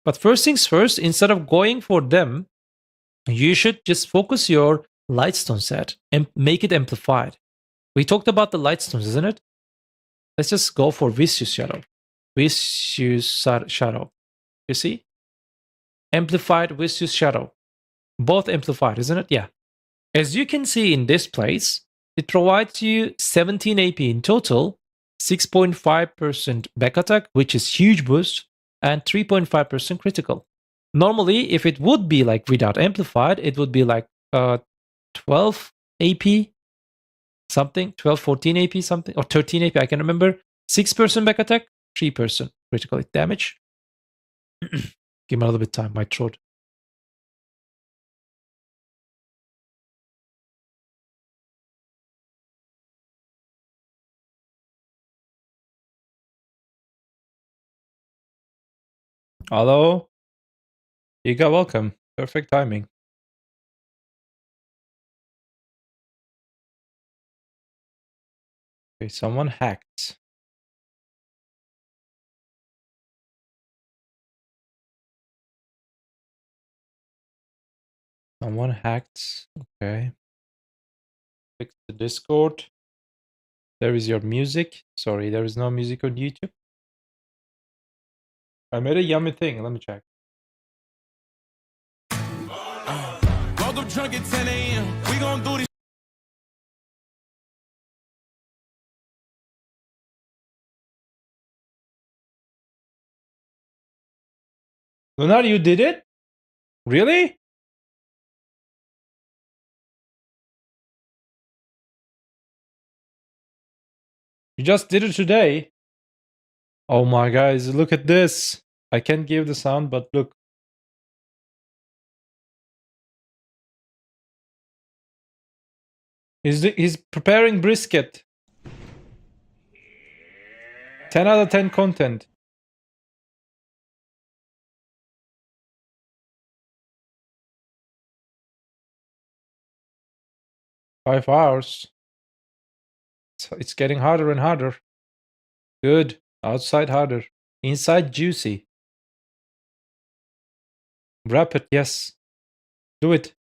But first things first, instead of going for them, you should just focus your Lightstone set and make it amplified. We talked about the Lightstones, isn't it? Let's just go for Vicious Shadow. Vicious Shadow. You see? Amplified Vicious Shadow. Both amplified, isn't it? Yeah. As you can see in this place, it provides you 17 AP in total, 6.5% back attack, which is huge boost, and 3.5% critical. Normally, if it would be like without amplified, it would be like 12 AP, something, 12, 14 AP, something, or 13 AP, I can remember. 6% back attack, 3% critical hit damage. Give me a little bit of time, my throat. Hello? Giga, welcome. Perfect timing. Okay, someone hacked. Someone hacked. Okay. Fix the Discord. There is your music. Sorry, there is no music on YouTube. I made a yummy thing. Let me check. Woke up drunk at 10 a.m. We gon' do this. Lunar, you did it? Really? You just did it today. Oh my guys, look at this. I can't give the sound, but look. He's preparing brisket. 10 out of 10 content. Five hours. It's getting harder and harder. Good. Outside harder. Inside juicy. Wrap it, yes. Do it.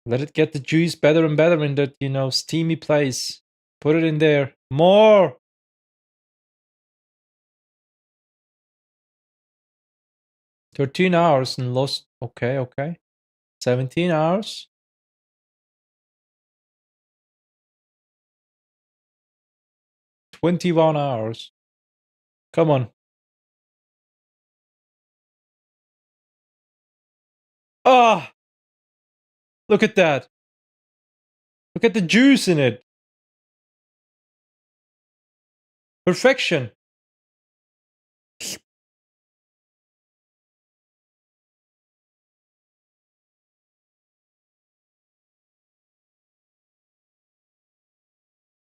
Let it get the juice better and better in that, you know, steamy place. Put it in there. More! $13 and lost. Okay, okay. 17 hours. 21 hours. Come on. Ah! Look at that. Look at the juice in it. Perfection.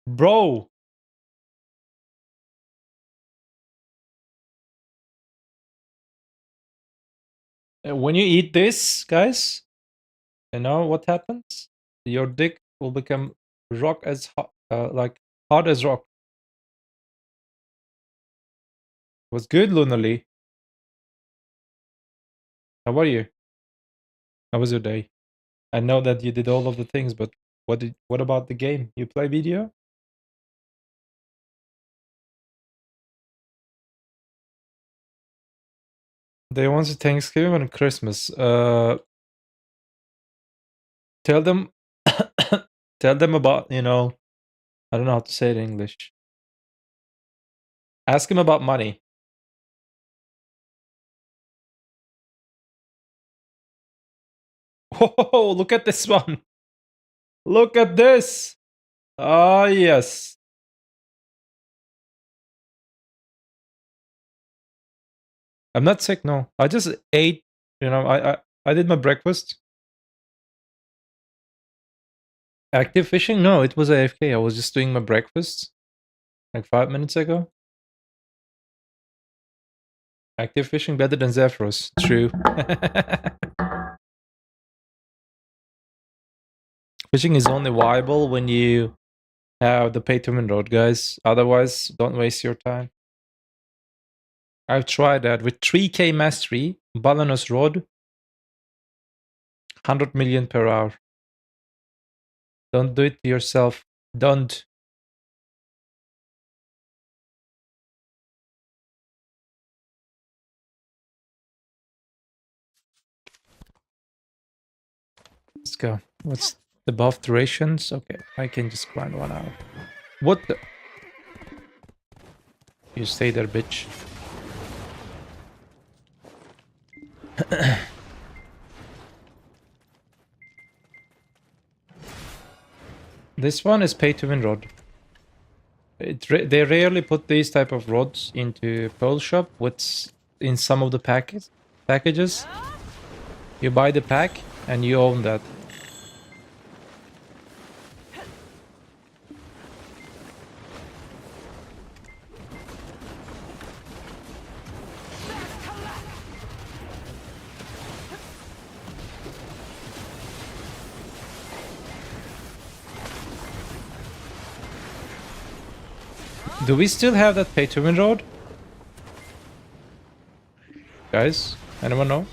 Bro. When you eat this, guys, you know what happens? Your dick will become rock as hot, like hard as rock. Was good, Lunarly. How are you? How was your day? I know that you did all of the things, but what about the game? You play BDO? They want to Thanksgiving and Christmas. Tell them tell them about, you know, I don't know how to say it in English. Ask him about money. Oh, look at this one. Look at this. Ah, yes. I'm not sick, no. I just ate, you know, I did my breakfast. Active fishing? No, it was AFK. I was just doing my breakfast like 5 minutes ago. Active fishing better than Zephyros. True. Fishing is only viable when you have the pay-to-win road, guys. Otherwise, don't waste your time. I've tried that with 3k mastery, Balanos Road, 100 million per hour. Don't do it to yourself. Don't. Let's go. What's the buff durations? Okay, I can just grind 1 hour. What the? You stay there, bitch. This one is pay to win rod. They rarely put these type of rods into Pearl Shop. What's in some of the packages? You buy the pack and you own that. Do we still have that pay-to-win road? Guys, anyone know?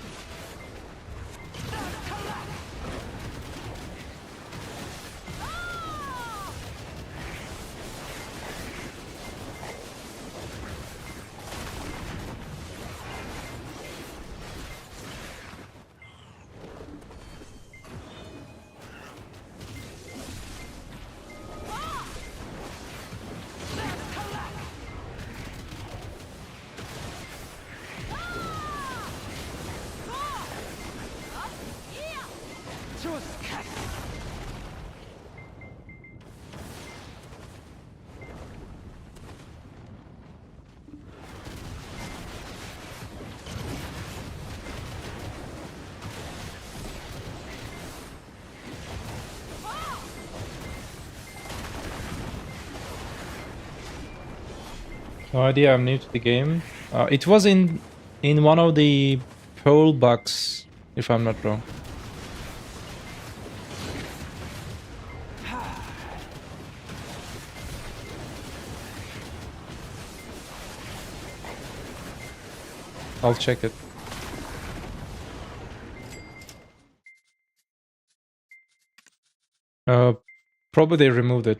No idea, I'm new to the game. It was in one of the Pearl bugs, if I'm not wrong. I'll check it. Probably they removed it.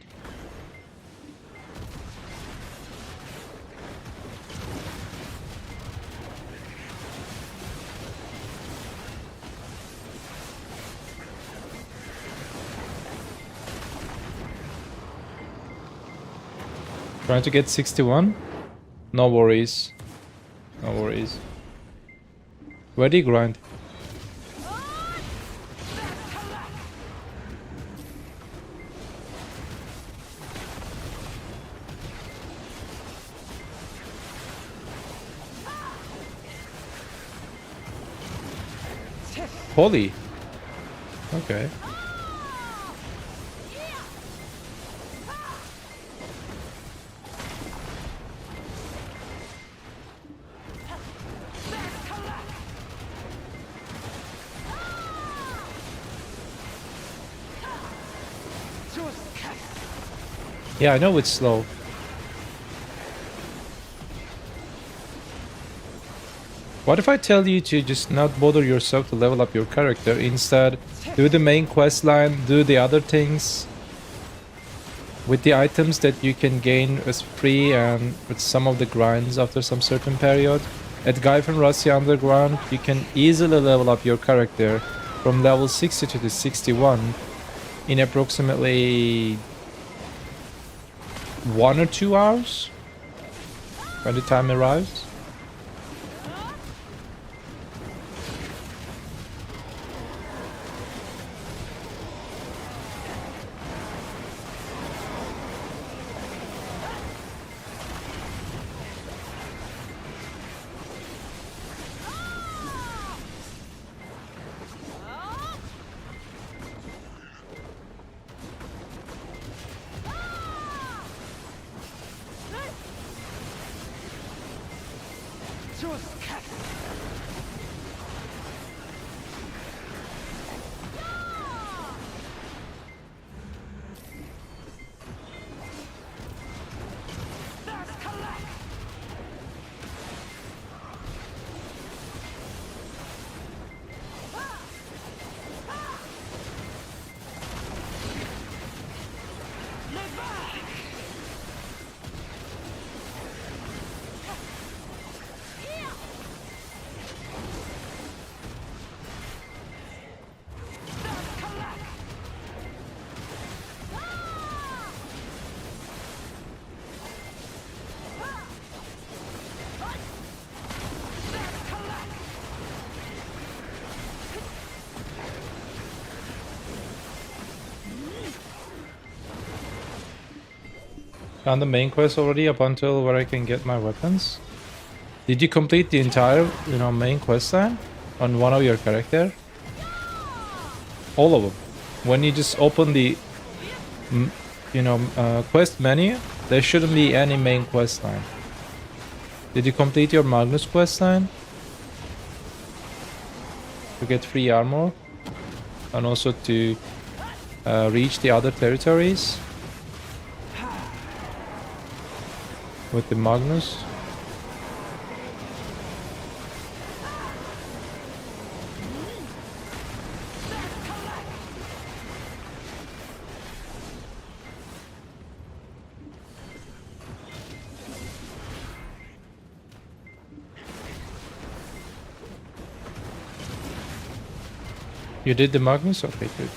Trying to get 61? No worries. No worries. Where do you grind? Holy. Okay. Yeah, I know it's slow. What if I tell you to just not bother yourself to level up your character, instead do the main quest line, do the other things with the items that you can gain as free and with some of the grinds after some certain period? At Guy from Russia Underground, you can easily level up your character from level 60 to the 61 in approximately 1 or 2 hours by the time it arrives. Done the main quest already up until where I can get my weapons. Did you complete the entire, main quest line on one of your character? All of them. When you just open the, quest menu, there shouldn't be any main quest line. Did you complete your Magnus quest line? To get free armor? And also to reach the other territories? With the Magnus? You did the Magnus? Okay, good.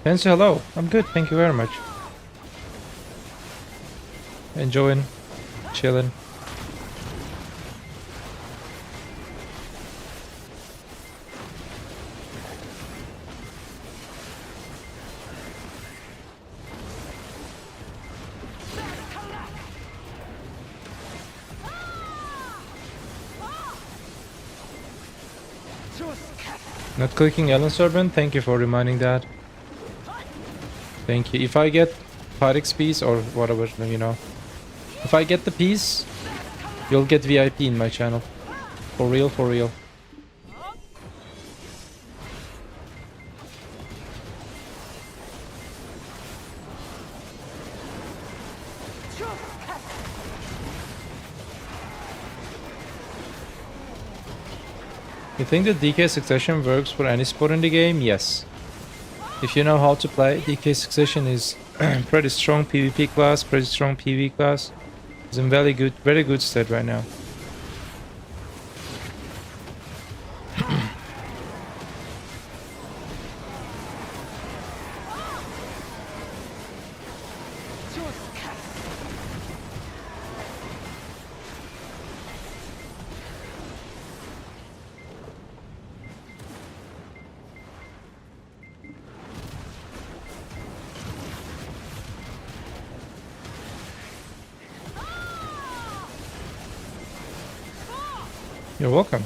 Fancy, hello. I'm good, thank you very much. Enjoying, chilling. Not clicking Alan Serban, thank you for reminding that. Thank you. If I get Pyrex piece or whatever, you know. If I get the piece, you'll get VIP in my channel. For real, for real. You think that DK Succession works for any sport in the game? Yes. If you know how to play, DK Succession is pretty strong PvP class, pretty strong PvE class. It's in very good state right now. You're welcome.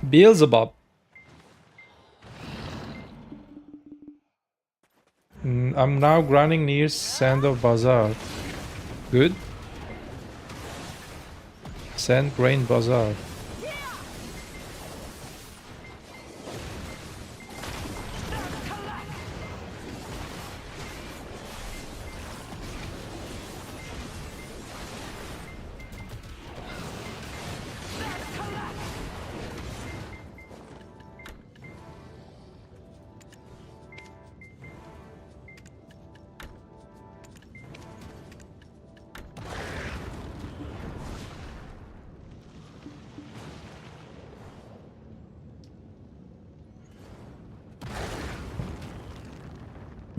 Beelzebub. I'm now grinding near Sand Bazaar. Good. Sand Grain Bazaar.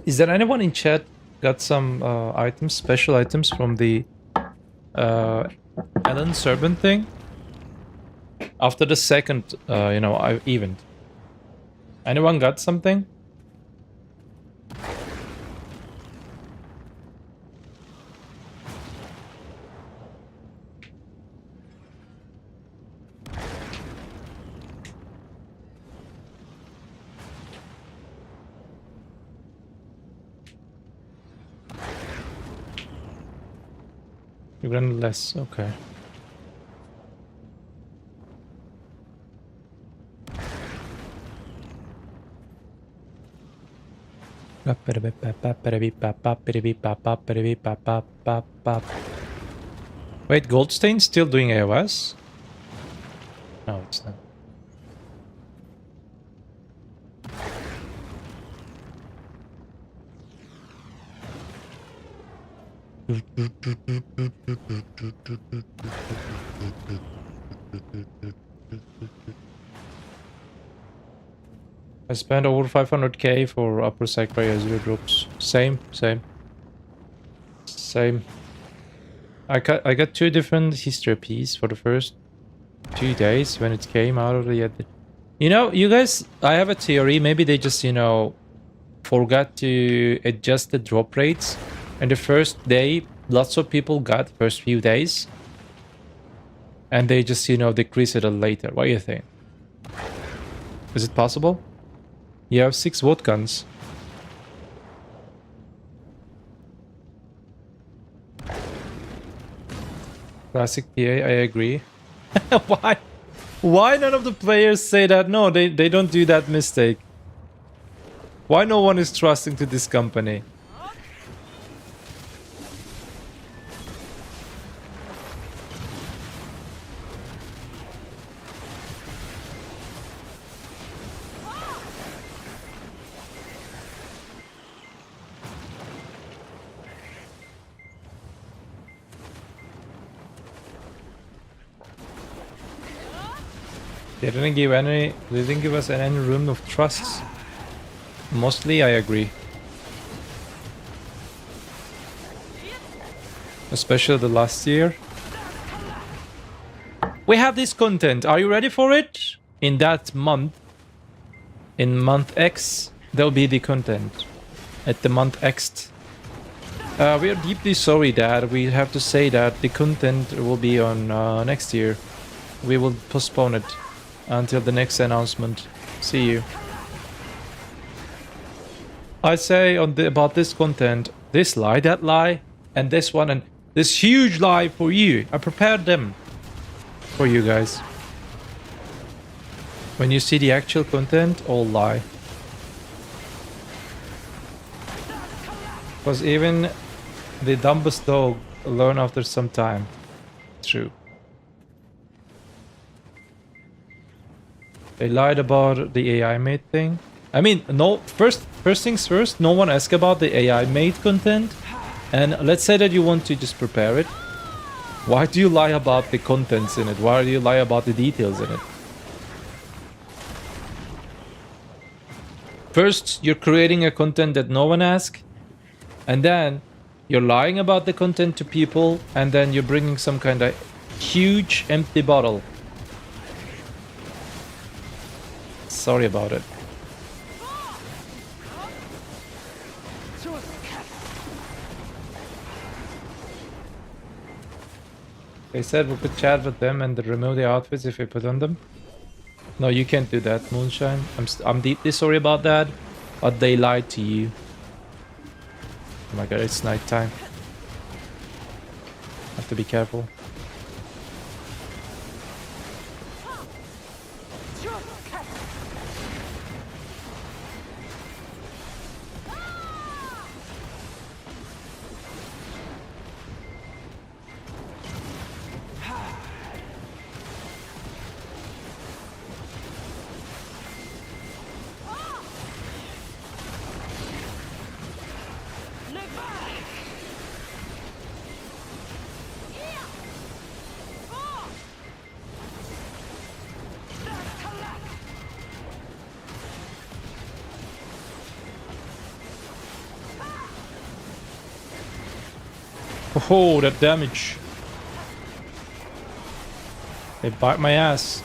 Is there anyone in chat got some items, special items from the Alan Serban thing? After the second, event. Anyone got something? You ran less, okay. Wait, Goldstein's still doing AOS? No, it's not. I spent over 500k for upper Sakurai 0 drops. Same. I got 2 different history pieces for the first 2 days when it came out of the... You know, you guys, I have a theory. Maybe they just, you know, forgot to adjust the drop rates. And the first day, lots of people got first few days. And they just, you know, decrease it a little later. What do you think? Is it possible? You have 6 watt guns. Classic PA, I agree. Why? Why none of the players say that? No, they don't do that mistake. Why no one is trusting to this company? They didn't give us any room of trust. Mostly I agree. Especially the last year. We have this content. Are you ready for it? In that month, in month X, there'll be the content. At the month X. We are deeply sorry that we have to say that the content will be on next year. We will postpone it until the next announcement. See you. I say on about this content, this lie, that lie, and this one, and this huge lie for you. I prepared them for you guys. When you see the actual content, all lie. Because even the dumbest dog learn after some time. True. They lied about the AI made thing. I mean, no. First things first. No one asked about the AI made content. And let's say that you want to just prepare it. Why do you lie about the contents in it? Why do you lie about the details in it? First, you're creating a content that no one asked, and then you're lying about the content to people, and then you're bringing some kind of huge empty bottle. Sorry about it. They said we could chat with them and remove the outfits if we put on them. No, you can't do that, Moonshine. I'm deeply sorry about that, but they lied to you. Oh my god, it's nighttime. Have to be careful. Oh, that damage. They bite my ass.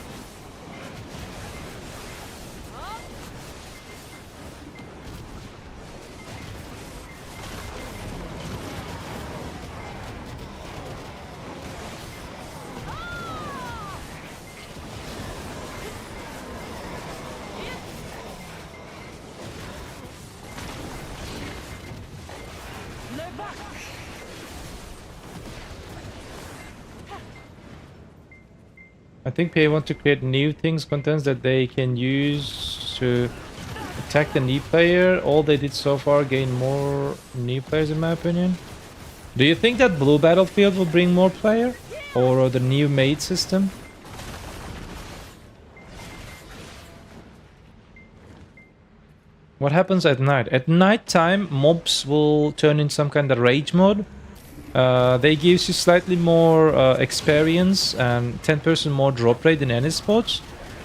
I think they want to create new things, contents that they can use to attack the new player. All they did so far gain more new players, in my opinion. Do you think that Blue Battlefield will bring more player? Or the new maid system? What happens at night? At night time, mobs will turn in some kind of rage mode. They gives you slightly more experience and 10% more drop rate in any spots,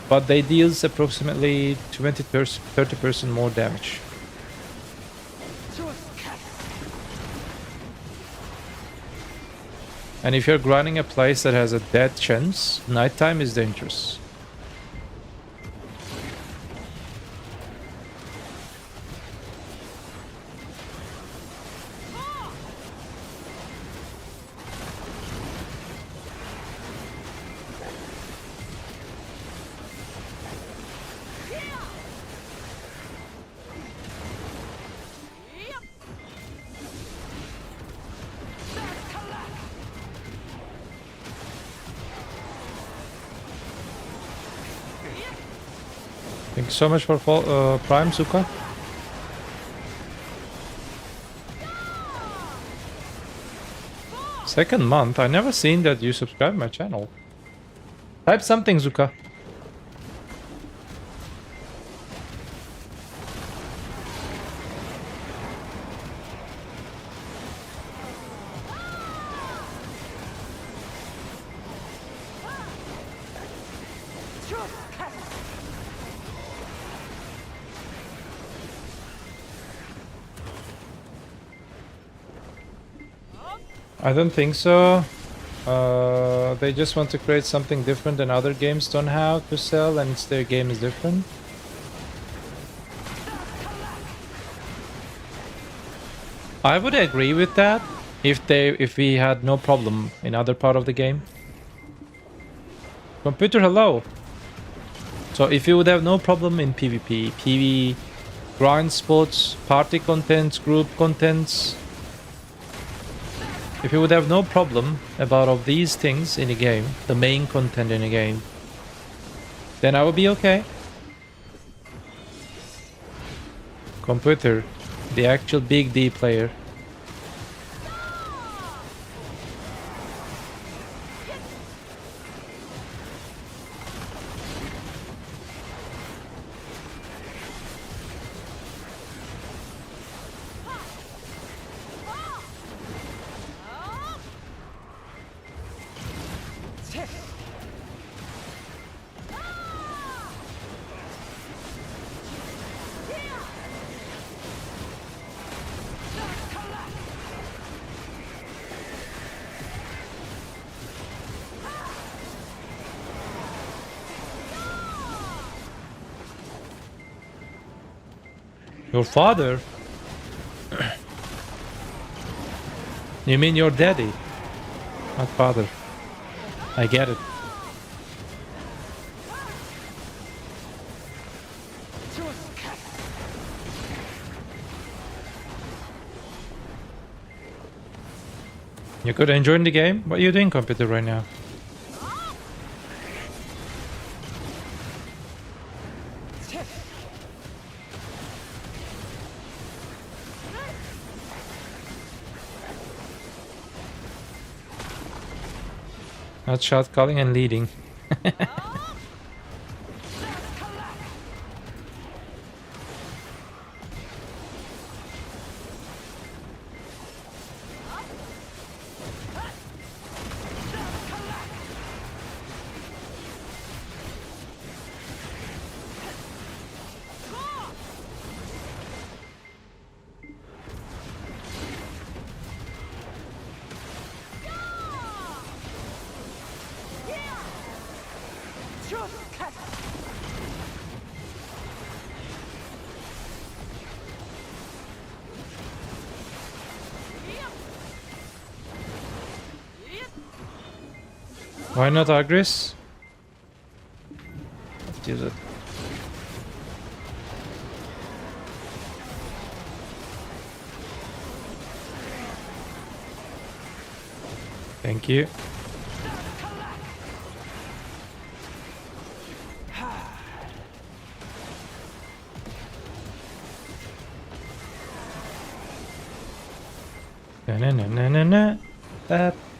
but they deals approximately 20-30% more damage. And if you're grinding a place that has a dead chance, nighttime is dangerous. Thank you so much for Prime, Suka. Second month? I never seen that you subscribe my channel. Type something, Zuka. I don't think so. They just want to create something different than other games don't have to sell, and it's their game is different. I would agree with that if we had no problem in other part of the game. Computer, hello. So if you would have no problem in PvP, PvE, grind spots, party contents, group contents, if you would have no problem about all these things in a game, the main content in a game, then I would be okay. Computer, the actual big D player. Your father? You mean your daddy? Not father. I get it. You good enjoying the game? What are you doing, computer, right now? Not shot calling and leading. Why not Agris? Let's use it. Thank you.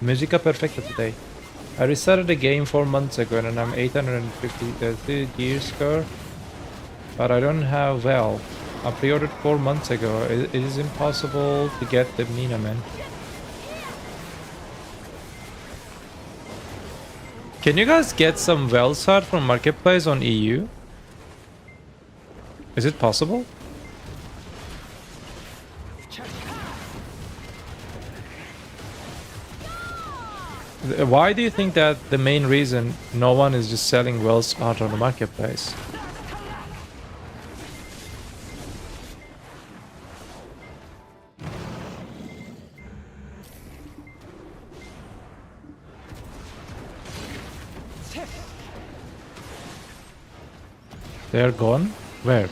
Musica perfecta today. I restarted the game 4 months ago and I'm 850 gear score, but I don't have well. I pre-ordered 4 months ago. It is impossible to get the Mina, man. Can you guys get some wells art from Marketplace on EU? Is it possible? Why do you think that the main reason no one is just selling wells art on the Marketplace? They're gone? Where?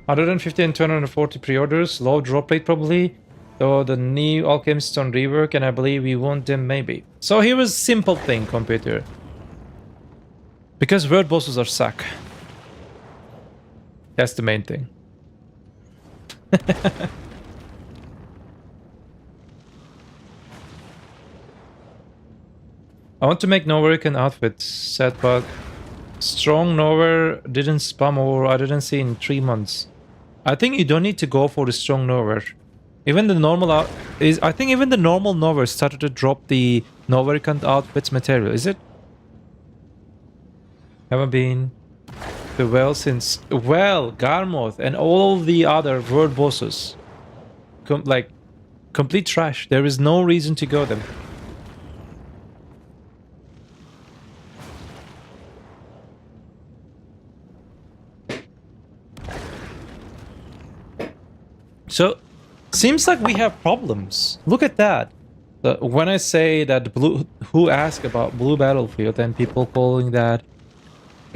$150 and $240 pre-orders, low drop rate probably. So the new Alchemist on rework, and I believe we want them maybe. So here was simple thing, computer. Because world bosses are suck. That's the main thing. I want to make Novarican outfits, sad bug. Strong nowhere didn't spam or I didn't see in 3 months. I think you don't need to go for the strong nowhere. Even the normal I think even the normal nowhere started to drop the Novarican outfits material, is it? Haven't been to well since Garmoth and all the other world bosses. Like complete trash. There is no reason to go them. So, seems like we have problems. Look at that. When I say that who asked about Blue Battlefield and people calling that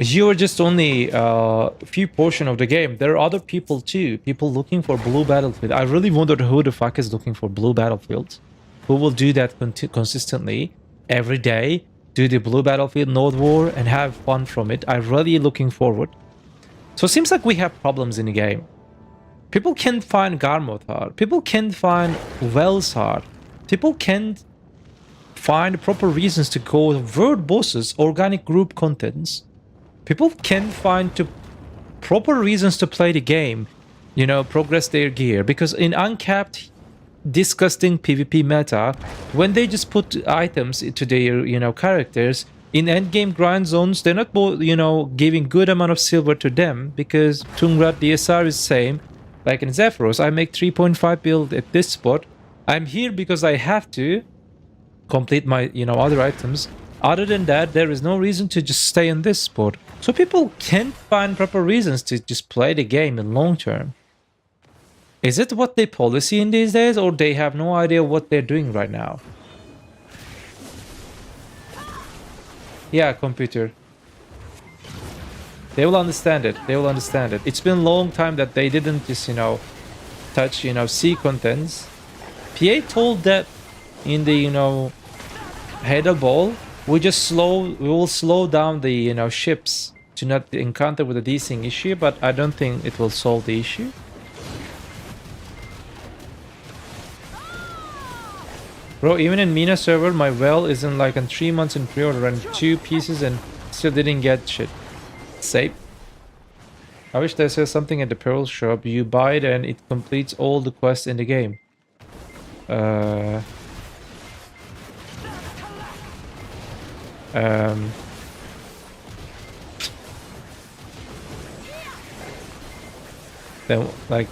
you are just only a few portion of the game. There are other people too. People looking for Blue Battlefield. I really wonder who the fuck is looking for Blue Battlefield. Who will do that consistently every day? Do the Blue Battlefield Node War and have fun from it. I'm really looking forward. So it seems like we have problems in the game. People can't find Garmoth hard. People can't find Wells hard. People can't find proper reasons to go world bosses, organic group contents. People can't find proper reasons to play the game, you know, progress their gear. Because in uncapped, disgusting PvP meta, when they just put items into their, you know, characters, in endgame grind zones, they're not, you know, giving good amount of silver to them because Tungrat DSR is same. Like in Zephyros, I make 3.5 build at this spot. I'm here because I have to complete my, you know, other items. Other than that, there is no reason to just stay in this spot. So people can't find proper reasons to just play the game in long term. Is it what they policy in these days, or they have no idea what they're doing right now? Yeah, computer. They will understand it. They will understand it. It's been a long time that they didn't just, you know, touch, you know, sea contents. PA told that in the, you know, header ball, we will slow down the, you know, ships to not encounter with a desync issue, but I don't think it will solve the issue. Bro, even in Mina server, my well is in like in 3 months in pre-order and 2 pieces and still didn't get shit. Safe. I wish there says something at the Pearl shop. You buy it and it completes all the quests in the game. Then like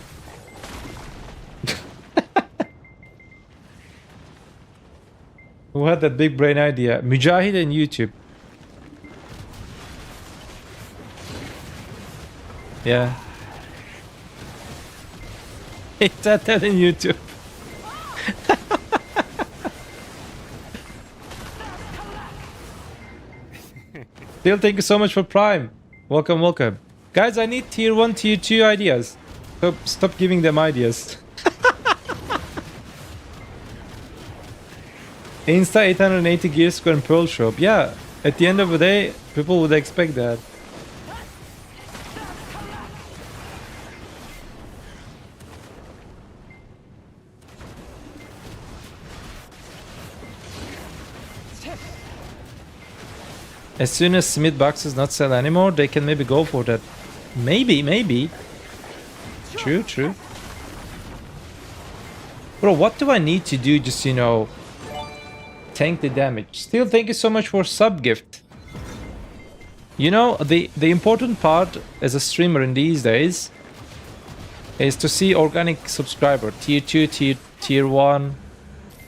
who had that big brain idea? Mujahid and YouTube. Yeah. It's that in YouTube. Still, thank you so much for Prime. Welcome, welcome. Guys, I need tier 1, tier 2 ideas. Stop giving them ideas. Insta 880 gear square and Pearl shop. Yeah, at the end of the day, people would expect that. As soon as Smith boxes not sell anymore, they can maybe go for that. Maybe. True. Bro, what do I need to do just, you know, tank the damage? Still, thank you so much for sub gift. You know, the important part as a streamer in these days is to see organic subscriber, tier 2, tier 1,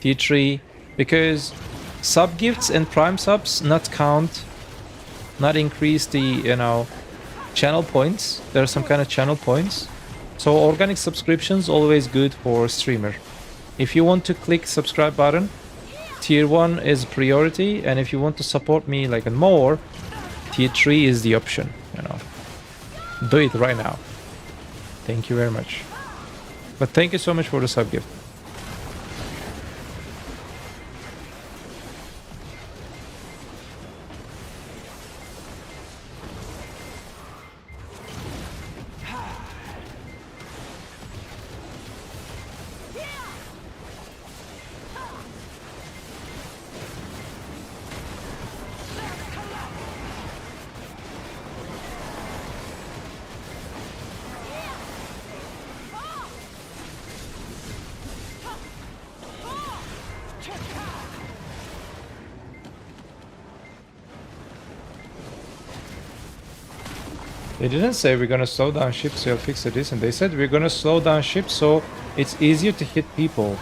tier 3, because sub gifts and prime subs not count, not increase the, you know, channel points. There are some kind of channel points. So organic subscriptions always good for streamer. If you want to click subscribe button, tier 1 is priority, and if you want to support me like more, tier 3 is the option, you know. Do it right now. Thank you very much. But thank you so much for the sub gift. They didn't say we're gonna slow down ships so you'll fix this, and they said we're gonna slow down ships so it's easier to hit people.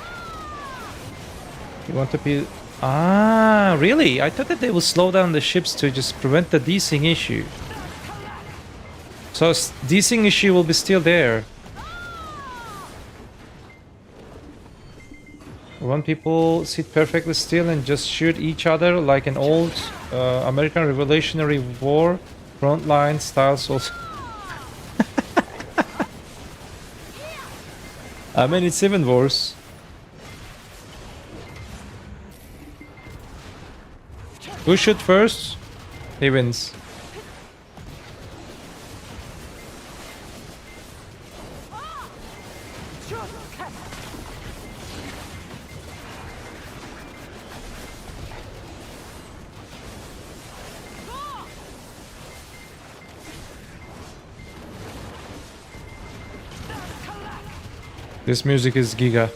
You want to be... Ah, really? I thought that they will slow down the ships to just prevent the desync issue. So desync issue will be still there. When people sit perfectly still and just shoot each other like an old American Revolutionary War frontline style soldier. I mean, it's even worse. Who shoot first? He wins. This music is giga.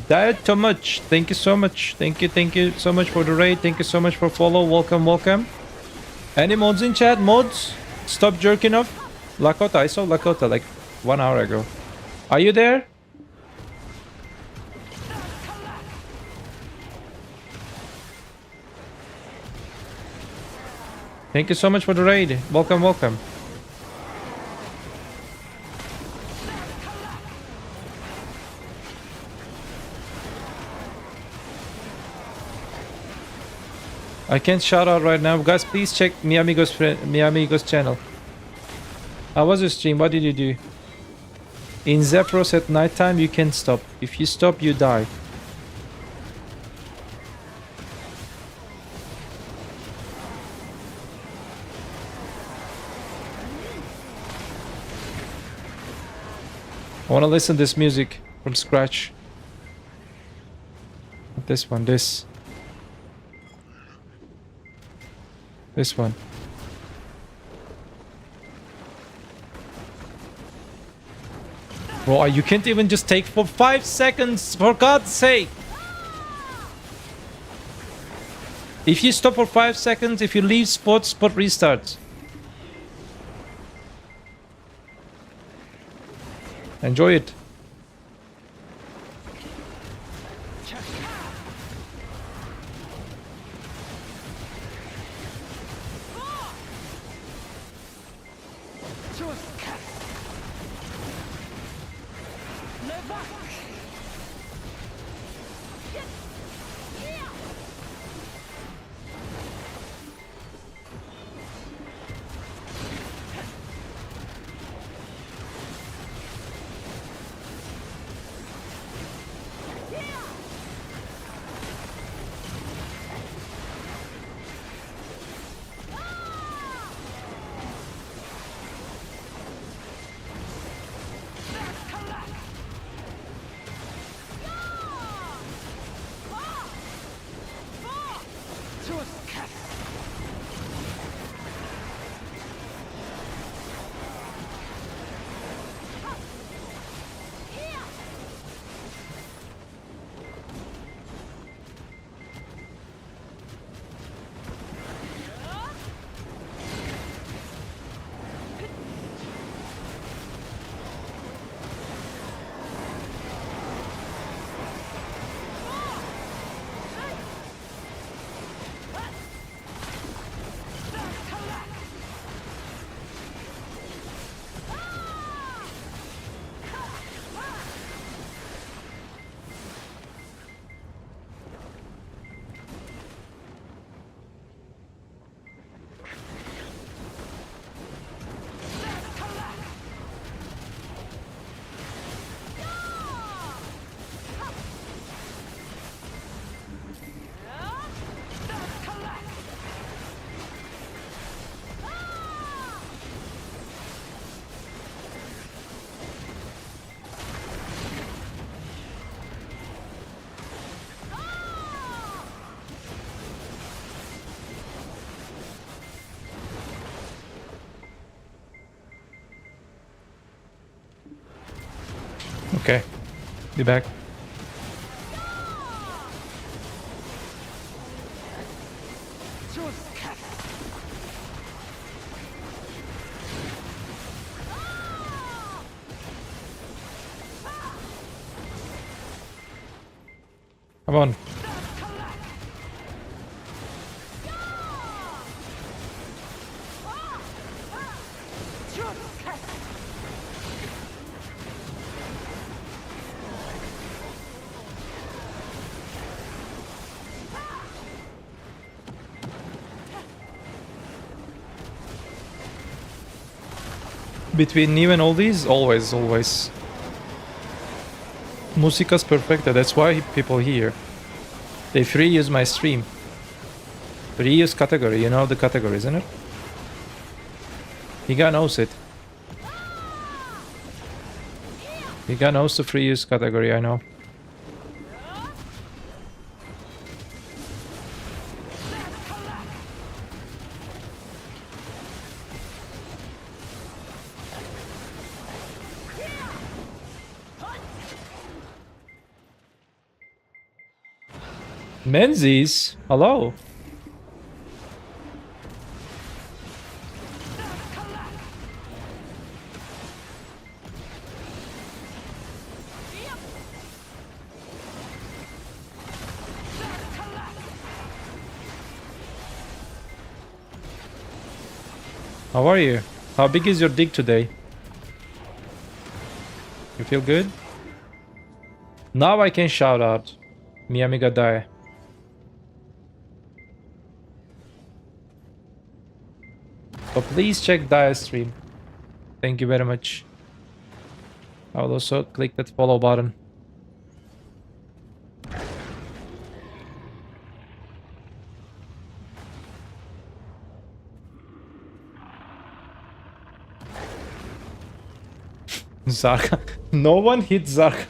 Diet too much. Thank you so much. Thank you so much for the raid. Thank you so much for follow. Welcome. Any mods in chat? Mods? Stop jerking off. Lakota. I saw Lakota like 1 hour ago. Are you there? Thank you so much for the raid. Welcome. I can't shout out right now. Guys, please check Miamigo's channel. How was your stream? What did you do? In Zephyros at nighttime, you can't stop. If you stop, you die. I want to listen to this music from scratch. This one, this one. Bro, you can't even just take for 5 seconds, for God's sake. If you stop for 5 seconds, if you leave spot restarts. Enjoy it. Okay. Be back. Come on. Between new and oldies, always. Musica's perfecta, that's why people here. They free use my stream. Free use category, you know the category, isn't it? Giga knows it. Giga knows the free use category, I know. Menzies, hello. How are you? How big is your dick today? You feel good? Now I can shout out. Mi amiga die. So please check Dia's stream. Thank you very much. I will also click that follow button. Zarka. No one hit Zarka.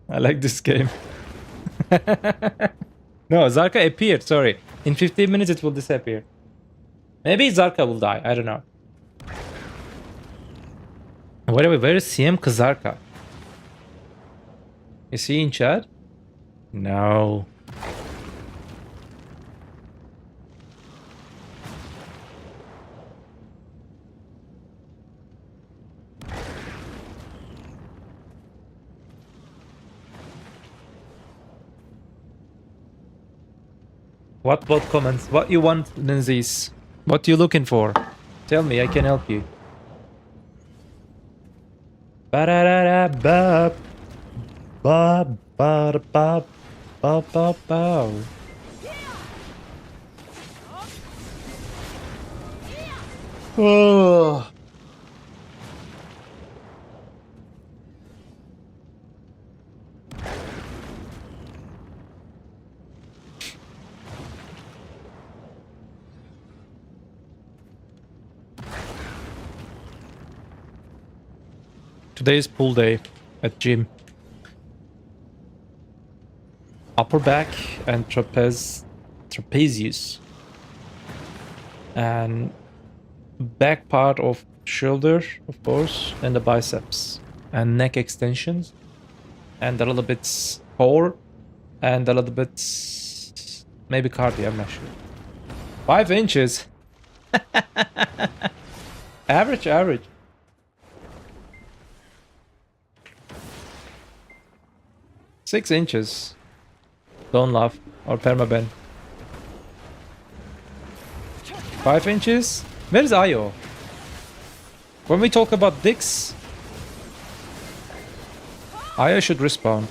I like this game. No, Zarka appeared, sorry. In 15 minutes it will disappear. Maybe Zarka will die, I don't know. Where is CM Kazarka? Is he in chat? No. What comments? What you want, Lindsay's? What you looking for? Tell me, I can help you. Ba-da-da-da-ba. Ba-ba-da-ba. Ba-ba-ba. Oh. Today is pool day at gym. Upper back and trapezius. And back part of shoulder, of course, and the biceps. And neck extensions. And a little bit core. And a little bit maybe cardio, I'm not sure. 5 inches. Average. 6 inches. Don't laugh. Or permaben. 5 inches? Where's Ayo? When we talk about dicks, Ayo should respawn.